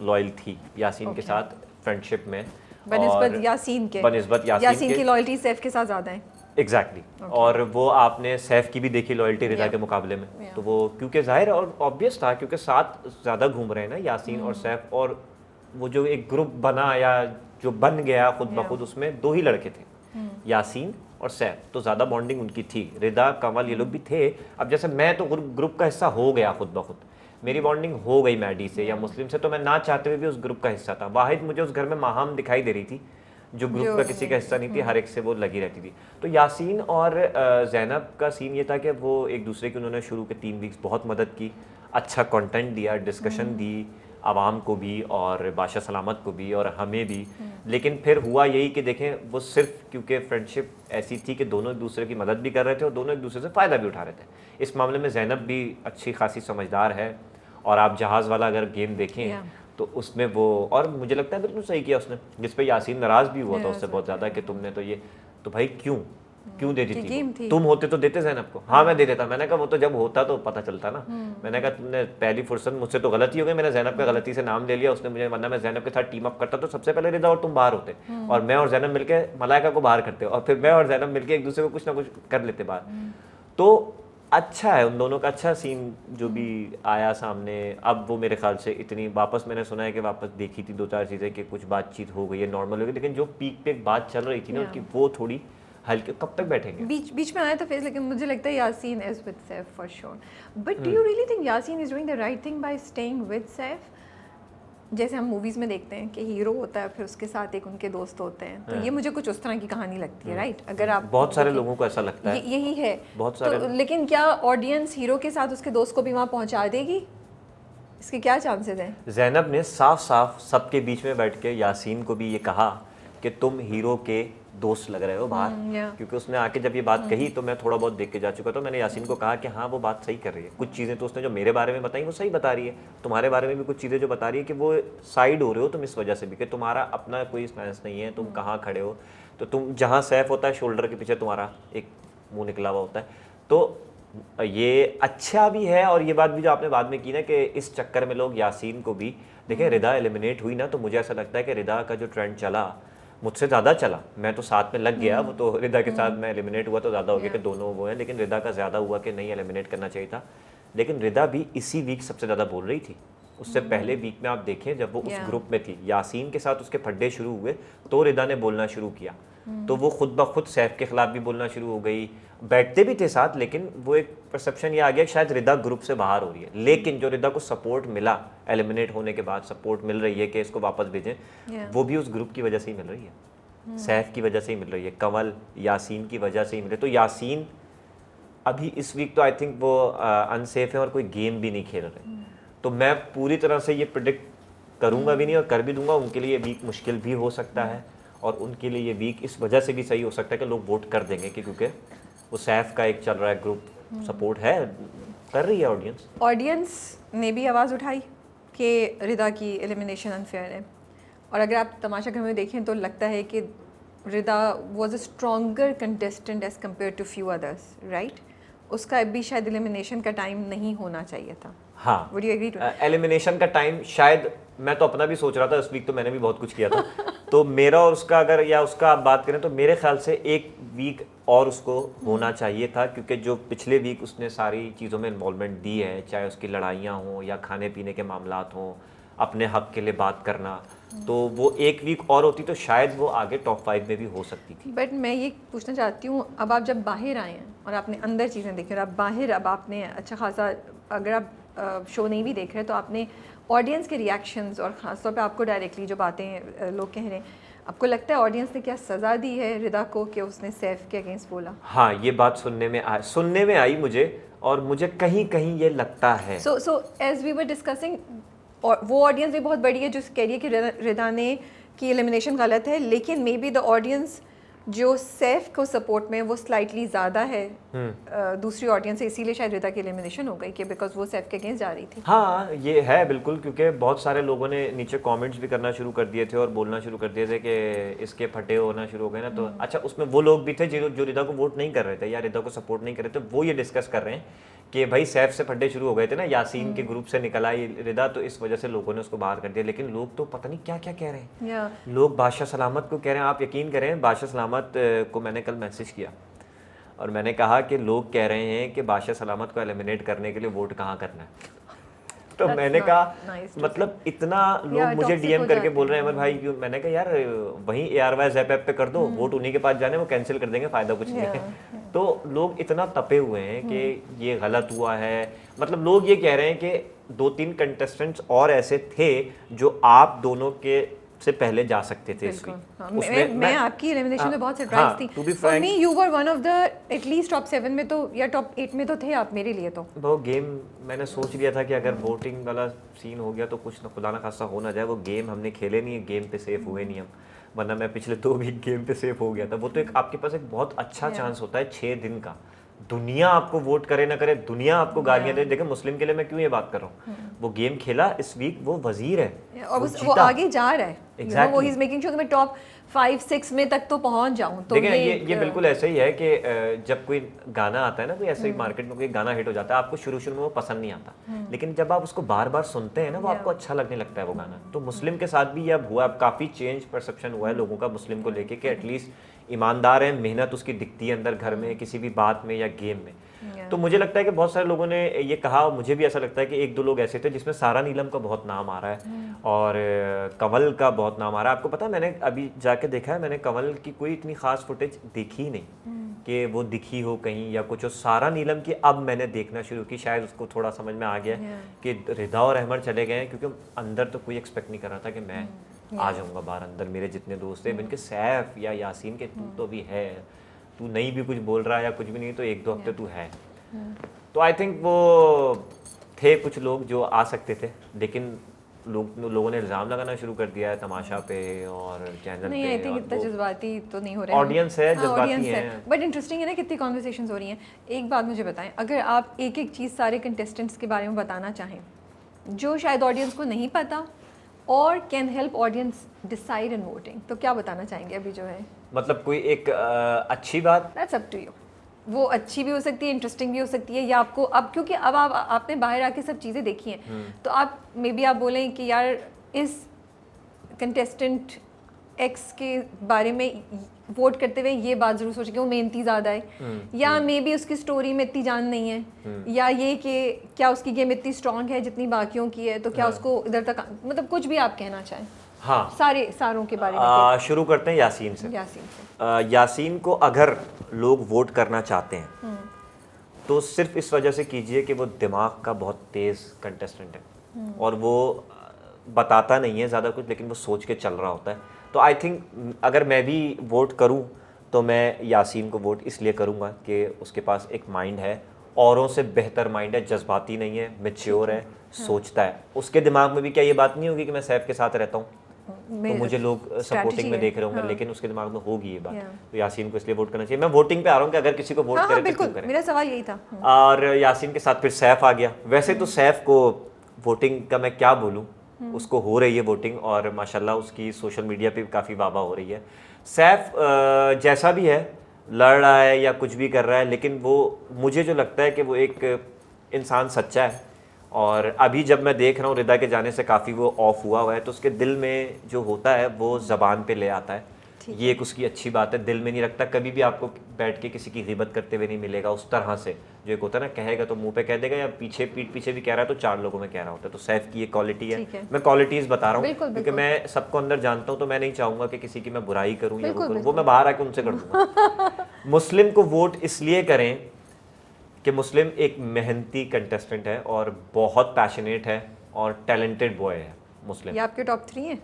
लॉयल थी यासीन के साथ फ्रेंडशिप में बनिस्बत यासीन के। बनिस्बत यासीन की लॉयल्टी सैफ के साथ ज़्यादा है। एग्जैक्टली और वो आपने सैफ की भी देखी लॉयल्टी रिदा के मुकाबले में, तो वो क्योंकि जाहिर और ऑब्वियस था क्योंकि साथ ज़्यादा घूम रहे हैं ना यासीन और सैफ, और वो जो एक ग्रुप बना या जो बन गया खुद ब खुद, उसमें 2 ही लड़के थे, यासीन और सैफ, तो ज़्यादा बॉन्डिंग उनकी थी। रिदा कमल ये लोग भी थे। अब जैसे मैं तो ग्रुप का हिस्सा हो गया खुद ब खुद, मेरी बॉन्डिंग हो गई मैडी से या मुस्लिम से, तो मैं ना चाहते हुए भी उस ग्रुप का हिस्सा था। वाहिद मुझे उस घर में माहम दिखाई दे रही थी जो ग्रुप का किसी का हिस्सा नहीं थी, हर एक से वो लगी रहती थी। तो यासीन और ज़ैनब का सीन ये था कि वो एक दूसरे की, उन्होंने शुरू के 3 वीक्स बहुत मदद की, अच्छा कंटेंट दिया, डिस्कशन दी आवाम को भी और बादशाह सलामत को भी और हमें भी। लेकिन फिर हुआ यही कि देखें वो सिर्फ क्योंकि फ्रेंडशिप ऐसी थी कि दोनों एक दूसरे की मदद भी कर रहे थे और दोनों एक दूसरे से फ़ायदा भी उठा रहे थे। इस मामले में ज़ैनब भी अच्छी खासी समझदार है, और आप जहाज़ वाला अगर गेम देखें तो उसमें वो, और मुझे लगता है बिल्कुल सही किया उसने, जिस पे यासीन नाराज़ भी हुआ था उससे बहुत ज़्यादा कि तुमने तो ये, तो भाई क्यों दे दी थी? तुम होते तो देते ज़ैनब को। हाँ मैं दे देता। मैंने कहा वो तो जब होता तो पता चलता ना। मैंने कहा तुमने पहली फुर्सत, मुझसे तो गलती हो गई, मैंने ज़ैनब का गलती से नाम ले लिया, उसने मुझे, वरना मैं ज़ैनब के साथ टीम अप करता तो सबसे पहले रिदा और तुम बाहर होते, और मैं और ज़ैनब मिलके मलाइका को बाहर करते, और फिर मैं और ज़ैनब मिलके एक दूसरे को कुछ ना कुछ कर लेते बाहर। तो अच्छा है उन दोनों का, अच्छा सीन जो भी आया सामने। अब वो मेरे ख्याल से इतनी वापस, मैंने सुना है कि वापस देखी थी 2-4 चीज़ें कि कुछ बातचीत हो गई है, नॉर्मल हो गई, लेकिन जो पीक पे बात चल रही थी ना उनकी, वो थोड़ी हल्के। कब तक बैठेंगे? बीच में आया था फेस, लेकिन मुझे लगता है Yasin is with Saif for sure. But do you really think Yasin is doing the right thing bye staying with Saif? जैसे हम मूवीज़ में देखते हैं कि हीरो होता है, फिर उसके साथ एक उनके दोस्त होते हैं, तो ये मुझे कुछ उस तरह की कहानी लगती है, राइट? अगर आप, बहुत सारे लोगों को ऐसा लगता है, यही है बहुत सारे तो, लेकिन क्या ऑडियंस हीरो के साथ उसके दोस्त को भी वहाँ पहुँचा देगी? इसके क्या चांसेस हैं? ज़ैनब ने साफ साफ सबके बीच में बैठ के यासीन को भी ये कहा कि तुम हीरो के दोस्त लग रहे हो बाहर, क्योंकि उसने आके जब ये बात कही तो मैं थोड़ा बहुत देख के जा चुका, तो मैंने यासीन को कहा कि हाँ वो बात सही कर रही है, कुछ चीज़ें तो उसने जो मेरे बारे में बताई वो सही बता रही है, तुम्हारे बारे में भी कुछ चीज़ें जो बता रही है कि वो साइड हो रहे हो तुम इस वजह से भी कि तुम्हारा अपना कोई स्टैंस नहीं है, तुम कहाँ खड़े हो, तो तुम जहाँ सैफ होता है शोल्डर के पीछे तुम्हारा एक मुँह निकला हुआ होता है। तो ये अच्छा भी है, और ये बात भी जो आपने बाद में की ना कि इस चक्कर में लोग यासीन को भी देखें, रिदा एलिमिनेट हुई ना, तो मुझे ऐसा लगता है कि रिदा का जो ट्रेंड चला मुझसे ज़्यादा चला, मैं तो साथ में लग गया, वो तो रिदा के साथ मैं एलिमिनेट हुआ तो ज़्यादा हो गया कि दोनों वो हैं, लेकिन रिदा का ज़्यादा हुआ कि नहीं एलिमिनेट करना चाहिए था। लेकिन रिदा भी इसी वीक सबसे ज़्यादा बोल रही थी। उससे पहले वीक में आप देखें जब वो उस ग्रुप में थी, यासीन के साथ उसके फड्डे शुरू हुए तो रिदा ने बोलना शुरू किया, तो वो खुद ब खुद सैफ के खिलाफ भी बोलना शुरू हो गई। बैठते भी थे साथ, लेकिन वो एक परसेप्शन ये आ गया कि शायद रिदा ग्रुप से बाहर हो रही है, लेकिन जो रिदा को सपोर्ट मिला एलिमिनेट होने के बाद, सपोर्ट मिल रही है कि इसको वापस भेजें, वो भी उस ग्रुप की वजह से ही मिल रही है, सैफ की वजह से ही मिल रही है, कमल यासीन की वजह से ही मिले। तो यासीन अभी इस वीक तो आई थिंक वो अनसेफ है और कोई गेम भी नहीं खेल रहे, तो मैं पूरी तरह से ये प्रिडिक्ट करूंगा भी नहीं और कर भी दूंगा, उनके लिए वीक मुश्किल भी हो सकता है, और उनके लिए ये वीक इस वजह से भी सही हो सकता है कि लोग वोट कर देंगे कि क्योंकि वो सैफ का एक चल रहा है ग्रुप, सपोर्ट है, कर रही है ऑडियंस। ऑडियंस ने भी आवाज़ उठाई कि रिदा की एलिमिनेशन अनफेयर है, और अगर आप तमाशा घर में देखें तो लगता है कि Rida was a stronger contestant as compare to few others, right? उसका अभी शायद एलिमिनेशन का टाइम नहीं होना चाहिए था। हाँ, would you agree to? Elimination का टाइम शायद, मैं तो अपना भी सोच रहा था, इस वीक तो मैंने भी बहुत कुछ किया था तो मेरा और उसका अगर, या उसका आप बात करें तो मेरे ख्याल से एक वीक और उसको होना चाहिए था, क्योंकि जो पिछले वीक उसने सारी चीज़ों में इन्वॉल्वमेंट दी है, चाहे उसकी लड़ाइयाँ हों या खाने पीने के मामलात हों, अपने हक के लिए बात करना, तो वो एक वीक और होती तो शायद वो आगे टॉप 5 में भी हो सकती थी। बट मैं ये पूछना चाहती हूँ, अब आप जब बाहर आए हैं और आपने अंदर चीज़ें देखी और आप बाहर, अब आपने अच्छा खासा, अगर आप शो नहीं भी देख रहे तो आपने ऑडियंस के रिएक्शंस और ख़ासतौर पे आपको डायरेक्टली जो बातें लोग कह रहे हैं, आपको लगता है ऑडियंस ने क्या सज़ा दी है रिदा को कि उसने सैफ के अगेंस्ट बोला? हाँ, ये बात सुनने में आई मुझे, और मुझे कहीं कहीं ये लगता है। So as we were discussing, और वो ऑडियंस भी बहुत बड़ी है जो कह रही है कि रिदा ने की एलिमिनेशन गलत है, लेकिन मे बी द ऑडियंस जो सैफ को सपोर्ट में वो स्लाइटली ज़्यादा है दूसरी ऑडियंस से, इसीलिए शायद रिदा की एलिमिनेशन हो गई कि बिकॉज वो सैफ के अगेंस्ट जा रही थी। हाँ, ये है बिल्कुल, क्योंकि बहुत सारे लोगों ने नीचे कमेंट्स भी करना शुरू कर दिए थे और बोलना शुरू कर दिए थे कि इसके फटे होना शुरू हो गए ना, तो अच्छा उसमें वो लोग भी थे जो रिदा को वोट नहीं कर रहे थे या रिदा को सपोर्ट नहीं कर रहे थे, वो ये डिस्कस कर रहे हैं कि भाई सैफ से फड्डे शुरू हो गए थे ना, यासीन के ग्रुप से निकल आई रिदा, तो इस वजह से लोगों ने उसको बाहर कर दिया। लेकिन लोग तो पता नहीं क्या क्या कह रहे हैं, लोग बादशाह सलामत को कह रहे हैं, आप यकीन करें बादशाह सलामत को मैंने कल मैसेज किया और मैंने कहा कि लोग कह रहे हैं कि बादशाह सलामत को एलिमिनेट करने के लिए वोट कहाँ करना है। तो मैंने कहा मतलब इतना लोग मुझे डीएम करके बोल रहे हैं अमर भाई क्यों, मैंने कहा यार वहीं ARY ऐप पे कर दो, वोट उन्हीं के पास जाने, वो कैंसिल कर देंगे, फायदा कुछ नहीं है। तो लोग इतना तपे हुए हैं कि ये गलत हुआ है, मतलब लोग ये कह रहे हैं कि 2-3 कंटेस्टेंट्स और ऐसे थे जो आप दोनों के से पहले जा सकते थे इस वीक। मैं आपकी एलिमिनेशन में बहुत सरप्राइज थी। For me you were one of the at least top 7 में तो या टॉप 8 में तो थे आप मेरे लिए। तो वो गेम मैंने सोच लिया था कि अगर वोटिंग वाला सीन हो गया तो कुछ न खुदा ना खासा हो ना जाए, वो गेम हमने खेले नहीं है, गेम पे सेफ हुए नहीं हम, वरना मैं पिछले 2 वीक गेम पे सेफ हो गया था। वो तो एक आपके पास एक बहुत अच्छा चांस होता है 6 दिन का, दुनिया आपको वोट करे ना करे, दुनिया आपको गालियां दे। देखो मुस्लिम के लिए मैं क्यों ये बात कर रहा हूँ, वो गेम खेला इस वीक, वो वजीर है और वो आगे जा रहा है, वो ही इज मेकिंग श्योर कि मैं टॉप 5-6 में तक तो पहुंच जाऊं। तो ये बिल्कुल ऐसा ही है कि जब कोई गाना आता है ना, कोई ऐसे ही मार्केट में कोई गाना हिट हो जाता है, आपको शुरू में वो पसंद नहीं आता, लेकिन जब आप उसको बार बार सुनते हैं ना, वो आपको अच्छा लगने लगता है वो गाना। तो मुस्लिम के साथ भी अब हुआ, काफ़ी चेंज परसेप्शन हुआ है लोगों का मुस्लिम को लेके कि एटलीस्ट ईमानदार है, मेहनत उसकी दिखती है अंदर घर में, किसी भी बात में या गेम में। तो मुझे लगता है कि बहुत सारे लोगों ने ये कहा, और मुझे भी ऐसा लगता है कि 1-2 लोग ऐसे थे जिसमें सारा नीलम का बहुत नाम आ रहा है और कंवल का बहुत नाम आ रहा है। आपको पता है मैंने अभी जाके देखा है, मैंने कंवल की कोई इतनी खास फुटेज देखी ही नहीं कि वो दिखी हो कहीं या कुछ हो। सारा नीलम की अब मैंने देखना शुरू की, शायद उसको थोड़ा समझ में आ गया कि रिदा और अहमद चले गए हैं, क्योंकि अंदर तो कोई एक्सपेक्ट नहीं कर रहा था कि मैं आ जाऊँगा बाहर। अंदर मेरे जितने दोस्त थे, इनके सैफ या यासीन के, तू तो भी है, तू नहीं भी कुछ बोल रहा है या कुछ भी नहीं तो 1-2 हफ्ते तू है। तो आई थिंक वो थे कुछ लोग जो आ सकते थे, लेकिन लोगों ने इल्ज़ाम लगाना शुरू कर दिया है तमाशा पे और चैनल नहीं, पे। आई थिंक इतना जज्बाती तो नहीं हो रहा है, ऑडियंस है, जज्बाती है। बट इंटरेस्टिंग है ना कितनी कॉन्वर्सेशंस हो रही हैं। एक बात मुझे बताएं, अगर आप एक एक चीज़ सारे कंटेस्टेंट्स के बारे में बताना चाहें जो शायद ऑडियंस को नहीं पता और can help audience decide in voting, तो क्या बताना चाहेंगे अभी जो है? मतलब कोई एक अच्छी बात, दैट्स अप टू यू। वो अच्छी भी हो सकती है, इंटरेस्टिंग भी हो सकती है, या आपको अब क्योंकि अब आपने बाहर आके सब चीज़ें देखी हैं, तो आप मे बी आप बोलें कि यार इस कंटेस्टेंट एक्स के बारे में वोट करते हुए ये बात ज़रूर सोचें कि वो मेहनती ज़्यादा है, या मे बी उसकी स्टोरी में इतनी जान नहीं है, या ये कि क्या उसकी गेम इतनी स्ट्रॉन्ग है जितनी बाकियों की है, तो क्या उसको इधर तक, मतलब कुछ भी आप कहना चाहें। हाँ, सारों के बारे में शुरू करते हैं यासीन से। यासीन को अगर लोग वोट करना चाहते हैं तो सिर्फ इस वजह से कीजिए कि वो दिमाग का बहुत तेज़ कंटेस्टेंट है और वो बताता नहीं है ज़्यादा कुछ, लेकिन वो सोच के चल रहा होता है। तो आई थिंक अगर मैं भी वोट करूं तो मैं यासीन को वोट इसलिए करूंगा कि उसके पास एक माइंड है, औरों से बेहतर माइंड है, जज्बाती नहीं है, मैच्योर है, सोचता है। उसके दिमाग में भी क्या ये बात नहीं होगी कि मैं सैफ के साथ रहता हूँ, तो मुझे लोग सपोर्टिंग में देख रहे होंगे, लेकिन उसके दिमाग में होगी ये बात, तो यासीन को इसलिए वोट करना चाहिए। मैं वोटिंग पे आ रहा हूँ कि अगर किसी को वोट करे तो क्यों करें, मेरा सवाल यही था। और यासीन के साथ फिर सैफ आ गया। वैसे तो सैफ को वोटिंग का मैं क्या बोलूँ, उसको हो रही है वोटिंग, और माशाल्लाह उसकी सोशल मीडिया पे काफ़ी वाह वाह हो रही है। सैफ जैसा भी है, लड़ रहा है या कुछ भी कर रहा है, लेकिन वो मुझे जो लगता है कि वो एक इंसान सच्चा है। और अभी जब मैं देख रहा हूँ रिदा के जाने से काफ़ी वो ऑफ हुआ है, तो उसके दिल में जो होता है वो ज़बान पे ले आता है। ये एक उसकी अच्छी बात है, दिल में नहीं रखता। कभी भी आपको बैठ के किसी की ग़ीबत करते हुए नहीं मिलेगा उस तरह से। जो एक होता है ना, कहेगा तो मुंह पे कह देगा, या पीछे पीठ पीछे भी कह रहा है तो 4 लोगों में कह रहा होता है। तो सैफ की ये क्वालिटी है। मैं क्वालिटीज़ बता रहा हूँ क्योंकि मैं सबको अंदर जानता हूँ, तो मैं नहीं चाहूँगा कि किसी की मैं बुराई करूँ या वो करूँ, वो मैं बाहर आके उनसे कर दूँगा। मुस्लिम को वोट इसलिए करें कि मुस्लिम एक मेहनती कंटेस्टेंट है और बहुत पैशनेट है और टैलेंटेड बॉय है मुस्लिम। ये आपके टॉप 3 है?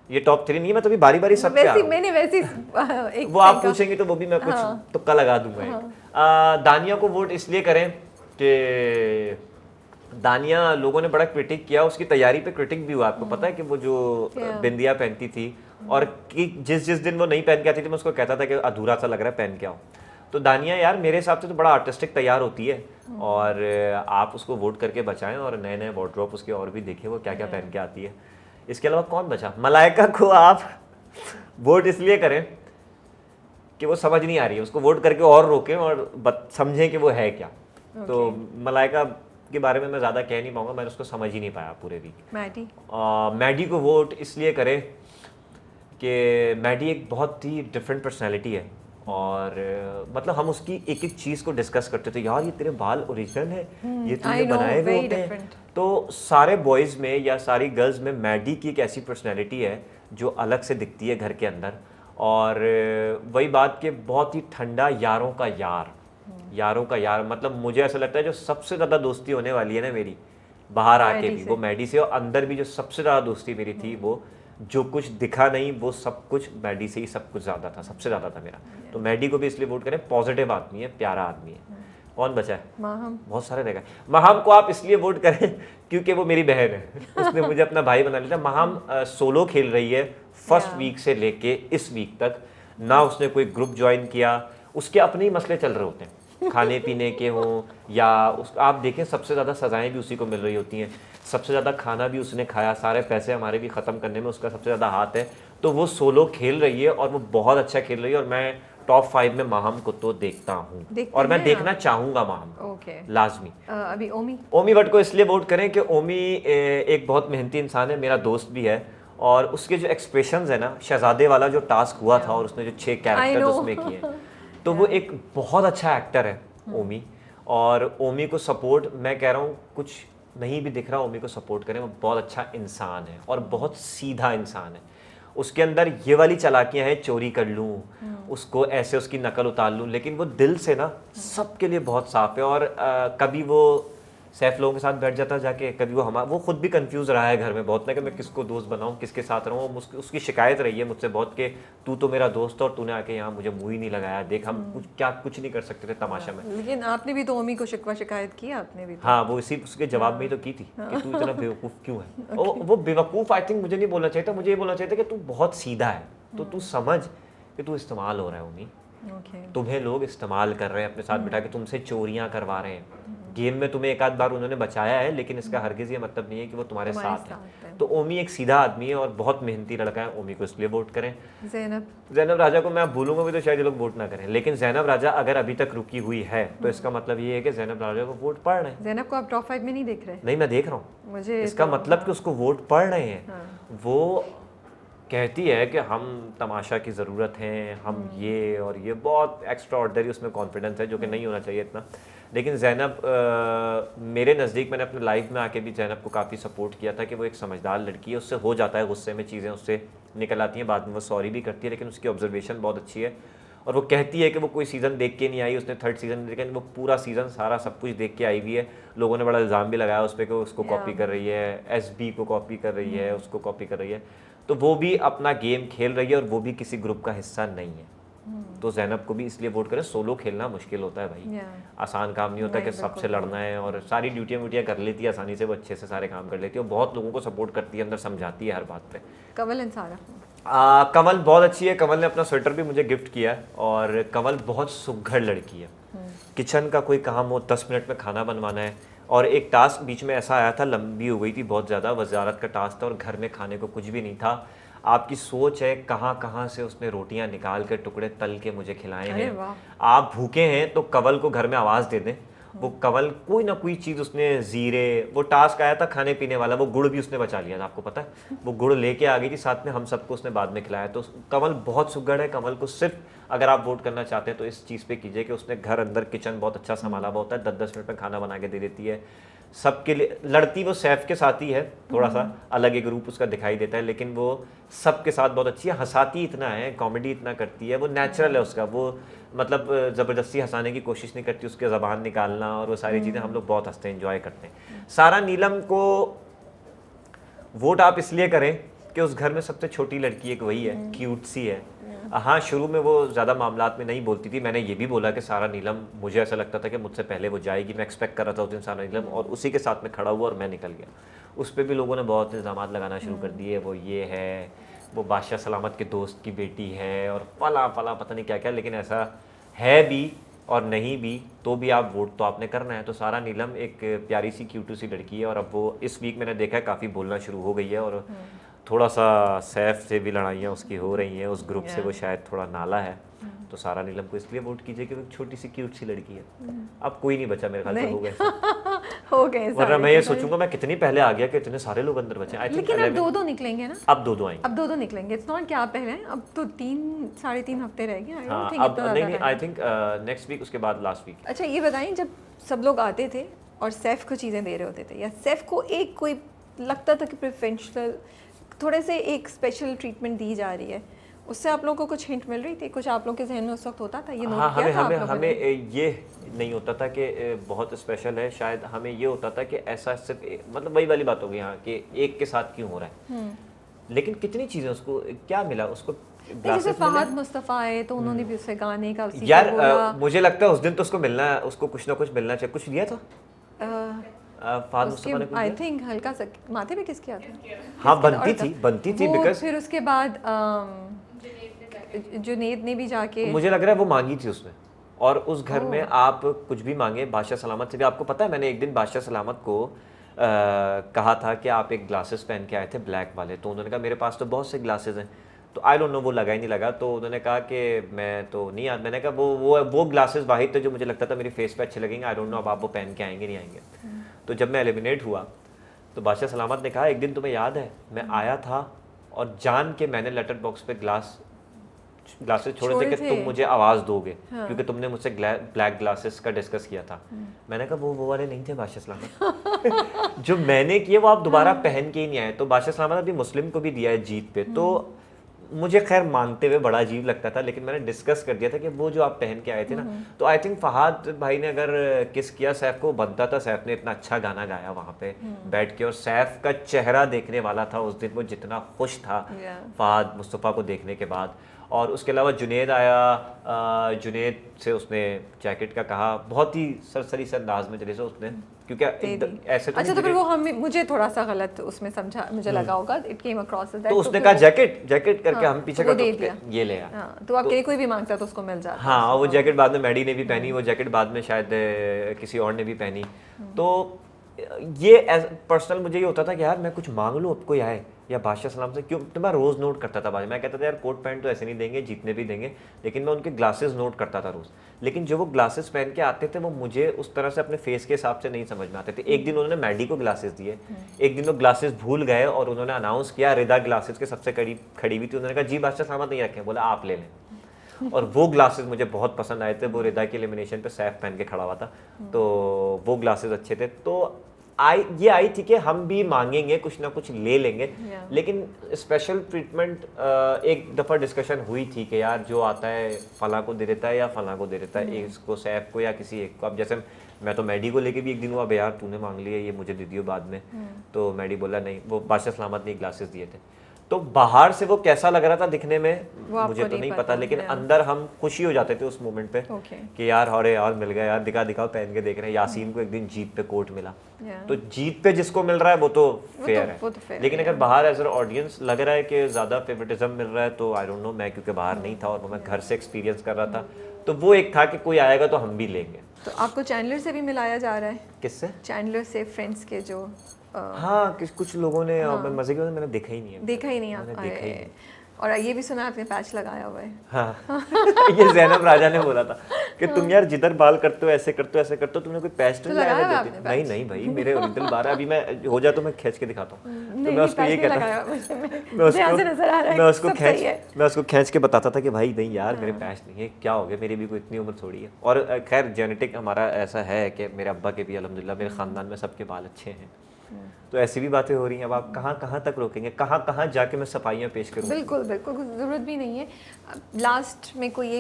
ये टॉप 3 नहीं है, मैं तो भी बारी बारी सब पे मैंने वैसी एक वो आप पूछेंगे तो वो भी मैं कुछ तुक्का लगा दूंगा। दानिया को वोट इसलिए करें कि दानिया लोगों ने बड़ा क्रिटिक किया, उसकी तैयारी पे क्रिटिक भी हुआ। आपको पता है कि वो जो बिंदिया पहनती थी, और कि जिस दिन वो नहीं पहन के आती थी मैं उसको कहता था कि अधूरा सा लग रहा है, पहन के आओ। तो दानिया यार मेरे हिसाब से तो बड़ा आर्टिस्टिक तैयार होती है, और आप उसको वोट करके बचाएं और नए नए वार्डरोब उसके और भी देखें वो क्या क्या पहन के आती है। इसके अलावा कौन बचा? मलाइका को आप वोट इसलिए करें कि वो समझ नहीं आ रही है, उसको वोट करके और रोकें और समझें कि वो है क्या। तो मलाइका के बारे में मैं ज़्यादा कह नहीं पाऊंगा, मैंने उसको समझ ही नहीं पाया पूरे वीक। मैडी को वोट इसलिए करें कि मैडी एक बहुत ही डिफरेंट पर्सनैलिटी है, और मतलब हम उसकी एक एक चीज़ को डिस्कस करते थे, यार ये तेरे बाल ओरिजिनल है, ये तूने बनाए हुए होते हैं। तो सारे बॉयज़ में या सारी गर्ल्स में मैडी की एक ऐसी पर्सनैलिटी है जो अलग से दिखती है घर के अंदर। और वही बात कि बहुत ही ठंडा, यारों का यार, मतलब मुझे ऐसा लगता है जो सबसे ज़्यादा दोस्ती होने वाली है ना मेरी बाहर आके भी, वो मैडी से, और अंदर भी जो सबसे ज़्यादा दोस्ती मेरी थी, वो जो कुछ दिखा नहीं वो सब कुछ मैडी से ही सब कुछ ज़्यादा था, सबसे ज़्यादा था मेरा। तो मैडी को भी इसलिए वोट करें, पॉजिटिव आदमी है, प्यारा आदमी है। कौन बचा है? माहम। बहुत सारे रह गए। माहम को आप इसलिए वोट करें क्योंकि वो मेरी बहन है, उसने मुझे अपना भाई बना लिया। माहम सोलो खेल रही है फर्स्ट वीक से लेके इस वीक तक, ना उसने कोई ग्रुप ज्वाइन किया। उसके अपने ही मसले चल रहे होते हैं, खाने पीने के हों या आप देखें सबसे ज़्यादा सज़ाएं भी उसी को मिल रही होती हैं, सबसे ज़्यादा खाना भी उसने खाया, सारे पैसे हमारे भी ख़त्म करने में उसका सबसे ज़्यादा हाथ है। तो वो सोलो खेल रही है और वो बहुत अच्छा खेल रही है, और मैं टॉप 5 में माहम को तो देखता हूँ, और मैं देखना चाहूँगा माहम लाजमी। अभी ओमी भट्ट को इसलिए वोट करें कि ओमी एक बहुत मेहनती इंसान है, मेरा दोस्त भी है, और उसके जो एक्सप्रेशंस है ना, शहजादे वाला जो टास्क हुआ था और उसने जो 6 कैरेक्टर उसमें किए, तो वो एक बहुत अच्छा एक्टर है ओमी। और ओमी को सपोर्ट, मैं कह रहा हूँ कुछ नहीं भी दिख रहा, ओमी को सपोर्ट करें। वो बहुत अच्छा इंसान है और बहुत सीधा इंसान है। उसके अंदर ये वाली चालाकियाँ हैं, चोरी कर लूँ, उसको ऐसे उसकी नकल उतार लूँ, लेकिन वो दिल से ना सबके लिए बहुत साफ है। और कभी वो सैफ लोगों के साथ बैठ जाता जाके, कभी वो खुद भी कंफ्यूज रहा है घर में बहुत ना कि मैं किसको दोस्त बनाऊं, किसके साथ रहूं। उसकी शिकायत रही है मुझसे बहुत कि तू तो मेरा दोस्त है और तूने आके यहाँ मुझे मुंह ही नहीं लगाया, देख हम कुछ नहीं कर सकते थे तमाशा में। लेकिन आपने भी तो ओमी को शिकायत की, आपने भी तो। हाँ, वो इसी उसके जवाब में ही तो की थी कि तू इतना बेवकूफ़ क्यों है। वो बेवकूफ़ आई थिंक मुझे नहीं बोलना चाहिए था, मुझे ये बोलना चाहिए था कि तू बहुत सीधा है, तो तू समझ कि तू इस्तेमाल हो रहा है ओमी। तुम्हें लोग इस्तेमाल कर रहे हैं अपने साथ बिठा के, तुमसे चोरियां करवा रहे हैं। गेम में तुम्हें एक आध बार उन्होंने बचाया है, लेकिन इसका हरगिज़ ये मतलब नहीं है कि वो तुम्हारे साथ है। तो ओमी एक सीधा आदमी है और बहुत मेहनती लड़का है, ओमी को इसलिए वोट करें। ज़ैनब राजा को मैं भूलूंगा भी तो शायद ये लोग वोट ना करें, लेकिन ज़ैनब राजा अगर अभी तक रुकी हुई है तो इसका मतलब ये है कि ज़ैनब राजा को वोट पड़ रहे हैं। ज़ैनब को आप टॉप 5 में नहीं देख रहे? नहीं, मैं देख रहा हूँ। मुझे इसका मतलब कि उसको वोट पड़ रहे हैं। वो कहती है कि हम तमाशा की ज़रूरत है, हम ये और ये, बहुत एक्स्ट्रा ऑर्डनरी उसमें कॉन्फिडेंस है जो कि नहीं होना चाहिए इतना। लेकिन ज़ैनब मेरे नज़दीक, मैंने अपने लाइफ में आके भी ज़ैनब को काफ़ी सपोर्ट किया था कि वो एक समझदार लड़की है, उससे हो जाता है गुस्से में चीज़ें उससे निकल आती हैं, बाद में वो सॉरी भी करती है, लेकिन उसकी ऑब्जर्वेशन बहुत अच्छी है। और वो कहती है कि वो कोई सीज़न देख के नहीं आई, उसने 3rd सीज़न, लेकिन वो पूरा सीज़न सारा सब कुछ देख के आई हुई है। लोगों ने बड़ा इल्ज़ाम भी लगाया उस पर कि उसको कॉपी कर रही है, SB को कॉपी कर रही है, उसको कॉपी कर रही है। तो वो भी अपना गेम खेल रही है और वो भी किसी ग्रुप का हिस्सा नहीं है। तो ज़ैनब को भी इसलिए वोट करें। सोलो खेलना मुश्किल होता है भाई, आसान काम नहीं होता कि सबसे लड़ना है, और सारी ड्यूटियाँ कर लेती है आसानी से, वो अच्छे से सारे काम कर लेती है और बहुत लोगों को सपोर्ट करती है, अंदर समझाती है हर बात पे। कमल एंड सारा, कमल बहुत अच्छी है। कमल ने अपना स्वेटर भी मुझे गिफ्ट किया है, और कमल बहुत सुघड़ लड़की है। किचन का कोई काम हो, 10 मिनट में खाना बनवाना है, और एक टास्क बीच में ऐसा आया था, लंबी हो गई थी बहुत ज़्यादा, वजारत का टास्क था और घर में खाने को कुछ भी नहीं था। आपकी सोच है कहाँ कहाँ से उसने रोटियां निकाल के टुकड़े तल के मुझे खिलाए हैं। आप भूखे हैं तो कवल को घर में आवाज़ दे दें, वो कवल कोई ना कोई चीज़ उसने, जीरे, वो टास्क आया था खाने पीने वाला, वो गुड़ भी उसने बचा लिया था, आपको पता है, वो गुड़ लेके आ गई थी साथ में, हम सबको उसने बाद में खिलाया। तो कमल बहुत सुघड़ है। कमल को सिर्फ अगर आप वोट करना चाहते हैं तो इस चीज़ पे कीजिए कि उसने घर अंदर किचन बहुत अच्छा संभाला हुआ होता है, 10-10 मिनट में खाना बना के दे देती है सबके लिए। लड़ती वो सैफ के साथ ही है, थोड़ा सा अलग एक रूप उसका दिखाई देता है, लेकिन वो सबके साथ बहुत अच्छी है, हंसाती इतना है, कॉमेडी इतना करती है, वो नेचुरल है उसका, वो मतलब ज़बरदस्ती हंसाने की कोशिश नहीं करती, उसके ज़बान निकालना और वो सारी चीज़ें हम लोग बहुत हंसते हैं, एंजॉय करते हैं। सारा नीलम को वोट आप इसलिए करें कि उस घर में सबसे छोटी लड़की एक वही है, क्यूट सी है। हाँ, शुरू में वो ज़्यादा मामलात में नहीं बोलती थी, मैंने ये भी बोला कि सारा नीलम, मुझे ऐसा लगता था कि मुझसे पहले वो जाएगी, मैं एक्सपेक्ट कर रहा था उस दिन सारा नीलम, और उसी के साथ में खड़ा हुआ और मैं निकल गया। उस पर भी लोगों ने बहुत इल्ज़ाम लगाना शुरू कर दिए, वो ये है, वो बादशाह सलामत के दोस्त की बेटी है, और फला फला पता नहीं क्या क्या, लेकिन ऐसा है भी और नहीं भी, तो भी आप वोट तो आपने करना है। तो सारा नीलम एक प्यारी सी क्यूट सी लड़की है, और अब वो इस वीक मैंने देखा है काफ़ी बोलना शुरू हो गई है, और थोड़ा सा सैफ से भी लड़ाइयाँ उसकी हो रही हैं, उस ग्रुप से वो शायद थोड़ा नाला है। तो सारा नीलम को इसलिए वोट कीजिए कि वो छोटी सी क्यूट सी लड़की है। अब कोई नहीं बचा मेरे ख्याल से, हो गए वरना मैं ये सोचूंगा मैं कितनी पहले आ गया कि इतने सारे लोग अंदर बचे। लेकिन अब 2-2 निकलेंगे ना, अब 2-2 आएंगे, अब 2-2 निकलेंगे। इट्स नॉट क्या पहले, अब तो 3-3.5 हफ्ते रह गए। हाँ, अब नहीं, आई थिंक नेक्स्ट वीक, उसके बाद लास्ट वीक। अच्छा ये बताएं, जब सब लोग आते थे और सैफ को चीज़ें दे रहे होते थे, या सैफ को एक कोई लगता था कि प्रेफरेंशियल थोड़े से एक स्पेशल ट्रीटमेंट दी जा रही है, उससे आप लोगों को कुछ हिंट मिल रही थी? कुछ आप लोगों के जहन में उस वक्त होता था? ये नोट किया था आप लोगों ने? हमें ये नहीं होता था कि बहुत स्पेशल है, शायद हमें ये होता था कि ऐसा सिर्फ मतलब वही वाली बात होगी यहाँ कि एक के साथ क्यों हो रहा है, लेकिन कितनी चीज़ें उसको क्या मिला, उसको जैसे फहद मुस्तफ़ा आए तो उन्होंने भी उससे गाने का यार मुझे लगता है उस दिन तो उसको मिलना, उसको कुछ ना कुछ मिलना चाहिए। कुछ दिया था फहद मुस्तफ़ा ने? आई थिंक हल्का सा माथे पे किसके आता है? हाँ, बनती थी बिकॉज़ फिर उसके बाद जुनेद ने भी जाके, मुझे लग रहा है वो मांगी थी उसने, और उस घर में आप कुछ भी मांगे, बादशाह सलामत से भी। आपको पता है मैंने एक दिन बादशाह सलामत को कहा था कि आप एक ग्लासेस पहन के आए थे ब्लैक वाले, तो उन्होंने कहा मेरे पास तो बहुत से ग्लासेस हैं, तो आई डोंट नो वो लगा ही नहीं लगा, तो उन्होंने कहा कि मैं तो नहीं याद। मैंने कहा वो ग्लासेस वाहिद थे जो मुझे लगता था मेरी फेस पे अच्छे लगेंगे, आई डोंट नो अब आप वो पहन के आएंगे नहीं आएंगे। तो जब मैं एलिमिनेट हुआ तो बादशाह सलामत ने कहा एक दिन तुम्हें याद है मैं आया था और जान के मैंने लेटर बॉक्स पे ग्लासेस छोड़े थे कि तुम मुझे आवाज़ दोगे, क्योंकि तुमने मुझसे ब्लैक ग्लासेस का डिस्कस किया था। मैंने कहा वो वाले नहीं थे बादशाह सलामत जो मैंने किए वो आप दोबारा पहन के ही नहीं आए। तो बादशाह सलामत अभी मुस्लिम को भी दिया है जीत पे, तो मुझे खैर मानते हुए बड़ा अजीब लगता था, लेकिन मैंने डिस्कस कर दिया था कि वो जो आप पहन के आए थे ना, तो आई थिंक फहद भाई ने अगर किस किया सैफ को, बनता था। सैफ ने इतना अच्छा गाना गाया वहाँ पे बैठ के, और सैफ का चेहरा देखने वाला था उस दिन, वो जितना खुश था फहद मुस्तफ़ा को देखने के बाद। और उसके अलावा जुनेद आया, जुनेद से उसने जैकेट का कहा बहुत ही सरसरी से अंदाज में, जैसे उसने, क्योंकि ऐसे तो अच्छा, तो फिर वो मुझे थोड़ा सा गलत उसमें समझा, मुझे लगा होगा, इट केम अक्रॉस दैट, तो उसने कहा जैकेट करके हम पीछे का ये ले आया। तो अब कोई भी मांगता तो उसको मिल जाता। हाँ, वो जैकेट बाद में मैडी ने भी पहनी, वो जैकेट बाद में शायद किसी और ने भी पहनी। तो ये पर्सनल मुझे ये होता था कि यार मैं कुछ मांग लूँ, अब कोई आए या बादशाह सलाम से क्यों, तो मैं रोज़ नोट करता था। मैं कहता था यार कोट पैंट तो ऐसे नहीं देंगे, जीतने भी देंगे, लेकिन मैं उनके ग्लासेस नोट करता था रोज़। लेकिन जो वो ग्लासेस पहन के आते थे वो मुझे उस तरह से अपने फेस के हिसाब से नहीं समझ में आते थे। एक दिन उन्होंने मैडी को ग्लासेस दिए, एक दिन वो ग्लासेस भूल गए और उन्होंने अनाउंस किया, रिदा ग्लासेस के सबसे करीब खड़ी हुई थी, उन्होंने कहा जी बादशाह सलामत नहीं रखे, बोला आप ले लें। और वो ग्लासेस मुझे बहुत पसंद आए थे, वो रिदा के एलिमिनेशन पे सैफ पहन के खड़ा हुआ था, तो वो ग्लासेस अच्छे थे। तो ये आई थी कि हम भी मांगेंगे, कुछ ना कुछ ले लेंगे, लेकिन स्पेशल ट्रीटमेंट एक दफ़ा डिस्कशन हुई थी कि यार जो आता है फला को दे देता है या फला को दे देता है, इसको सैफ को या किसी एक को। अब जैसे मैं तो मैडी को लेके भी एक दिन हुआ, यार तूने मांग लिया ये मुझे दे दियो बाद में, तो मैडी बोला नहीं, वो बादशाह सलामत ने ग्लासेस दिए थे। तो बाहर से वो कैसा लग रहा था दिखने में मुझे तो नहीं नहीं पता, पता, लेकिन अंदर हम खुशी हो जाते थे उस मोमेंट पे कि यार अरे यार मिल गया यार, दिखाओ पहन के देख रहे हैं। यासीन को एक दिन जीत पे कोट मिला, तो जीत पे जिसको मिल रहा है वो तो फेयर है, लेकिन अगर बाहर एज एन ऑडियंस लग रहा है कि ज़्यादा फेवरेटिज्म मिल रहा है तो आई डोंट नो, मैं क्योंकि बाहर नहीं था और वो मैं घर से एक्सपीरियंस कर रहा था, तो वो एक था कि कोई आएगा तो हम भी लेंगे। तो आपको चैंडलर से भी मिलाया जा रहा है? किससे? चैंडलर से, फ्रेंड्स के जो हाँ कुछ लोगों ने, और मजे की बात मैंने देखा ही नहीं है। देखा ही नहीं आप? और ये भी सुना आपने पैच लगाया हुआ है? हाँ ये ज़ैनब राजा ने बोला था कि तुम यार जिधर बाल करते हो ऐसे करते हो ऐसे करते हो, तुमने कोई पैच तो लगाया? नहीं नहीं भाई, मेरे ओरिजिनल बाल है, अभी मैं हो जाए तो मैं खींच के दिखाता हूँ। तो मैं उसको ये कहता, मैं उसको खींच के बताता था कि भाई नहीं यार मेरे पैच नहीं है, क्या हो गया, मेरी भी कोई इतनी उम्र थोड़ी है। और खैर जेनेटिक हमारा ऐसा है कि मेरे अब्बा के भी अल्हम्दुलिल्लाह मेरे ख़ानदान में सबके बाल अच्छे हैं, तो ऐसी भी बातें हो रही हैं। अब आप कहाँ तक रोकेंगे, कहाँ जाके मैं सफाइयाँ पेश करूँ? बिल्कुल कुछ ज़रूरत भी नहीं है। लास्ट में कोई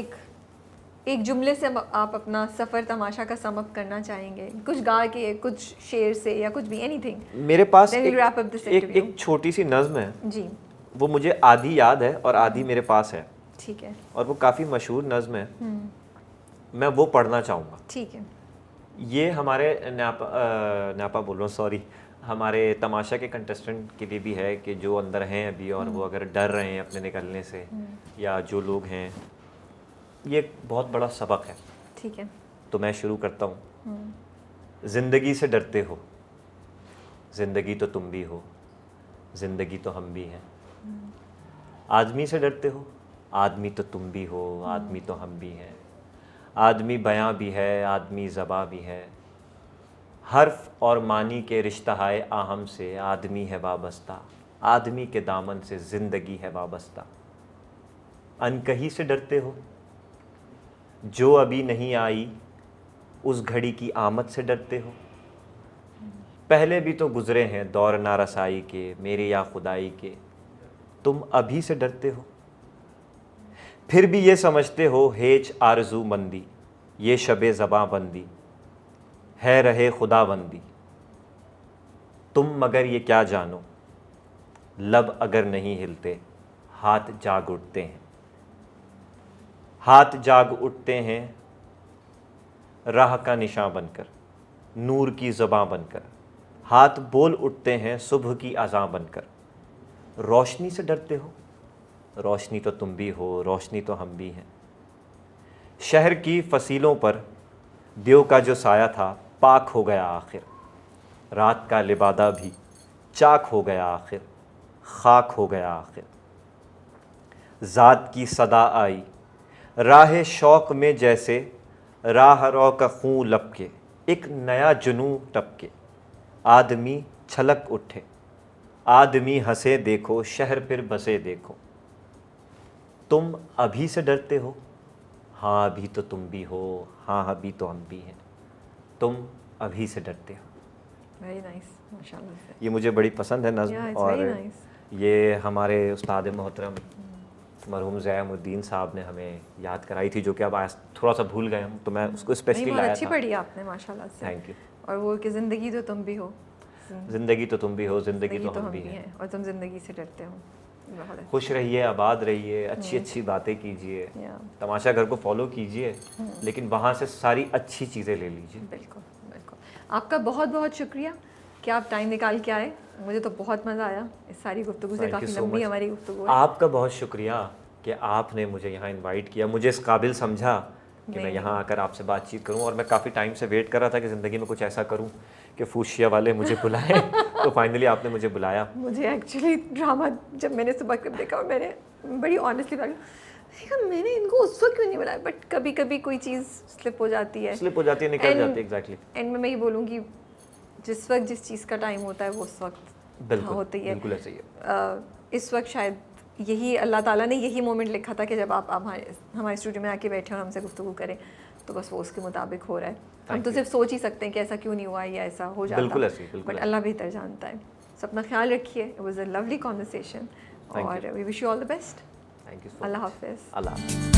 एक जुमले से आप अपना सफ़र तमाशा का सम अप करना चाहेंगे, कुछ गा के, कुछ शेर से, या कुछ भी, एनीथिंग। मेरे पास एक छोटी सी नज़्म है जी, वो मुझे आधी याद है और आधी मेरे पास है, ठीक है, और वो काफ़ी मशहूर नज़्म है, मैं वो पढ़ना चाहूँगा। ठीक है। ये हमारे न्यापा बोल रहा हूँ, सॉरी, हमारे तमाशा के कंटेस्टेंट के लिए भी है कि जो अंदर हैं अभी और वो अगर डर रहे हैं अपने निकलने से, या जो लोग हैं, ये एक बहुत बड़ा सबक है। ठीक है, तो मैं शुरू करता हूँ। ज़िंदगी से डरते हो, ज़िंदगी तो तुम भी हो, ज़िंदगी तो हम भी हैं। आदमी से डरते हो, आदमी तो तुम भी हो, आदमी तो हम भी हैं। आदमी बयां भी है, आदमी ज़बा भी है, हर्फ और मानी के रिश्ता है आहम से, आदमी है वाबस्ता, आदमी के दामन से ज़िंदगी है वाबस्ता। अनकही से डरते हो, जो अभी नहीं आई, उस घड़ी की आमद से डरते हो। पहले भी तो गुज़रे हैं दौर नारसाई के, मेरे या खुदाई के, तुम अभी से डरते हो। फिर भी ये समझते हो हेज आरज़ू मंदी, ये शबे ज़बां बंदी है रहे खुदाबंदी। तुम मगर ये क्या जानो, लब अगर नहीं हिलते, हाथ जाग उठते हैं। हाथ जाग उठते हैं राह का निशान बनकर, नूर की ज़बां बनकर। हाथ बोल उठते हैं सुबह की अज़ां बनकर। रोशनी से डरते हो, रोशनी तो तुम भी हो, रोशनी तो हम भी हैं। शहर की फसीलों पर देव का जो साया था, पाक हो गया आखिर। रात का लिबादा भी चाक हो गया आखिर, खाक हो गया आखिर। ज़ात की सदा आई राह शौक़ में, जैसे राह रो का खून लपके, एक नया जुनू टपके। आदमी छलक उठे, आदमी हंसे देखो, शहर फिर बसे देखो। तुम अभी से डरते हो, हाँ अभी तो तुम भी हो, हाँ अभी तो हम भी हैं। तुम अभी से डरते हो। वेरी नाइस, माशाल्लाह। ये मुझे बड़ी पसंद है नज़्म, और ये हमारे उस्ताद मोहतरम मरहूम ज़ैमुद्दीन साहब ने हमें याद कराई थी, जो कि अब आज थोड़ा सा भूल गए हम, तो मैं उसको स्पेशली लाया था। अच्छी पढ़ी आपने माशाल्लाह से। Thank you. और वो कि ज़िंदगी तो तुम भी हो, ज़िंदगी तो तुम भी हो, ज़िंदगी तो हम भी हैं, और तुम ज़िंदगी से डरते हो। खुश रहिए, आबाद रहिए, अच्छी बातें कीजिए, तमाशा घर को फॉलो कीजिए, लेकिन वहाँ से सारी अच्छी चीज़ें ले लीजिए। बिल्कुल बिल्कुल। आपका बहुत बहुत शुक्रिया कि आप टाइम निकाल के आए, मुझे तो बहुत मज़ा आया इस सारी गुफ्तगू से। काफ़ी लंबी हमारी गुफ्तगू है। आपका बहुत शुक्रिया कि आपने मुझे यहाँ इनवाइट किया, मुझे इस काबिल समझा कि मैं यहाँ आकर आपसे बातचीत करूँ, और मैं काफ़ी टाइम से वेट कर रहा था कि ज़िंदगी में कुछ ऐसा करूँ कि फूशिया वाले मुझे बुलाएं तो फाइनली आपने मुझे बुलाया। मुझे एक्चुअली ड्रामा जब मैंने सुबह क्लिप देखा, और मैंने बड़ी ऑनेस्टली देखा, मैंने इनको उस वक्त क्यों नहीं बुलाया, बट कभी कभी कोई चीज़ स्लिप हो जाती है, निकल जाती है। एग्जैक्टली। एंड में मैं ये बोलूँगी, जिस वक्त जिस चीज़ का टाइम होता है वो उस वक्त होती है। बिल्कुल ऐसे ही है। इस वक्त शायद यही अल्लाह ताला ने यही मोमेंट लिखा था कि जब आप हमारे स्टूडियो में आके बैठे और हमसे गुफ्तगू करें, तो बस वो उसके मुताबिक हो रहा है। हम तो सिर्फ सोच ही सकते हैं कि ऐसा क्यों नहीं हुआ या ऐसा हो जाता, बिल्कुल ऐसे, बट अल्लाह बेहतर जानता है। सो अपना ख्याल रखिए। It was a lovely conversation, और we wish you all the best. Thank you. अल्लाह हाफिज़। अल्लाह।